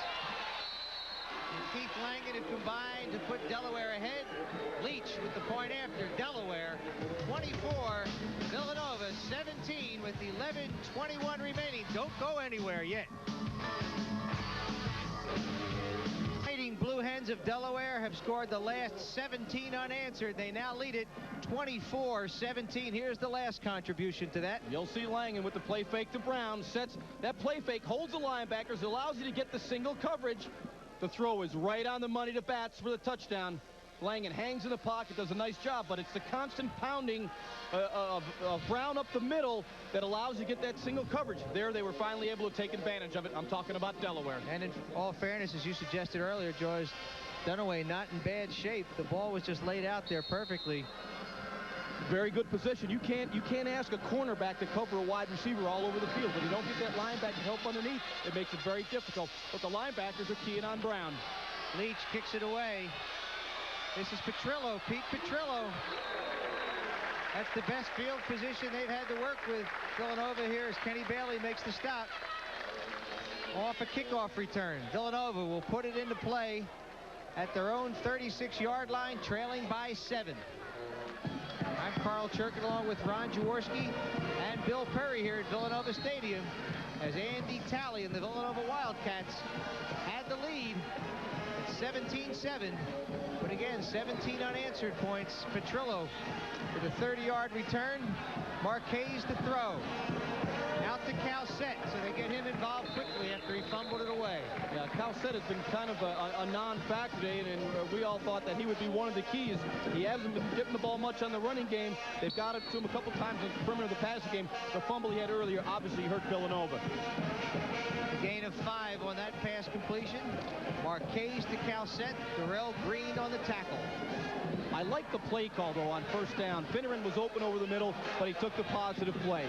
and Keith Langen have combined to put Delaware ahead. Leach with the point after. Delaware 24, Villanova 17 with 11:21 remaining. Don't go anywhere yet. Blue Hens of Delaware have scored the last 17 unanswered. They now lead it 24-17. Here's the last contribution to that. You'll see Langen with the play fake to Brown. Sets that play fake, holds the linebackers, allows you to get the single coverage. The throw is right on the money to Batts for the touchdown. Langen hangs in the pocket, does a nice job, but it's the constant pounding of Brown up the middle that allows you to get that single coverage. There they were finally able to take advantage of it. I'm talking about Delaware. And in all fairness, as you suggested earlier, George, Dunaway not in bad shape. The ball was just laid out there perfectly. Very good position. You can't ask a cornerback to cover a wide receiver all over the field. But you don't get that linebacker help underneath, it makes it very difficult. But the linebackers are keying on Brown. Leach kicks it away. This is Petrillo, Pete Petrillo. That's the best field position they've had to work with. Villanova here as Kenny Bailey makes the stop. Off a kickoff return. Villanova will put it into play at their own 36-yard line, trailing by 7. I'm Carl Churkin along with Ron Jaworski and Bill Perry here at Villanova Stadium as Andy Talley and the Villanova Wildcats had the lead at 17-7. But again, 17 unanswered points. Petrillo with a 30-yard return. Marquez to throw. Out to Calcett, so they get him involved quickly after he fumbled it away. Yeah, Calcett has been kind of a non-factor today, and we all thought that he would be one of the keys. He hasn't been getting the ball much on the running game. They've got it to him a couple times on the perimeter of the passing game. The fumble he had earlier obviously hurt Villanova. A gain of 5 on that pass completion. Marquez to Calcett. Darrell Green on the tackle. I like the play call, though, on first down. Finneran was open over the middle, but he took the positive play.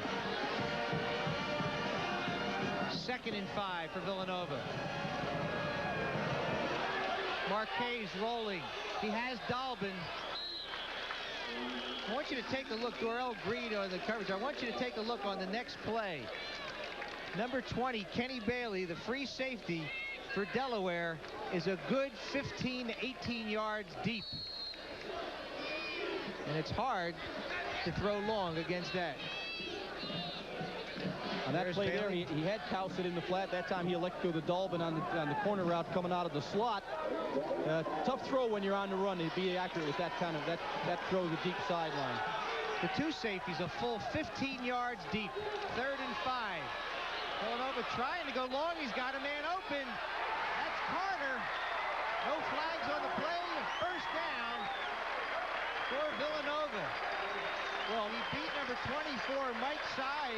2nd and 5 for Villanova. Marquez rolling. He has Dalton. I want you to take a look. Darrell Green on the coverage. I want you to take a look on the next play. Number 20, Kenny Bailey, the free safety for Delaware, is a good 15, 18 yards deep. And it's hard to throw long against that. On that play there, he had Calcett in the flat. That time he elected to go to Dalton on the corner route coming out of the slot. Tough throw when you're on the run to be accurate with that kind of that throw to the deep sideline. The two safeties a full 15 yards deep. 3rd and 5. Villanova trying to go long. He's got a man open. That's Carter. No flags on the play. First down for Villanova. Well, he beat number 24, Mike Sy.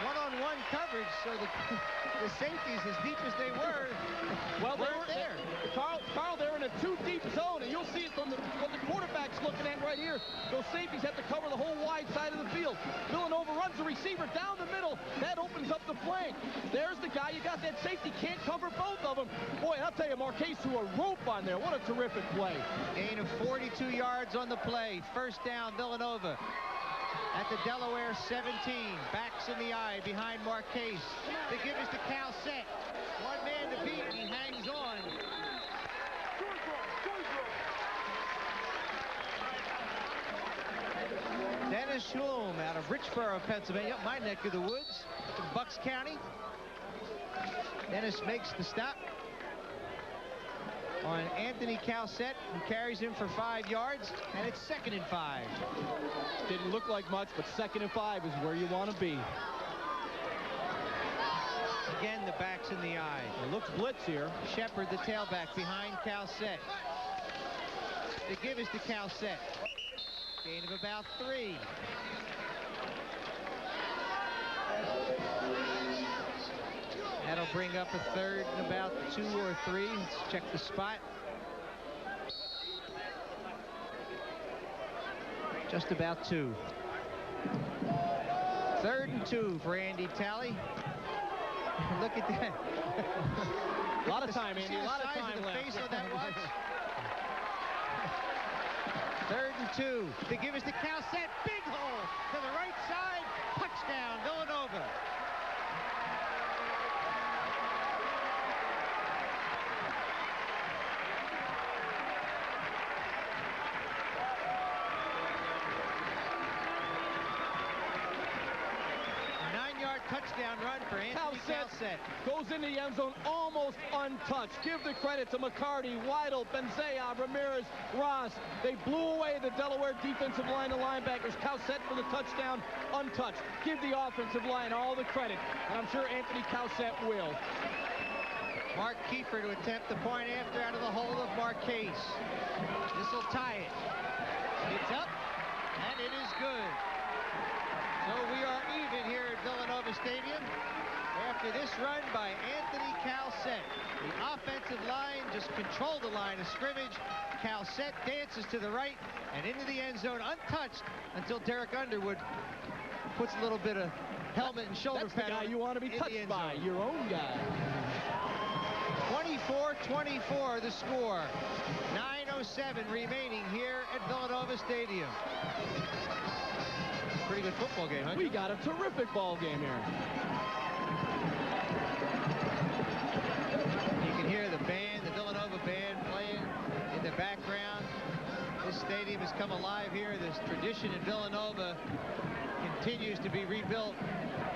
One-on-one coverage, so the safeties, as deep as they were, well, they weren't there. Carl, they're in a too-deep zone, and you'll see it from what the quarterback's looking at right here. Those safeties have to cover the whole wide side of the field. Villanova runs the receiver down the middle. That opens up the flank. There's the guy. You got that safety. Can't cover both of them. Boy, I'll tell you, Marquez threw a rope on there. What a terrific play. Gain of 42 yards on the play. First down, Villanova. At the Delaware 17, backs in the eye behind Marquez. The give is to Calcett. One man to beat, and he hangs on. Dennis Schlum out of Richboro, Pennsylvania, my neck of the woods. from Bucks County. Dennis makes the stop on Anthony Calcett, who carries him for 5 yards, and it's 2nd and 5. Didn't look like much, but 2nd and 5 is where you want to be. Again, the back's in the eye. It looks blitz here. Shepard, the tailback, behind Calcett. The give is to Calcett. Gain of about 3. That'll bring up a 3rd and about 2 or 3. Let's check the spot. Just about 2. 3rd and 2 for Andy Talley. Look at that. A lot of time, Andy. A lot of time the left. face on that was. 3rd and 2. The give is to Calcett. Big hole to the right side. Touchdown, Villanova. Touchdown run for Anthony Calcett. Goes into the end zone almost untouched. Give the credit to McCarty, Weidel, Benzea, Ramirez, Ross. They blew away the Delaware defensive line and linebackers. Calcett for the touchdown, untouched. Give the offensive line all the credit, and I'm sure Anthony Calcett will. Mark Kiefer to attempt the point after out of the hole of Marquez. This will tie it. It's up, and it is good. So we are even here at Villanova Stadium after this run by Anthony Calcett. The offensive line just controlled the line of scrimmage. Calcett dances to the right and into the end zone untouched until Derek Underwood puts a little bit of helmet and shoulder pad on. That's the guy you want to be touched by, your own guy. 24-24 the score. 9:07 remaining here at Villanova Stadium. Pretty good football game, huh? We got a terrific ball game here. You can hear the band, the Villanova band playing in the background. This stadium has come alive here. This tradition in Villanova continues to be rebuilt.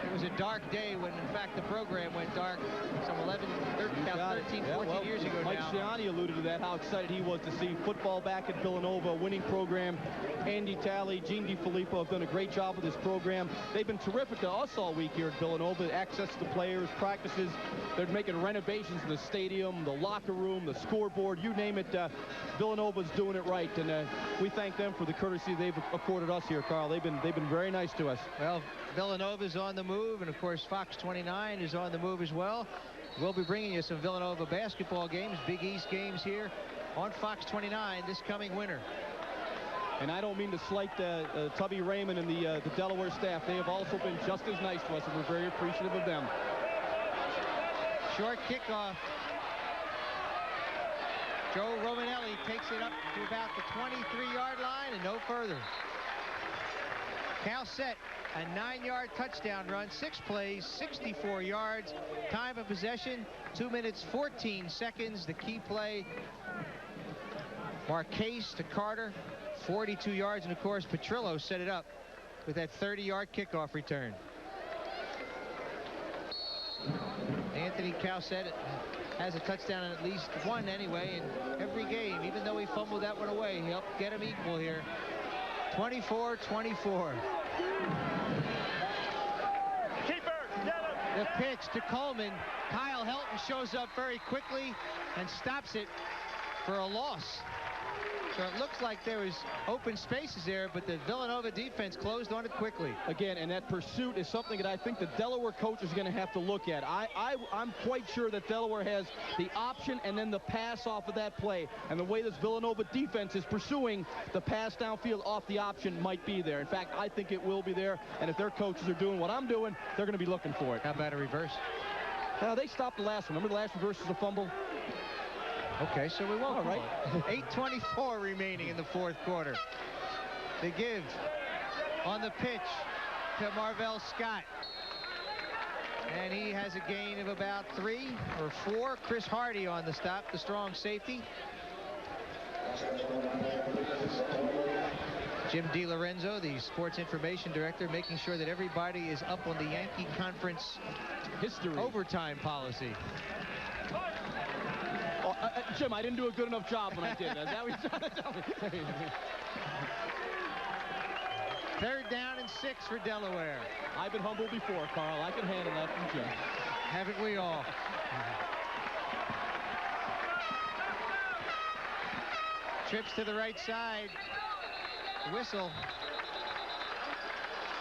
It was a dark day when, in fact, the program went dark some 13, 14 years ago Mike now. Shiani alluded to that, how excited he was to see football back at Villanova, a winning program. Andy Talley, Gene DiFilippo have done a great job with this program. They've been terrific to us all week here at Villanova. Access to players, practices. They're making renovations in the stadium, the locker room, the scoreboard, you name it. Villanova's doing it right, and we thank them for the courtesy they've accorded us here, Carl. They've been very nice to us. Well, Villanova's on the move, and of course Fox 29 is on the move as well. We'll be bringing you some Villanova basketball games, Big East games here on Fox 29 this coming winter. And I don't mean to slight Tubby Raymond and the Delaware staff. They have also been just as nice to us, and we're very appreciative of them. Short kickoff. Joe Romanelli takes it up to about the 23-yard line and no further. Calcett, a 9-yard touchdown run, 6 plays, 64 yards. Time of possession, 2 minutes, 14 seconds. The key play, Marquez to Carter, 42 yards. And, of course, Petrillo set it up with that 30-yard kickoff return. Anthony Calcett has a touchdown in at least one anyway in every game. Even though he fumbled that one away, he helped get him equal here. 24-24. The pitch to Coleman. Kyle Hilton shows up very quickly and stops it for a loss. So it looks like there was open spaces there, but the Villanova defense closed on it quickly. Again, and that pursuit is something that I think the Delaware coach is going to have to look at. I'm quite sure that Delaware has the option and then the pass off of that play. And the way this Villanova defense is pursuing, the pass downfield off the option might be there. In fact, I think it will be there. And if their coaches are doing what I'm doing, they're going to be looking for it. How about a reverse? They stopped the last one. Remember the last reverse was a fumble? Okay, so we won't. All right. 8:24 remaining in the fourth quarter. The give on the pitch to Marvell Scott. And he has a gain of about 3 or 4. Chris Hardy on the stop, the strong safety. Jim DiLorenzo, the sports information director, making sure that everybody is up on the Yankee Conference history overtime policy. Oh, Jim, I didn't do a good enough job when I did that. Is that what you're trying to tell me? 3rd down and 6 for Delaware. I've been humbled before, Carl. I can handle that from Jim. Haven't we all? Trips to the right side. Whistle.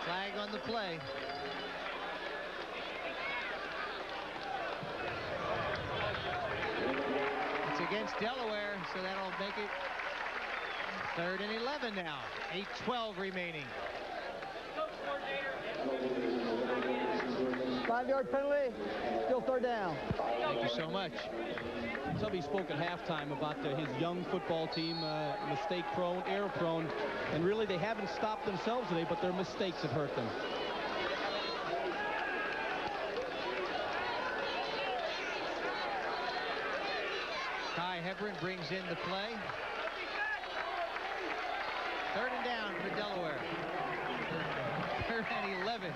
Flag on the play. It's against Delaware, so that'll make it 3rd and 11 now. 8:12 remaining. 5-yard penalty. Still 3rd down. Thank you so much. Somebody spoke at halftime about his young football team, mistake-prone, error-prone, and really they haven't stopped themselves today, but their mistakes have hurt them. Ty Hebron brings in the play. 3rd and down for Delaware. 3rd and 11.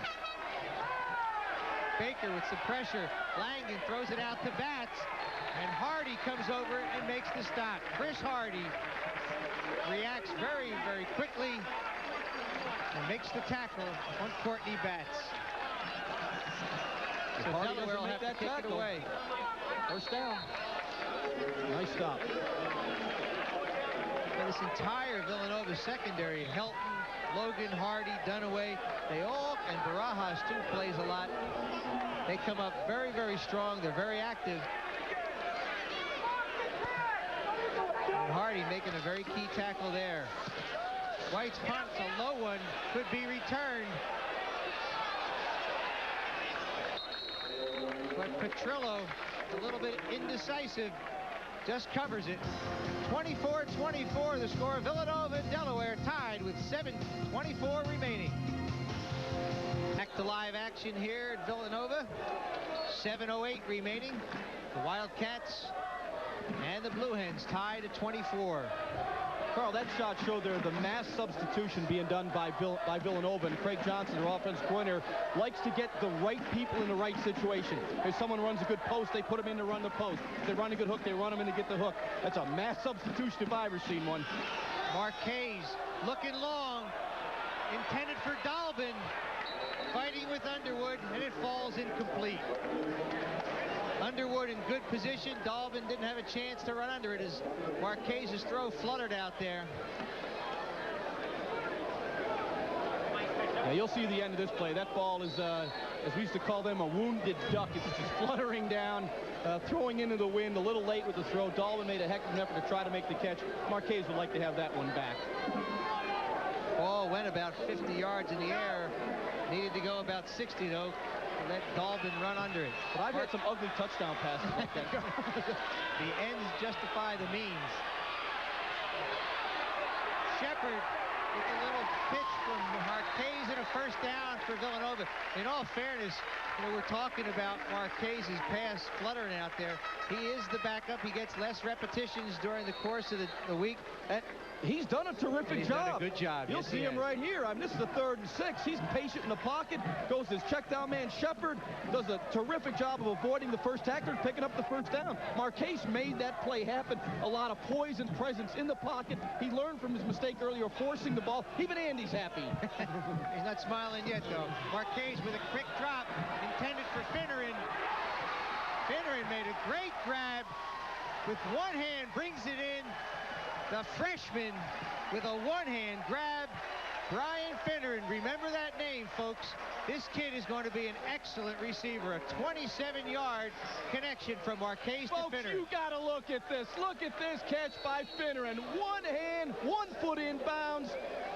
Baker with some pressure. Langan throws it out to Batts. And Hardy comes over and makes the stop. Chris Hardy reacts very, very quickly and makes the tackle on Courtney Batts. So Delaware will have to kick it away. 1st down. Nice stop. For this entire Villanova secondary, Hilton, Logan, Hardy, Dunaway, they all, and Barajas too plays a lot. They come up very, very strong. They're very active. And Hardy making a very key tackle there. White's punt, a low one, could be returned. But Petrillo, a little bit indecisive, just covers it. 24-24, the score. Villanova and Delaware tied with 7:24 remaining. Back to live action here at Villanova. 7:08 remaining. The Wildcats and the Blue Hens tied at 24. Carl, that shot showed there the mass substitution being done by Villanova, and Craig Johnson, their offensive coordinator, likes to get the right people in the right situation. If someone runs a good post, they put them in to run the post. If they run a good hook, they run them in to get the hook. That's a mass substitution if I've ever seen one. Marquez looking long, intended for Dalton, fighting with Underwood, and it falls incomplete. Underwood in good position. Dalton didn't have a chance to run under it as Marquez's throw fluttered out there. Now you'll see the end of this play. That ball is, as we used to call them, a wounded duck. It's just fluttering down, throwing into the wind a little late with the throw. Dalton made a heck of an effort to try to make the catch. Marquez would like to have that one back. Ball went about 50 yards in the air. Needed to go about 60, though. Let Dalton run under it. But I've had some ugly touchdown passes like that. The ends justify the means. Shepard with a little pitch from Marquez and a 1st down for Villanova. In all fairness, we're talking about Marquez's pass fluttering out there. He is the backup. He gets less repetitions during the course of the week. And he's done a terrific job. Done a good job. You'll see him right here. I mean, this is the 3rd and 6. He's patient in the pocket. Goes his check down man Shepard. Does a terrific job of avoiding the first tackler, picking up the 1st down. Marquez made that play happen. A lot of poise and presence in the pocket. He learned from his mistake earlier, forcing the ball. Even Andy's happy. He's not smiling yet, though. Marquez with a quick drop intended for Finneran. Finneran made a great grab with one hand, brings it in. The freshman with a one-hand grab, Brian Finneran. Remember that name, folks. This kid is going to be an excellent receiver. A 27-yard connection from Marquez to Finneran. Folks, you got to look at this. Look at this catch by Finneran. One hand, 1 foot in bounds.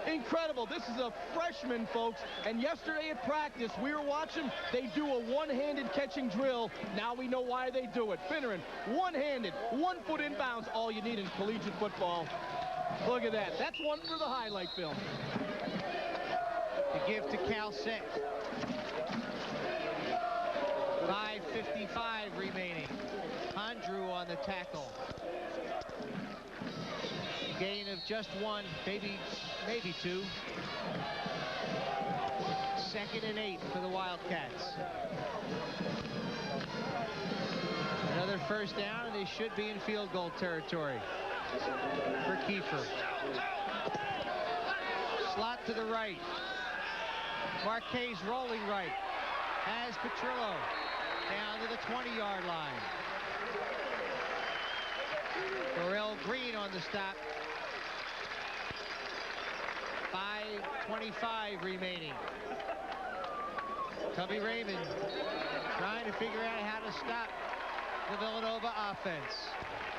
Incredible. This is a freshman, folks. And yesterday at practice, we were watching. They do a one-handed catching drill. Now we know why they do it. Finneran, one-handed, 1 foot in bounds. All you need in collegiate football. Look at that. That's one for the highlight film. To give to Cal Set. 5:55 remaining. Andrew on the tackle. gain of just 1, maybe 2. 2nd and 8 for the Wildcats. Another first down, and they should be in field goal territory for Kiefer. Slot to the right. Marquez rolling right. Has Petrillo down to the 20-yard line. Burrell Green on the stop. 5:25 remaining. Tubby Raymond trying to figure out how to stop the Villanova offense.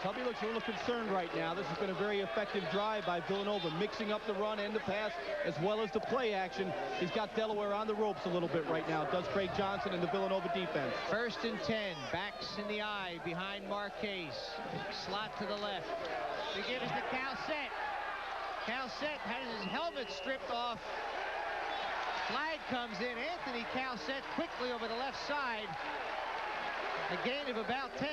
Tubby looks a little concerned right now. This has been a very effective drive by Villanova, mixing up the run and the pass as well as the play action. He's got Delaware on the ropes a little bit right now. Does Craig Johnson and the Villanova defense. 1st and 10. Backs in the eye behind Marquez. Slot to the left. The give is to Calcett. Calcett has his helmet stripped off. Flag comes in. Anthony Calcett quickly over the left side. A gain of about 10.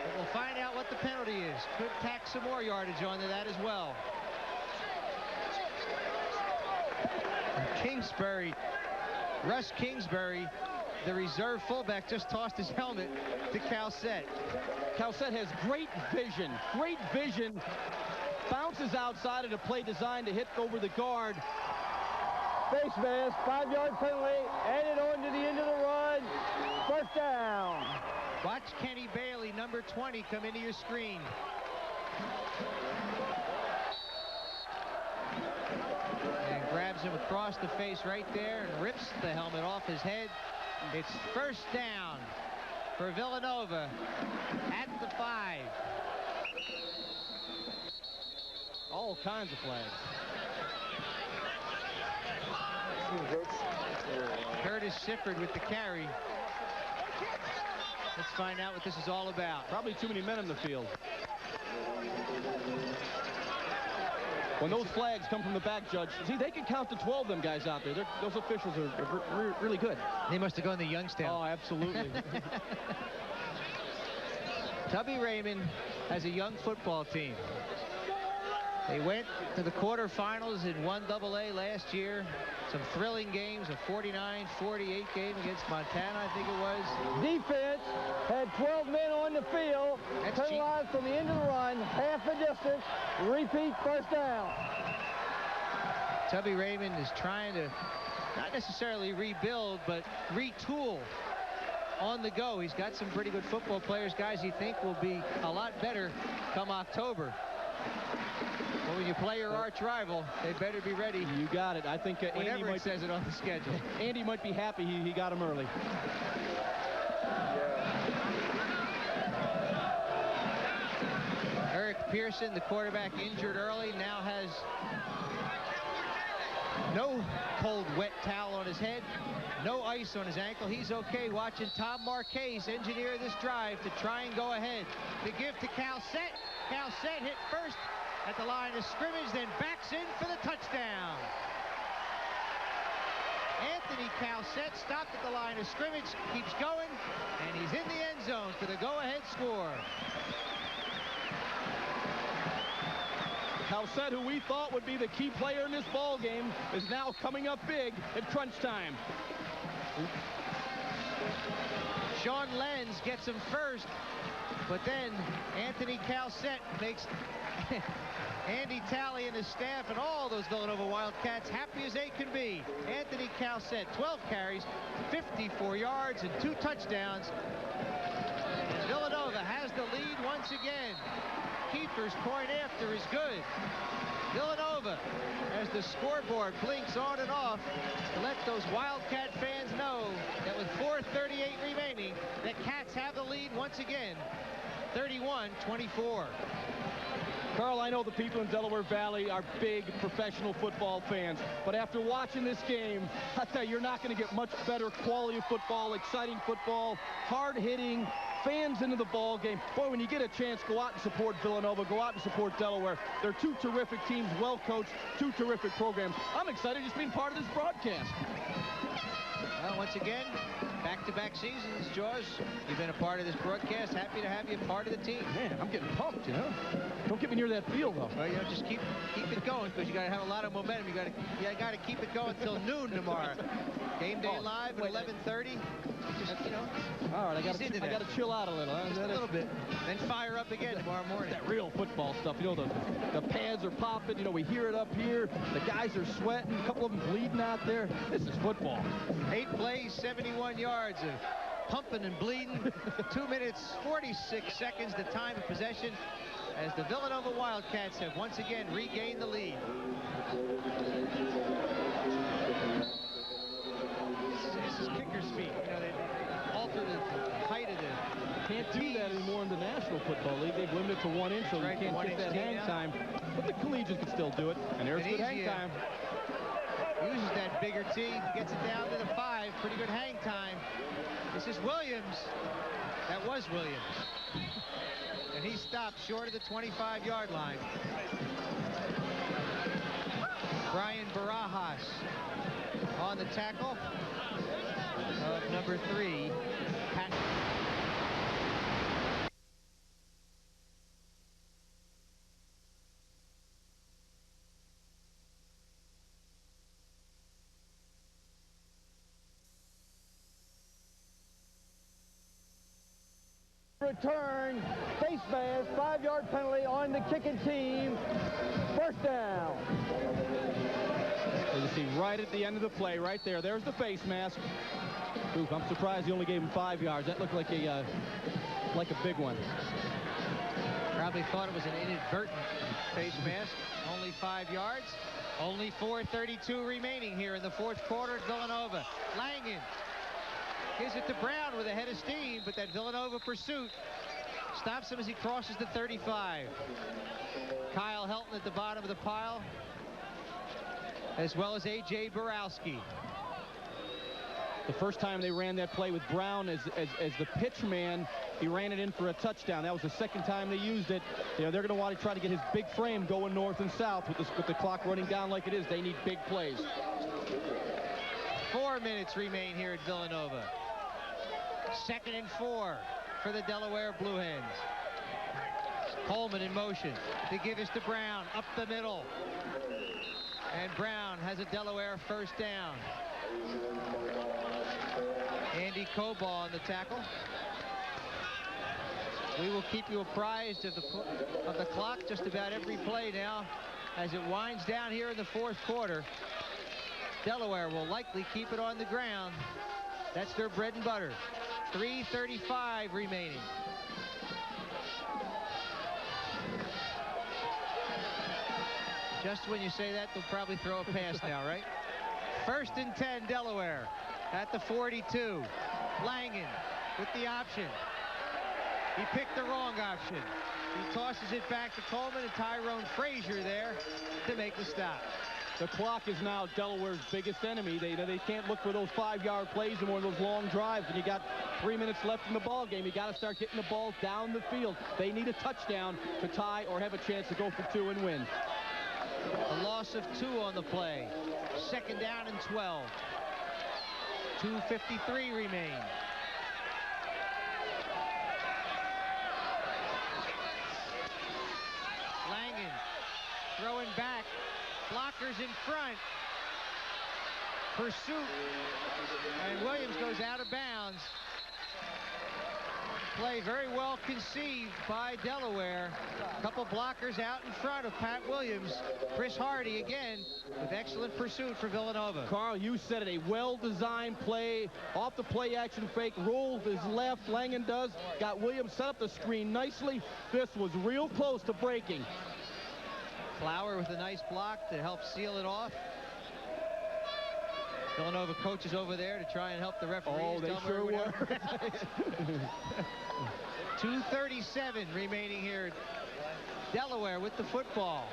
But we'll find out what the penalty is. Could tack some more yardage onto that as well. Kingsbury, Russ Kingsbury, the reserve fullback, just tossed his helmet to Calcett. Calcett has great vision. Bounces outside of the play designed to hit over the guard. Face mask, 5-yard penalty, added on to the end of the run. First down. Watch Kenny Bailey, number 20, come into your screen. And grabs him across the face right there and rips the helmet off his head. It's first down for Villanova at the 5. All kinds of flags. Curtis Sifford with the carry. Let's find out what this is all about. Probably too many men in the field. When those flags come from the back, Judge, see, they can count to 12 them guys out there. Those officials are really good. They must have gone to Youngstown. Oh, absolutely. Tubby Raymond has a young football team. They went to the quarterfinals in 1AA last year. Some thrilling games, a 49-48 game against Montana, I think it was. Defense had 12 men on the field. Penalized from the end of the run, half the distance. Repeat first down. Tubby Raymond is trying to not necessarily rebuild, but retool on the go. He's got some pretty good football players, guys he think will be a lot better come October. Well, when you play your arch rival, they better be ready. You got it. I think Andy might says it on the schedule. Andy might be happy he got him early. Eric Pearson, the quarterback, injured early, now has no cold, wet towel on his head, no ice on his ankle. He's okay. Watching Tom Marquez engineer this drive to try and go ahead. The give to Calcett. Calcett hit first at the line of scrimmage, then backs in for the touchdown. Anthony Calcett stopped at the line of scrimmage, keeps going, and he's in the end zone for the go-ahead score. Calcett, who we thought would be the key player in this ball game, is now coming up big at crunch time. Sean Lenz gets him first, but then Anthony Calcett makes Andy Talley and his staff and all those Villanova Wildcats happy as they can be. Anthony Calcett, 12 carries, 54 yards, and 2 touchdowns. And Villanova has the lead once again. Kiefer's point after is good. Villanova, as the scoreboard blinks on and off, to let those Wildcat fans know that with 4:38 remaining, the Cats have the lead once again, 31-24. Carl, I know the people in Delaware Valley are big professional football fans, but after watching this game, I tell you, you're not going to get much better quality of football, exciting football, hard-hitting, fans into the ball game. Boy, when you get a chance, go out and support Villanova, go out and support Delaware. They're 2 terrific teams, well-coached, 2 terrific programs. I'm excited just being part of this broadcast. Well, once again, Back-to-back seasons, Jaws. You've been a part of this broadcast. Happy to have you part of the team. Man, I'm getting pumped, you know. Don't get me near that field, though. Well, you know, just keep it going because you got to have a lot of momentum. You got to keep it going until noon tomorrow. Game day live at 11:30. Just, you know. All right, I got to chill out a little. Just a little bit. Then fire up again tomorrow morning. That real football stuff. You know, the pads are popping. You know, we hear it up here. The guys are sweating. A couple of them bleeding out there. This is football. 8 plays, 71 yards of pumping and bleeding. 2 minutes, 46 seconds, the time of possession, as the Villanova Wildcats have once again regained the lead. This is kicker speed. You know, they alter the height of the Can't do that anymore in the National Football League. They've limited to 1 inch, so you can't get that hang time. But the collegians can still do it, and there's good hang time. Uses that bigger tee, gets it down to the 5. Pretty good hang time. This is Williams. That was Williams. And he stopped short of the 25-yard line. Brian Barajas on the tackle of number 3, Pat. Return, face mask, 5-yard penalty on the kicking team. First down. As you see right at the end of the play, right there. There's the face mask. Oof, I'm surprised he only gave him 5 yards. That looked like a big one. Probably thought it was an inadvertent face mask. Only 5 yards. Only 4:32 remaining here in the 4th quarter at Villanova. Langen gives it to Brown with a head of steam, but that Villanova pursuit stops him as he crosses the 35. Kyle Hilton at the bottom of the pile, as well as A.J. Borowski. The first time they ran that play with Brown as the pitch man, he ran it in for a touchdown. That was the second time they used it. You know, they're going to want to try to get his big frame going north and south with the clock running down like it is. They need big plays. 4 minutes remain here at Villanova. 2nd and 4 for the Delaware Blue Hens. Coleman in motion to give us to Brown up the middle. And Brown has a Delaware first down. Andy Cobaugh on the tackle. We will keep you apprised of the clock just about every play now as it winds down here in the 4th quarter. Delaware will likely keep it on the ground. That's their bread and butter. 3:35 remaining. Just when you say that, they'll probably throw a pass now, right? 1st and 10, Delaware at the 42. Langen with the option. He picked the wrong option. He tosses it back to Coleman and Tyrone Frazier there to make the stop. The clock is now Delaware's biggest enemy. They can't look for those 5-yard plays and one of those long drives. And you got 3 minutes left in the ball game. You got to start getting the ball down the field. They need a touchdown to tie or have a chance to go for 2 and win. A loss of 2 on the play. 2nd down and 12. 2:53 remain. Langen throwing back. Blockers in front. Pursuit. And Williams goes out of bounds. Play very well conceived by Delaware. A couple blockers out in front of Pat Williams. Chris Hardy again with excellent pursuit for Villanova. Carl, you said it, a well-designed play. Off the play action fake, rolled his left, Langen does. Got Williams set up the screen nicely. This was real close to breaking. Flower with a nice block to help seal it off. Villanova coaches over there to try and help the referees. Oh, they sure were. 2:37 remaining here. Delaware with the football.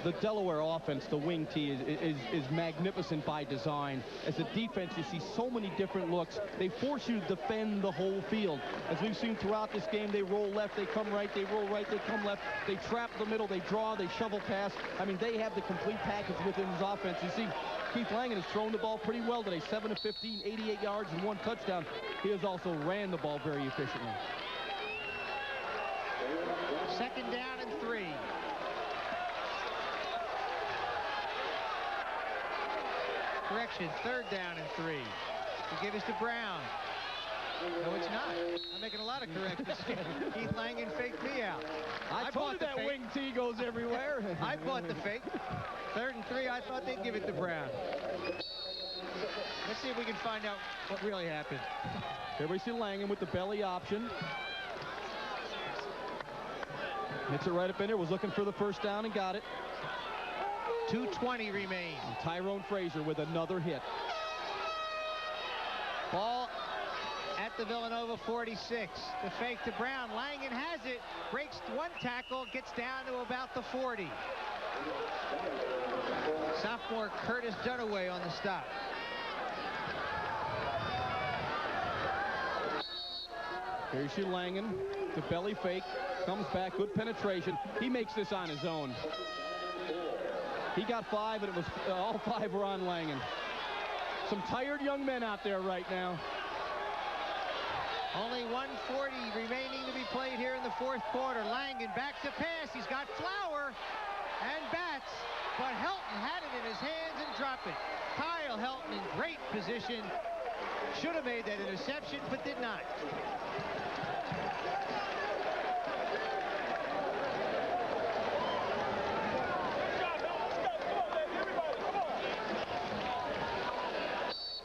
The Delaware offense, the wing tee, is magnificent by design. As a defense, you see so many different looks. They force you to defend the whole field. As we've seen throughout this game, they roll left, they come right, they roll right, they come left, they trap the middle, they draw, they shovel pass. I mean, they have the complete package within his offense. You see, Keith Langen has thrown the ball pretty well today, 7 of 15, 88 yards and 1 touchdown. He has also ran the ball very efficiently. 2nd down and 3. Correction, 3rd down and 3. He gave us to Brown. No, it's not. I'm making a lot of corrections. Keith Langen faked me out. I told you that wing tee goes everywhere. I bought the fake. 3rd and 3, I thought they'd give it to Brown. Let's see if we can find out what really happened. Here we see Langen with the belly option. Hits it right up in there, was looking for the 1st down and got it. 2:20 remain. And Tyrone Frazier with another hit. Ball at the Villanova 46. The fake to Brown. Langen has it. Breaks 1 tackle. Gets down to about the 40. Sophomore Curtis Dunaway on the stop. Here you see Langen. The belly fake. Comes back. Good penetration. He makes this on his own. He got 5, and it was all 5 were on Langen. Some tired young men out there right now. Only 1:40 remaining to be played here in the 4th quarter. Langen back to pass. He's got Flower and Batts, but Hilton had it in his hands and dropped it. Kyle Hilton in great position. Should have made that interception, but did not.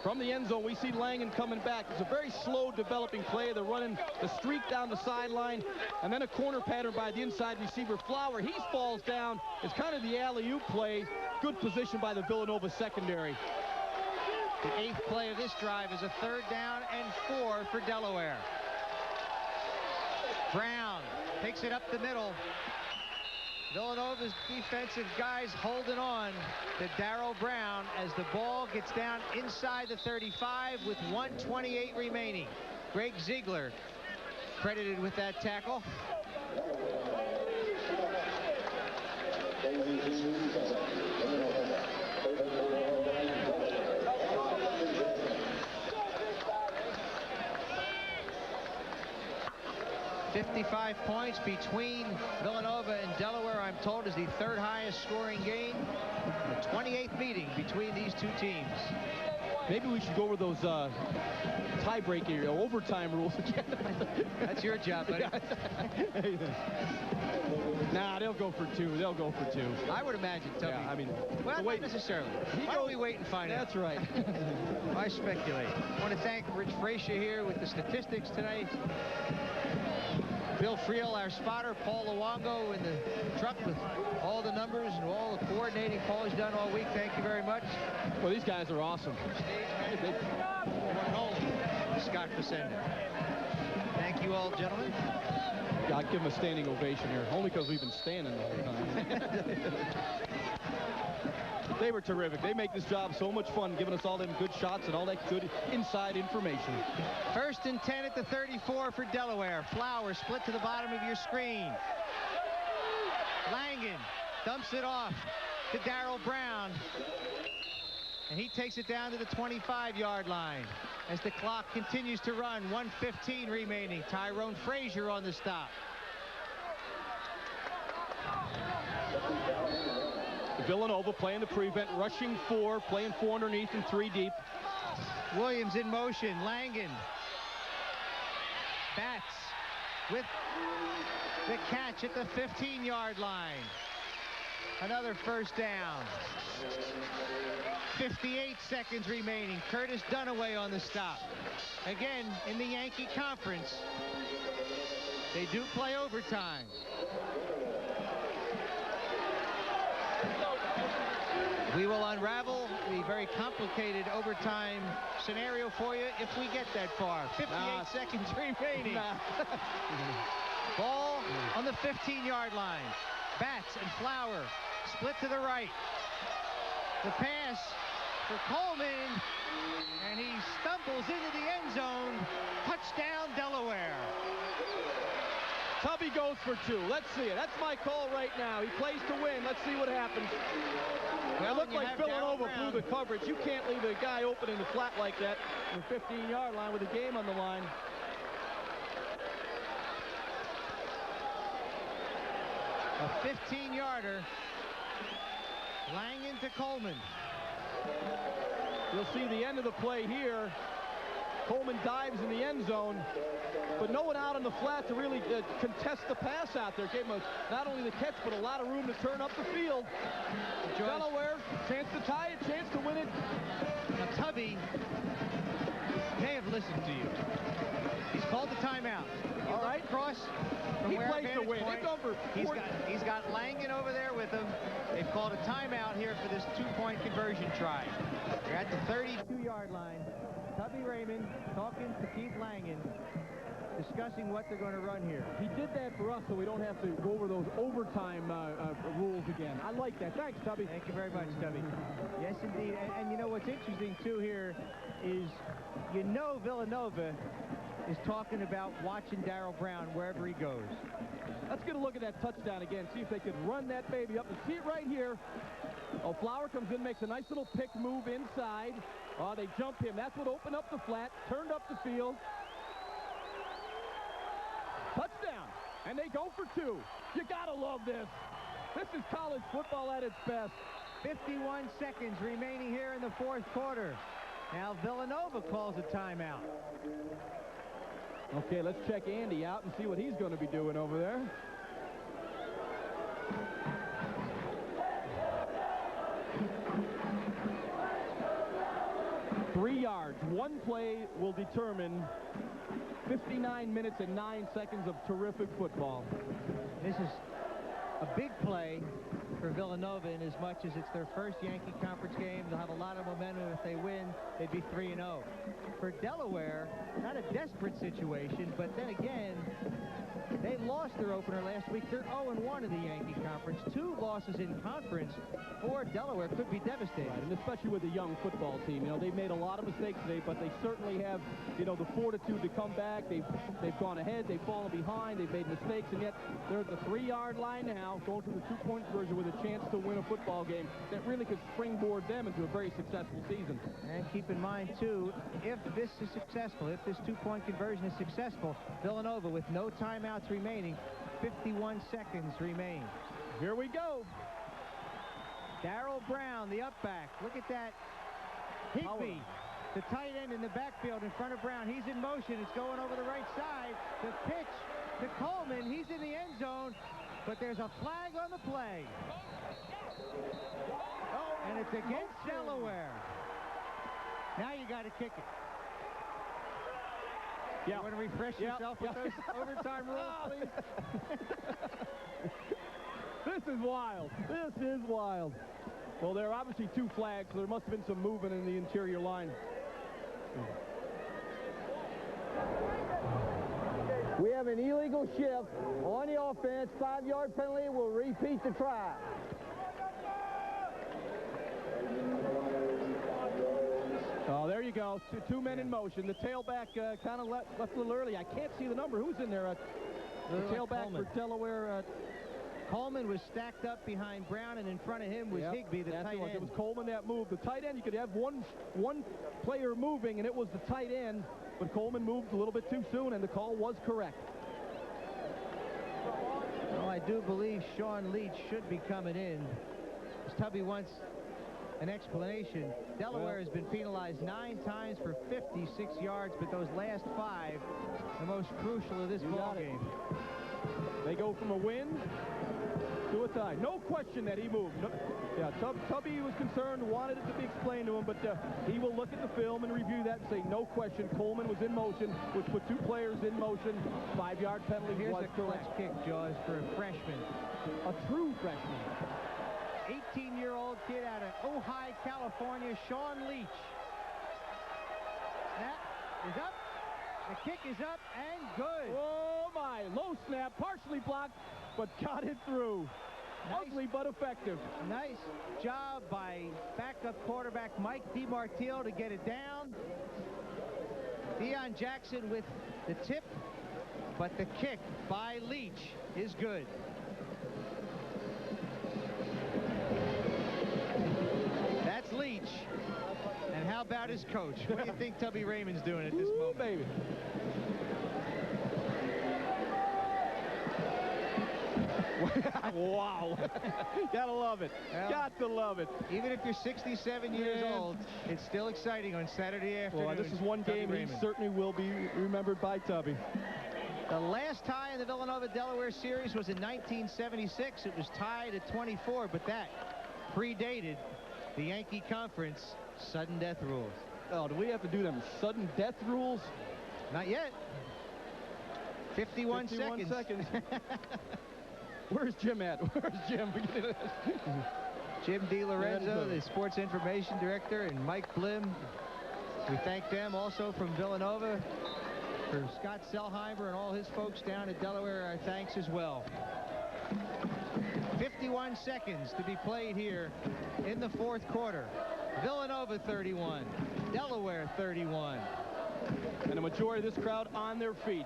From the end zone, we see Langen coming back. It's a very slow developing play. They're running the streak down the sideline, and then a corner pattern by the inside receiver, Flower. He falls down. It's kind of the alley-oop play. Good position by the Villanova secondary. The 8th play of this drive is a 3rd down and 4 for Delaware. Brown takes it up the middle. Villanova's defensive guys holding on to Daryl Brown as the ball gets down inside the 35 with 1:28 remaining. Greg Ziegler credited with that tackle. $55 points between Villanova and Delaware, I'm told, is the 3rd highest scoring game. The 28th meeting between these 2 teams. Maybe we should go over those tiebreaker or overtime rules again. That's your job, buddy. Nah, they'll go for 2. They'll go for 2. I would imagine, Tubby. Yeah, I mean, well, not necessarily. Why don't we wait and find out? That's right. I speculate. I want to thank Rich Frazier here with the statistics tonight. Bill Friel, our spotter, Paul Luongo in the truck with all the numbers and all the coordinating Paul has done all week. Thank you very much. Well, these guys are awesome. Stage manager, one and only, Scott Facenda. Thank you all, gentlemen. Yeah, I'd give them a standing ovation here, only because we've been standing the whole time. They were terrific. They make this job so much fun, giving us all them good shots and all that good inside information. 1st and 10 at the 34 for Delaware. Flower split to the bottom of your screen. Langen dumps it off to Daryl Brown. And he takes it down to the 25-yard line as the clock continues to run. 1:15 remaining. Tyrone Frazier on the stop. Villanova playing the prevent, rushing 4, playing 4 underneath and 3 deep. Williams in motion. Langen. Batts with the catch at the 15-yard line. Another 1st down. 58 seconds remaining. Curtis Dunaway on the stop. Again, in the Yankee Conference, they do play overtime. We will unravel the very complicated overtime scenario for you if we get that far. 58 seconds remaining. Ball on the 15-yard line. Batts and Flower split to the right. The pass for Coleman, and he stumbles into the end zone. Touchdown, Delaware. Tubby goes for 2. Let's see it. That's my call right now. He plays to win. Let's see what happens. Well, it looked like Villanova blew the coverage. You can't leave a guy open in the flat like that on the 15-yard line with the game on the line. A 15-yarder. Langen to Coleman. You'll see the end of the play here. Coleman dives in the end zone, but no one out on the flat to really contest the pass out there. Gave him not only the catch, but a lot of room to turn up the field. Delaware, chance to tie it, chance to win it. Now, Tubby may have listened to you. He's called the timeout. All right. Across from he where plays to win. He's got Langen over there with him. They've called a timeout here for this 2-point conversion try. They're at the 32-yard line. Tubby Raymond talking to Keith Langen, discussing what they're going to run here. He did that for us so we don't have to go over those overtime rules again. I like that. Thanks, Tubby. Thank you very much, Tubby. Yes, indeed. And you know what's interesting, too, here is Villanova is talking about watching Daryl Brown wherever he goes. Let's get a look at that touchdown again, see if they could run that baby up. And see it right here. Oh, Flower comes in, makes a nice little pick move inside. Oh, they jump him. That's what opened up the flat, turned up the field. Touchdown. And they go for 2. You got to love this. This is college football at its best. 51 seconds remaining here in the 4th quarter. Now Villanova calls a timeout. Okay, let's check Andy out and see what he's going to be doing over there. Three yards. One play will determine 59 minutes and 9 seconds of terrific football. This is a big play for Villanova in as much as it's their first Yankee Conference game. They'll have a lot of momentum. If they win, they'd be 3-0. For Delaware, not a desperate situation, but then again, they lost their opener last week. They're 0-1 in the Yankee Conference. 2 losses in conference for Delaware could be devastating. Right, and especially with the young football team. You know, they've made a lot of mistakes today, but they certainly have, you know, the fortitude to come back. They've gone ahead. They've fallen behind. They've made mistakes, and yet they're at the 3-yard line now, going to the 2-point conversion with a chance to win a football game that really could springboard them into a very successful season. And keep in mind, too, if this is successful, if this 2-point conversion is successful, Villanova with no timeouts remaining, 51 seconds remain. Here we go. Daryl Brown, the up back. Look at that. Higbee, the tight end in the backfield in front of Brown. He's in motion. It's going over the right side. The pitch to Coleman. He's in the end zone, but there's a flag on the play. And it's against Delaware. Now you got to kick it. Yeah. You want to refresh yourself with those overtime rules, please? This is wild. This is wild. Well, there are obviously 2 flags, so there must have been some movement in the interior line. We have an illegal shift on the offense. 5-yard penalty. Will repeat the try. Oh, there you go. Two men in motion. The tailback kind of left a little early. I can't see the number. Who's in there? The tailback Coleman. for Delaware. Coleman was stacked up behind Brown, and in front of him was Higbee, the tight end. It was Coleman that moved. The tight end, you could have one player moving, and it was the tight end. But Coleman moved a little bit too soon, and the call was correct. Well, I do believe Sean Leach should be coming in. Tubby wants an explanation. Delaware has been penalized 9 times for 56 yards, but those last 5, the most crucial of this ball game. They go from a win to a tie. No question that he moved. No, yeah, Tubby was concerned, wanted it to be explained to him, but he will look at the film and review that and say, no question, Coleman was in motion, which put 2 players in motion. 5-yard penalty. Here's was a clutch kick, Jaws, for a freshman. A true freshman. 18-year-old kid out of Ojai, California, Sean Leach. Snap is up. The kick is up and good. Oh, my. Low snap, partially blocked, but got it through. Ugly but effective. Nice job by backup quarterback Mike DiMartino to get it down. Deion Jackson with the tip, but the kick by Leach is good. That's Leach. And how about his coach? What do you think Tubby Raymond's doing at this moment? Baby. Wow. Gotta love it. Well, got to love it. Even if you're 67 years old, it's still exciting on Saturday afternoon. Well, this is one game he certainly will be remembered by Tubby. The last tie in the Villanova-Delaware series was in 1976. It was tied at 24, but that predated the Yankee Conference sudden death rules. Oh, do we have to do them sudden death rules? Not yet. 51 seconds. Where's Jim at? Where's Jim? Jim DiLorenzo, the sports information director, and Mike Blim. We thank them also from Villanova. For Scott Selheimer and all his folks down at Delaware, our thanks as well. 51 seconds to be played here in the fourth quarter. Villanova 31, Delaware 31. And a majority of this crowd on their feet.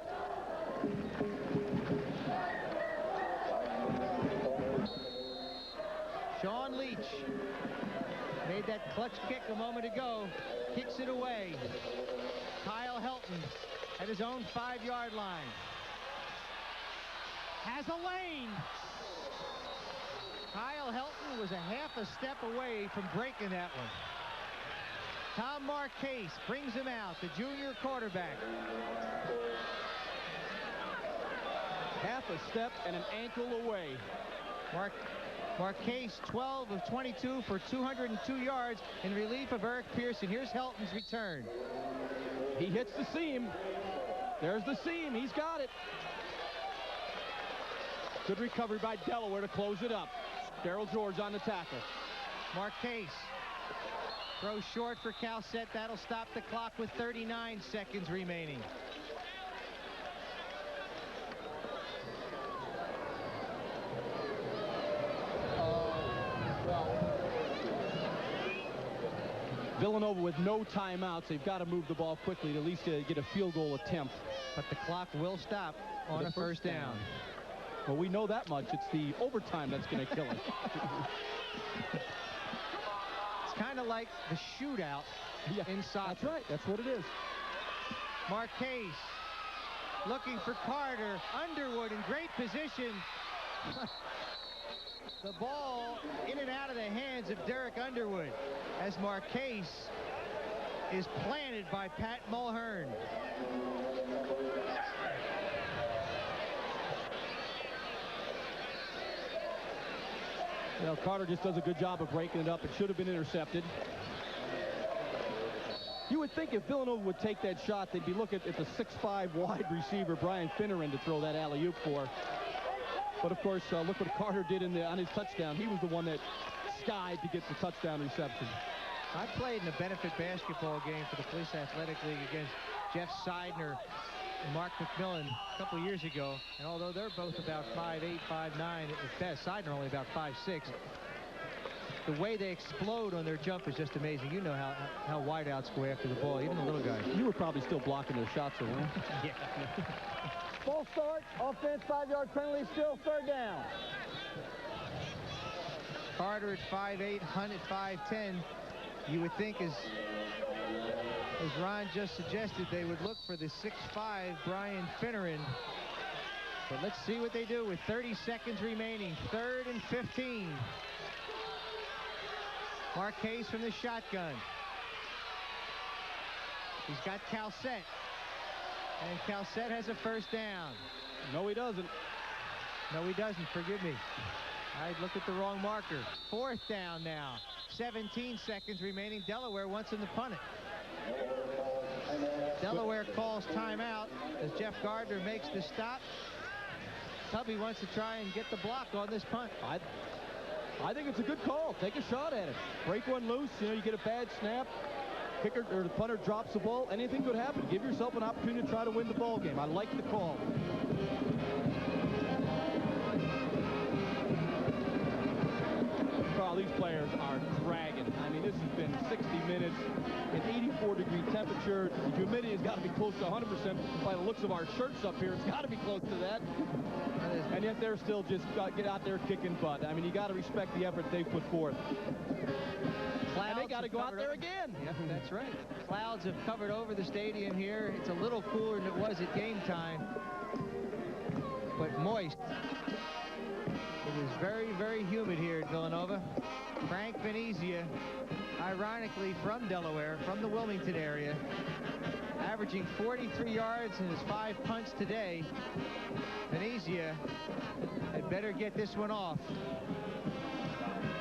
Sean Leach made that clutch kick a moment ago, kicks it away. Kyle Hilton at his own 5-yard line. Has a lane. Kyle Hilton was a half a step away from breaking that one. Tom Marcase brings him out, the junior quarterback. Half a step and an ankle away. Marcase 12 of 22 for 202 yards in relief of Eric Pearson. Here's Hilton's return. He hits the seam. There's the seam. He's got it. Good recovery by Delaware to close it up. Daryl George on the tackle. Marcase throws short for Calcett. That'll stop the clock with 39 seconds remaining. Villanova with no timeouts. They've got to move the ball quickly to at least get a field goal attempt. But the clock will stop on a first down. Well, we know that much. It's the overtime that's going to kill it. It's kind of like the shootout in soccer. That's right. That's what it is. Marcase looking for Carter. Underwood in great position. The ball in and out of the hands of Derek Underwood as Marcase is planted by Pat Mulhern. You know, Carter just does a good job of breaking it up. It should have been intercepted. You would think if Villanova would take that shot, they'd be looking at the 6'5" wide receiver, Brian Finneran, to throw that alley-oop for. But, of course, look what Carter did on his touchdown. He was the one that skied to get the touchdown reception. I played in a benefit basketball game for the Police Athletic League against Jeff Seidner and Mark McMillan a couple years ago. And although they're both about 5'8", 5'9", at best, Seidner only about 5'6", the way they explode on their jump is just amazing. You know how wideouts go after the ball, even the little guys. You were probably still blocking their shots, weren't you? Yeah. False start, offense, 5-yard penalty, still third down. Carter at 5'8", Hunt at 5'10". You would think, as Ron just suggested, they would look for the 6'5" Brian Finneran. But let's see what they do with 30 seconds remaining. 3rd and 15. Marcase from the shotgun. He's got Calcett. And Calcett has a first down. No, he doesn't. No, he doesn't. Forgive me. I looked at the wrong marker. 4th down now. 17 seconds remaining. Delaware wants him to punt it. Delaware calls timeout as Jeff Gardner makes the stop. Tubby wants to try and get the block on this punt. I think it's a good call. Take a shot at it. Break one loose. You know, you get a bad snap. Kicker or the punter drops the ball. Anything could happen. Give yourself an opportunity to try to win the ball game. I like the call. temperature, the humidity has got to be close to 100% by the looks of our shirts up here. It's got to be close to that. And yet they're still just get out there kicking butt. I mean, you got to respect the effort they put forth. And they got to go out there again. Yep, that's right. Clouds have covered over the stadium here. It's a little cooler than it was at game time, but moist. It is very, very humid here at Villanova. Frank Venezia, ironically from Delaware, from the Wilmington area, averaging 43 yards in his 5 punts today. Venezia had better get this one off.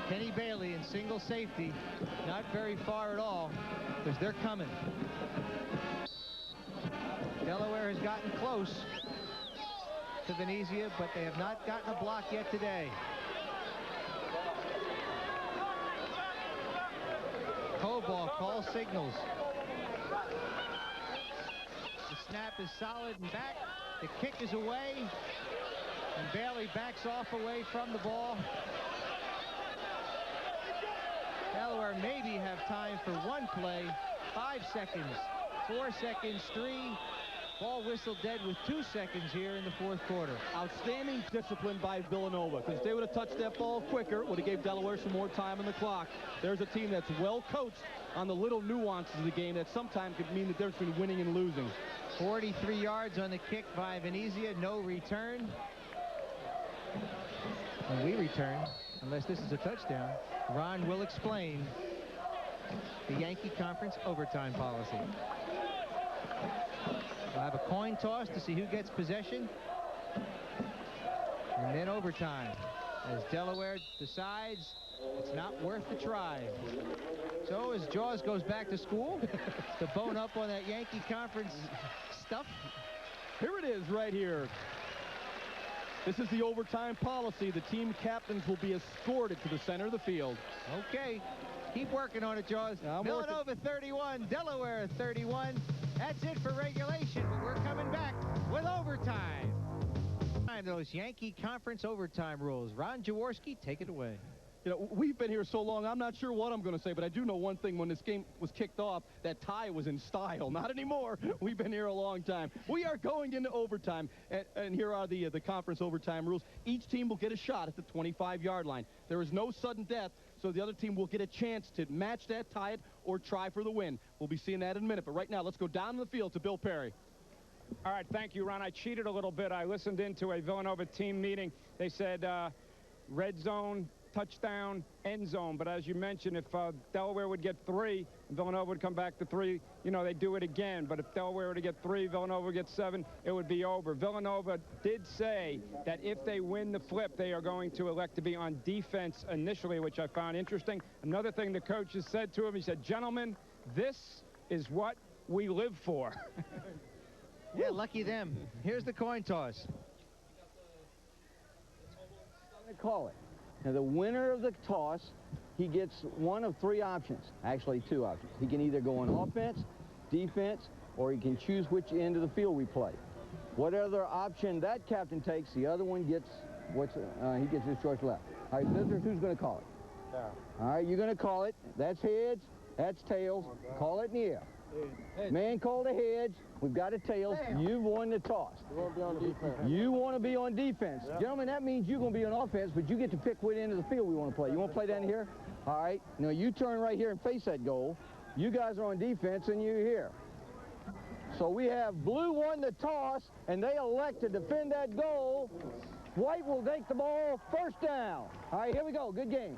Kenny Bailey in single safety, not very far at all, because they're coming. Delaware has gotten close to Venezia, but they have not gotten a block yet today. Coball call signals. The snap is solid and back. The kick is away, and Bailey backs off away from the ball. Delaware maybe have time for one play. 5 seconds, 4 seconds, 3. Ball whistle dead with 2 seconds here in the 4th quarter. Outstanding discipline by Villanova, because if they would have touched that ball quicker, would have gave Delaware some more time on the clock. There's a team that's well coached on the little nuances of the game that sometimes could mean the difference between winning and losing. 43 yards on the kick by Venezia, no return. When we return, unless this is a touchdown, Ron will explain the Yankee Conference overtime policy. We'll have a coin toss to see who gets possession. And then overtime, as Delaware decides it's not worth the try. So as Jaws goes back to school to bone up on that Yankee Conference stuff. Here it is right here. This is the overtime policy. The team captains will be escorted to the center of the field. Okay. Keep working on it, Jaws. Villanova 31, Delaware 31. That's it for regulation, but we're coming back with overtime. Those Yankee Conference overtime rules. Ron Jaworski, take it away. You know, we've been here so long, I'm not sure what I'm going to say, but I do know one thing. When this game was kicked off, that tie was in style. Not anymore. We've been here a long time. We are going into overtime, and here are the conference overtime rules. Each team will get a shot at the 25-yard line. There is no sudden death, so the other team will get a chance to match that, tie it, or try for the win. We'll be seeing that in a minute, but right now, let's go down the field to Bill Perry. All right, thank you, Ron. I cheated a little bit. I listened into a Villanova team meeting. They said red zone, touchdown, end zone. But as you mentioned, if Delaware would get 3, Villanova would come back to 3, you know, they do it again. But if Delaware were to get 3, Villanova would get 7, it would be over. Villanova did say that if they win the flip, they are going to elect to be on defense initially, which I found interesting. Another thing the coach has said to him, he said, gentlemen, this is what we live for. Yeah, lucky them. Here's the coin toss. I'm going to call it. Now, the winner of the toss, he gets one of 3 options. Actually, 2 options. He can either go on offense, defense, or he can choose which end of the field we play. Whatever option that captain takes, the other one gets he gets his choice left. All right, visitors, who's going to call it? All right, you're going to call it. That's heads. That's tails. Call it in the air. Man called the heads. We've got a tails. You've won the toss. You want to be on defense. You want to be on defense. Yep. Gentlemen, that means you're going to be on offense, but you get to pick what end of the field we want to play. You want to play down here? All right. Now, you turn right here and face that goal. You guys are on defense, and you're here. So we have blue won the toss, and they elect to defend that goal. White will take the ball, first down. All right, here we go. Good game.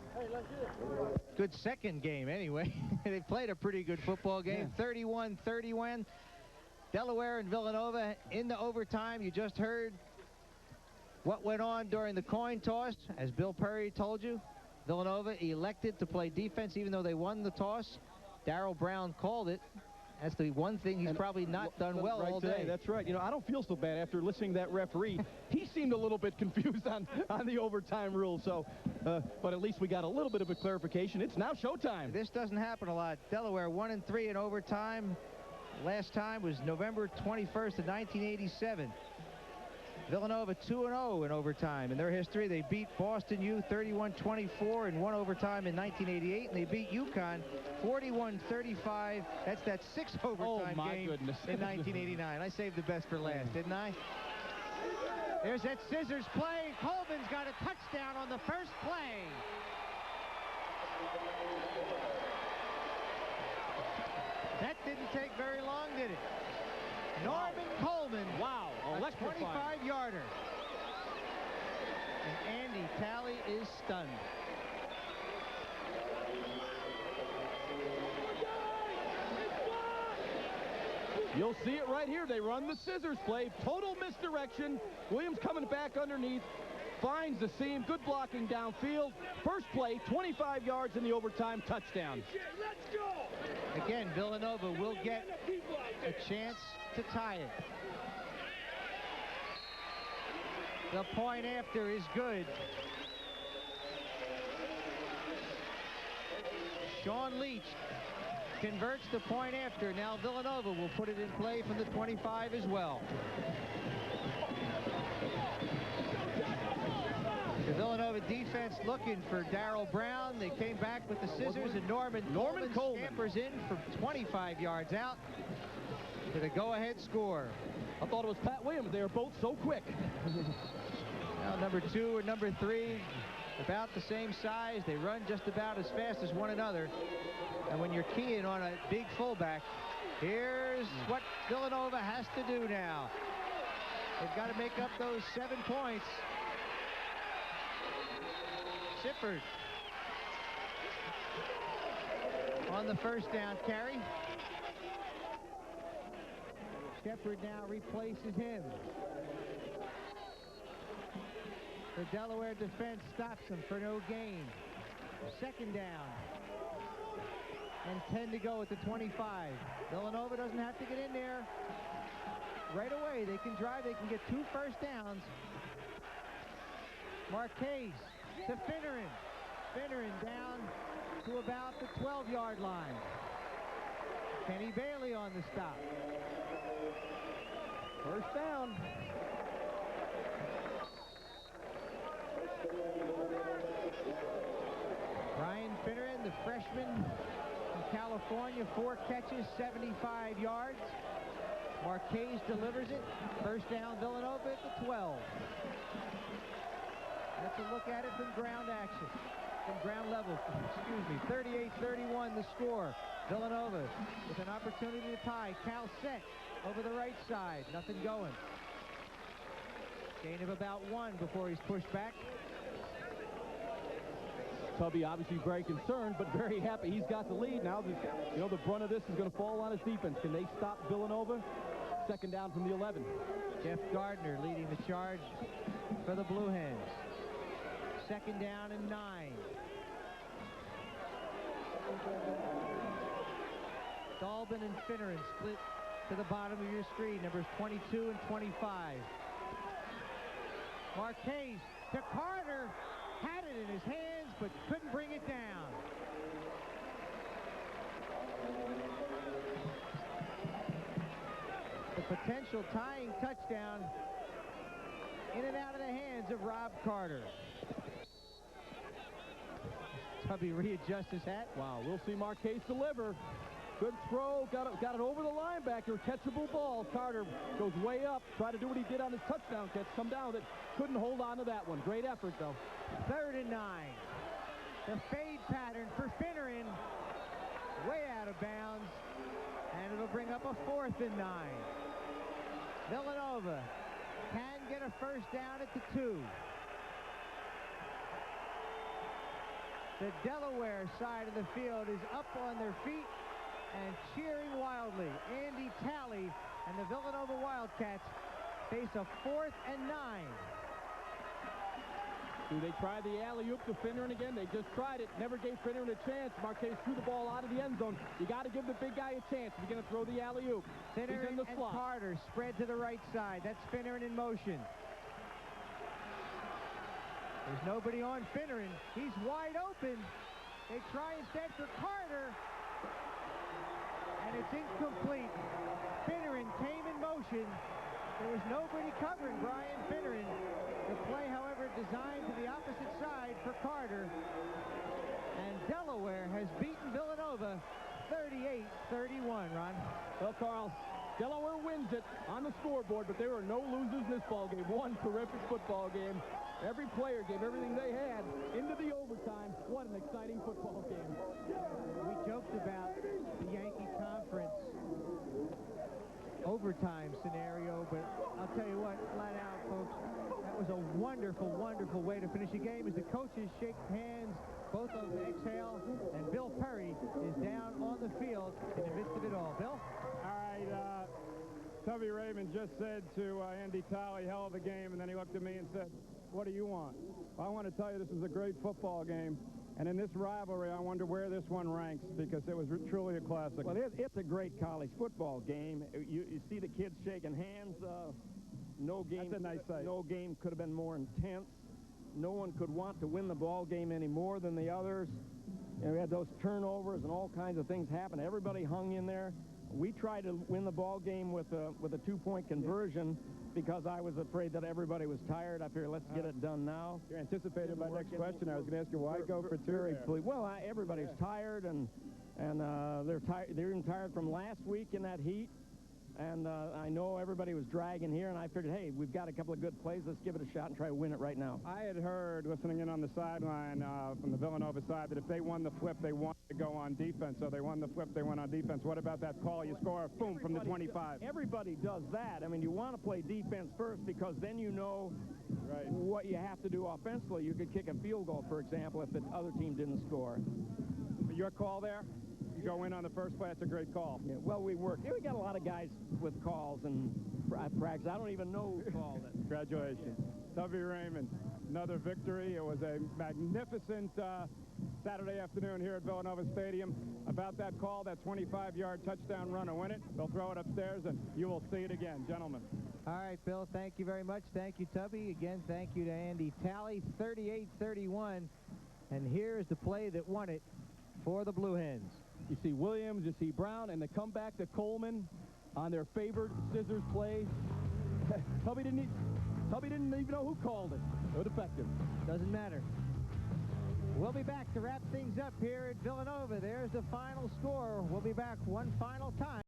Good second game, anyway. They played a pretty good football game. 31-31. Delaware and Villanova in the overtime. You just heard what went on during the coin toss. As Bill Perry told you, Villanova elected to play defense even though they won the toss. Daryl Brown called it. That's the one thing he's probably not done well all day. That's right. You know, I don't feel so bad after listening to that referee. He seemed a little bit confused on the overtime rule. So, but at least we got a little bit of a clarification. It's now showtime. This doesn't happen a lot. Delaware 1-3 in overtime. Last time was November 21st of 1987. Villanova 2-0 in overtime. In their history, they beat Boston U 31-24 in one overtime in 1988, and they beat UConn 41-35. That's that 6 overtime game in 1989. I saved the best for last, didn't I? There's that scissors play. Coleman's got a touchdown on the first play. That didn't take very long, did it? Norman Coleman. Wow, a 25-yarder. And Andy Talley is stunned. You'll see it right here. They run the scissors play. Total misdirection. Williams coming back underneath. Finds the seam. Good blocking downfield. First play, 25 yards in the overtime touchdown. Again, Villanova will get a chance to tie it. The point after is good. Sean Leach converts the point after. Now Villanova will put it in play from the 25 as well. The Villanova defense looking for Daryl Brown. They came back with the scissors, and Norman Coleman scampers in from 25 yards out to the go-ahead score. I thought it was Pat Williams. They are both so quick. Now number 2 and number 3 about the same size. They run just about as fast as one another. And when you're keying on a big fullback, here's what Villanova has to do now. They've got to make up those 7 points. Sifford on the first down carry. Shepard now replaces him. The Delaware defense stops him for no gain. Second down. And 10 to go at the 25. Villanova doesn't have to get in there right away. They can drive. They can get 2 first downs. Marquez to Finneran. Finneran down to about the 12-yard line. Kenny Bailey on the stop. First down. Brian Finneran, the freshman from California, 4 catches, 75 yards. Marquez delivers it. First down, Villanova at the 12. That's a look at it from ground action. From ground level, excuse me. 38-31 the score. Villanova with an opportunity to tie. Cal set over the right side. Nothing going. Gain of about 1 before he's pushed back. Tubby obviously very concerned, but very happy he's got the lead. Now, the brunt of this is going to fall on his defense. Can they stop Villanova? Second down from the 11. Jeff Gardner leading the charge for the Blue Hens. Second down and 9. Dalton and Finneran split to the bottom of your screen. Numbers 22 and 25. Marquez to Carter. Had it in his hands, but couldn't bring it down. The potential tying touchdown in and out of the hands of Rob Carter. Tubby readjusts his hat. Wow, we'll see Marquez deliver. Good throw, got it over the linebacker, catchable ball. Carter goes way up, try to do what he did on his touchdown catch, come down with it. Couldn't hold on to that one. Great effort, though. 3rd and 9. The fade pattern for Finneran. Way out of bounds. And it'll bring up a 4th and 9. Villanova can get a first down at the 2. The Delaware side of the field is up on their feet and cheering wildly. Andy Talley and the Villanova Wildcats face a 4th and 9. Do they try the alley-oop to Finneran again? They just tried it. Never gave Finneran a chance. Marquez threw the ball out of the end zone. You got to give the big guy a chance if you're going to throw the alley-oop. Finneran and Carter spread to the right side. That's Finneran in motion. There's nobody on Finneran. He's wide open. They try instead for Carter. And it's incomplete. Finneran came in motion There was nobody covering Brian Finneran. The play, however, designed to the opposite side for Carter. And Delaware has beaten Villanova 38-31, Ron. Well, Carl, Delaware wins it on the scoreboard, but there are no losers in this ball game. One terrific football game. Every player gave everything they had into the overtime. What an exciting football game. We joked about the Yankee Conference overtime scenario, but I'll tell you what, flat out, folks, that was a wonderful, wonderful way to finish a game as the coaches shake hands, both of them exhale, and Bill Perry is down on the field in the midst of it all. Bill? All right, Tubby Raymond just said to Andy Talley, hell of a game, and then he looked at me and said, what do you want? Well, I want to tell you this is a great football game. And in this rivalry, I wonder where this one ranks, because it was truly a classic. Well, it's a great college football game. You see the kids shaking hands. No game. That's a nice sight. No game could have been more intense. No one could want to win the ball game any more than the others. And we had those turnovers and all kinds of things happen. Everybody hung in there. We tried to win the ball game with a two-point conversion, because I was afraid that everybody was tired. I figured, let's get it done now. You're anticipating my next question. I was going to ask you, why go for two? Well, everybody's tired, and they're even tired from last week in that heat. And I know everybody was dragging here, and I figured, hey, we've got a couple of good plays. Let's give it a shot and try to win it right now. I had heard, listening in on the sideline from the Villanova side, that if they won the flip, they wanted to go on defense. So they won the flip, they went on defense. What about that call? You score, boom, from the 25. Everybody does that. I mean, you want to play defense first, because then you know what you have to do offensively. You could kick a field goal, for example, if the other team didn't score. Your call there? Go in on the first play. That's a great call. Yeah, well, we worked. We got a lot of guys with calls and practice. I don't even know who called it. Congratulations. Tubby Raymond, another victory. It was a magnificent Saturday afternoon here at Villanova Stadium. About that call, that 25-yard touchdown run to win it. They'll throw it upstairs, and you will see it again, gentlemen. All right, Bill, thank you very much. Thank you, Tubby. Again, thank you to Andy Talley, 38-31. And here's the play that won it for the Blue Hens. You see Williams, you see Brown, and the comeback to Coleman on their favored scissors play. Tubby didn't even know who called it. It was effective. Doesn't matter. We'll be back to wrap things up here at Villanova. There's the final score. We'll be back one final time.